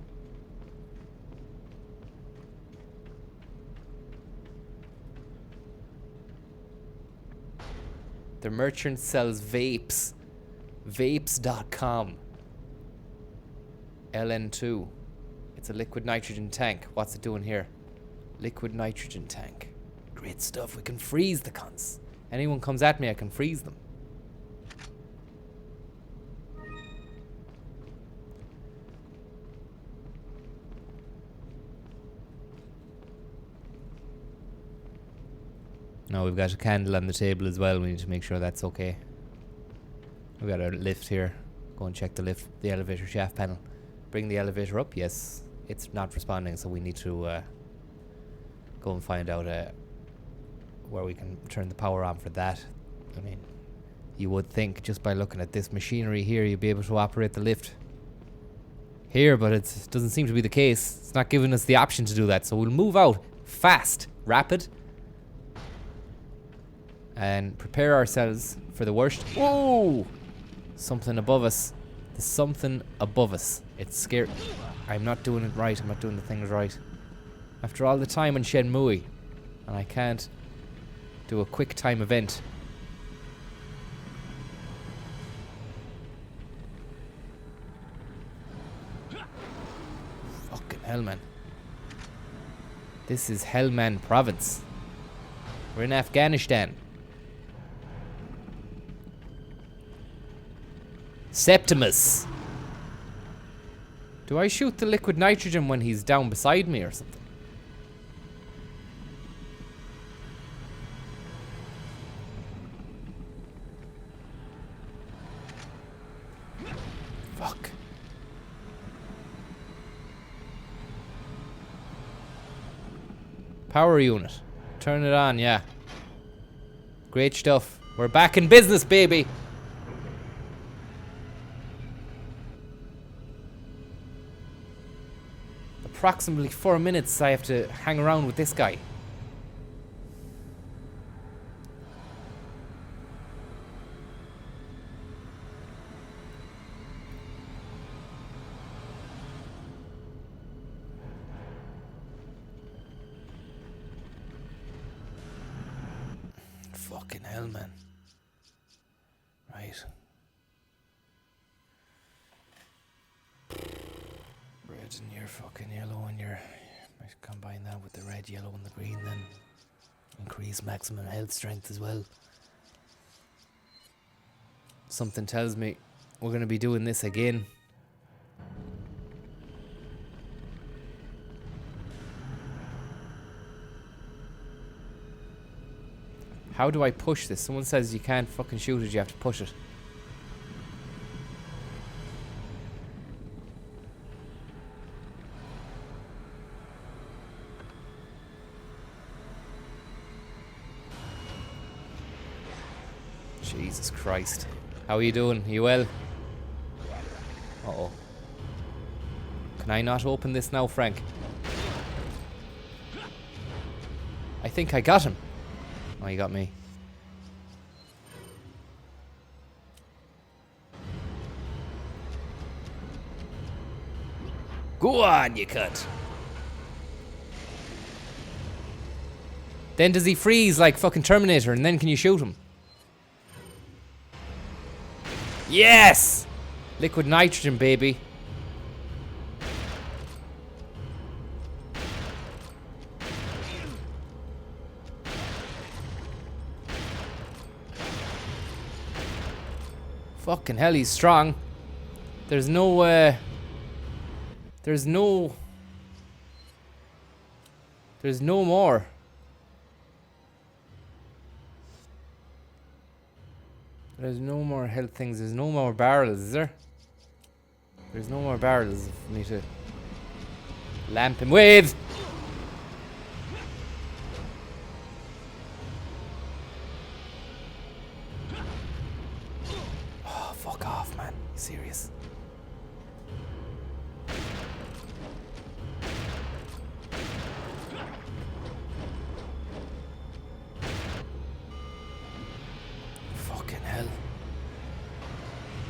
S2: The merchant sells vapes. Vapes.com. LN2. It's a liquid nitrogen tank. What's it doing here? Liquid nitrogen tank. Great stuff. We can freeze the cunts. Anyone comes at me, I can freeze them. Now we've got a candle on the table as well. We need to make sure that's okay. We've got our lift here. Go and check the lift, the elevator shaft panel. Bring the elevator up. Yes, it's not responding, so we need to go and find out where we can turn the power on for that. I mean, you would think just by looking at this machinery here, you'd be able to operate the lift here, but it doesn't seem to be the case. It's not giving us the option to do that, so we'll move out fast, rapid, and prepare ourselves for the worst. Whoa! Something above us. There's something above us. It's scary. I'm not doing it right. I'm not doing the things right. After all the time in Shenmue, and I can't do a quick time event. Fucking hell, man. This is Hellman Province. We're in Afghanistan. Septimus. Do I shoot the liquid nitrogen when he's down beside me or something? Fuck. Power unit. Turn it on, yeah. Great stuff. We're back in business, baby. Approximately 4 minutes I have to hang around with this guy. Fucking hell, man. Right. Red and your fucking yellow and your... I combine that with the red, yellow and the green then. Increase maximum health strength as well. Something tells me we're going to be doing this again. How do I push this? Someone says you can't fucking shoot it, you have to push it. Jesus Christ. How are you doing? Are you well? Uh-oh. Can I not open this now, Frank? I think I got him. Oh, you got me. Go on, you cunt. Then does he freeze like fucking Terminator and then can you shoot him? Yes! Liquid nitrogen, baby. Fucking hell, he's strong. There's no, There's no more. There's no more health things. There's no more barrels, is there? There's no more barrels for me to lamp him with. Oh, fuck off, man. Serious. Fucking hell.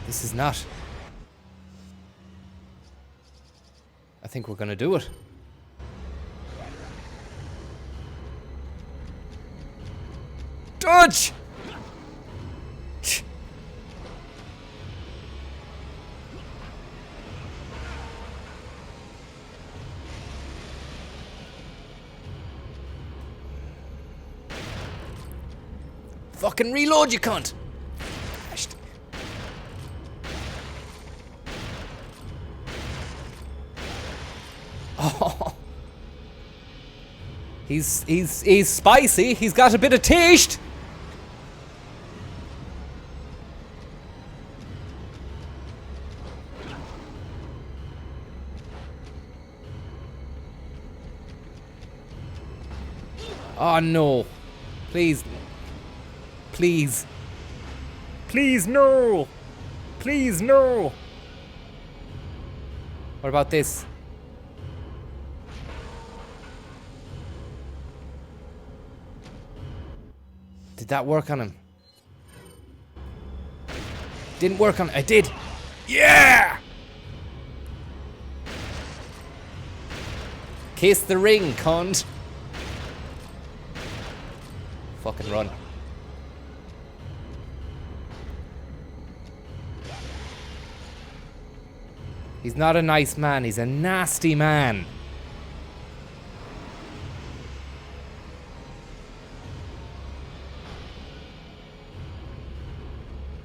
S2: This is not. I think we're gonna do it. Dodge! Fucking reload, you cunt! Oh. He's spicy. He's got a bit of taste. Oh no. Please. Please. Please no. Please no. What about this? Did that work on him? Didn't work on... I did! Yeah! Kiss the ring, cunt! Fucking run. He's not a nice man, he's a nasty man.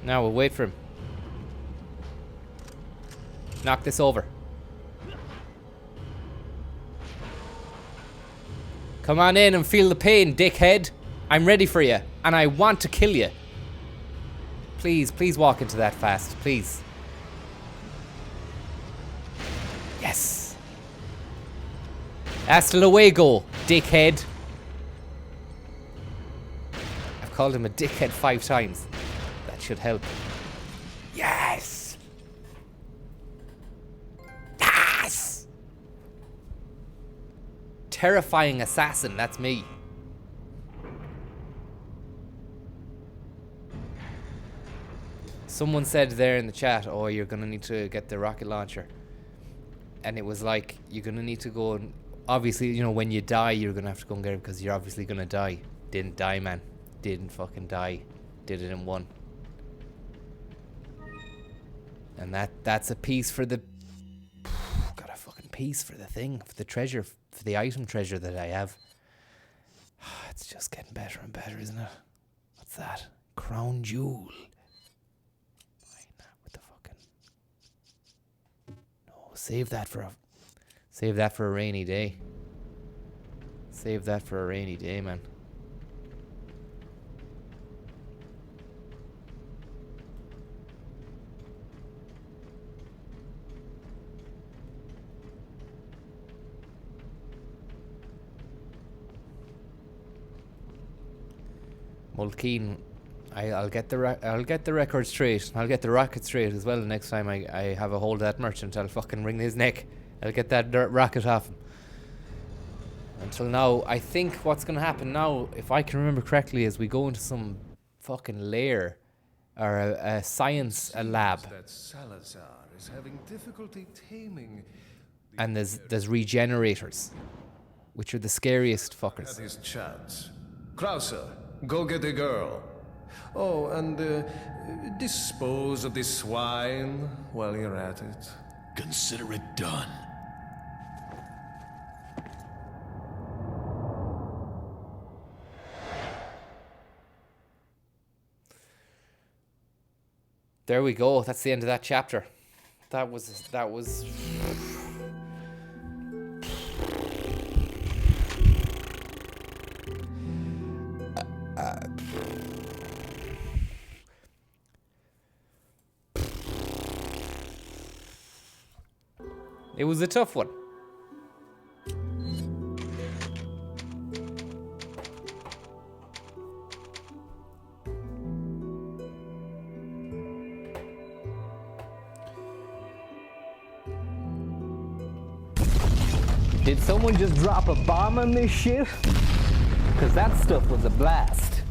S2: Now we'll wait for him. Knock this over. Come on in and feel the pain, dickhead. I'm ready for you, and I want to kill you. Please, please walk into that fast, please. Yes. Hasta luego, dickhead. I've called him a dickhead 5 times. That should help. Yes! Yes! Terrifying assassin, that's me. Someone said there in the chat, oh, you're gonna need to get the rocket launcher. And it was like, you're gonna need to go and... Obviously, you know, when you die, you're gonna have to go and get it because you're obviously gonna die. Didn't die, man. Didn't fucking die. Did it in one. And that's a piece for the... Got a fucking piece for the thing, for the treasure, for the item treasure that I have. It's just getting better and better, isn't it? What's that? Crown jewel. With the fucking... No, save that for a rainy day. Save that for a rainy day, man. Mulkeen, I'll get the record straight. I'll get the rocket straight as well. The next time I have a hold of that merchant, I'll fucking wring his neck. I'll get that rocket off him. Until now, I think what's gonna happen now, if I can remember correctly, is we go into some fucking lair or a science lab.
S9: That Salazar is having difficulty taming.
S2: And there's regenerators, which are the scariest fuckers.
S9: That is chance. Krauser, go get the girl. Oh, and dispose of this swine while you're at it.
S4: Consider it done.
S2: There we go. That's the end of that chapter. That was It was a tough one.
S8: Did someone just drop a bomb on this shit? Because that stuff was a blast.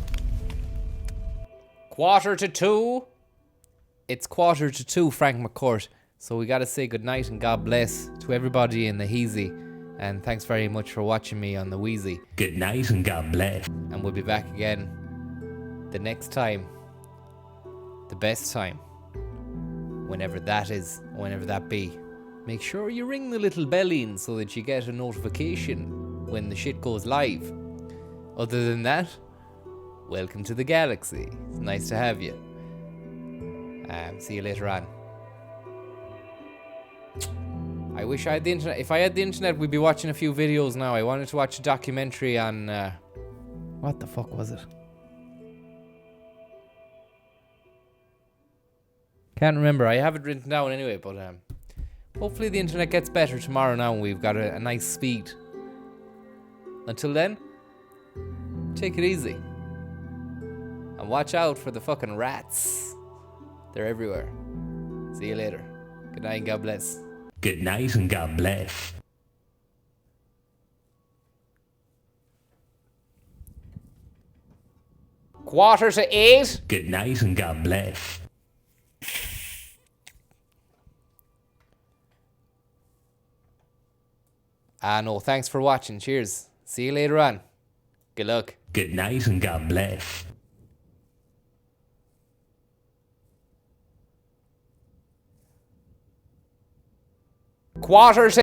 S2: 1:45. It's 1:45, Frank McCourt. So we gotta say goodnight and God bless to everybody in the Heezy. And thanks very much for watching me on the Wheezy.
S7: Good night and God bless.
S2: And we'll be back again the next time. The best time. Whenever that is, whenever that be. Make sure you ring the little bell in so that you get a notification when the shit goes live. Other than that, welcome to the galaxy. It's nice to have you. See you later on. I wish I had the internet. If I had the internet, we'd be watching a few videos now. I wanted to watch a documentary on... what the fuck was it? Can't remember. I have it written down anyway, but hopefully the internet gets better tomorrow now and we've got a nice speed. Until then, take it easy. And watch out for the fucking rats. They're everywhere. See you later. Good night and God bless.
S7: Good night and God bless.
S2: 7:45.
S7: Good night and God bless.
S2: No, thanks for watching. Cheers. See you later on. Good luck.
S7: Good night and God bless.
S2: 7:45.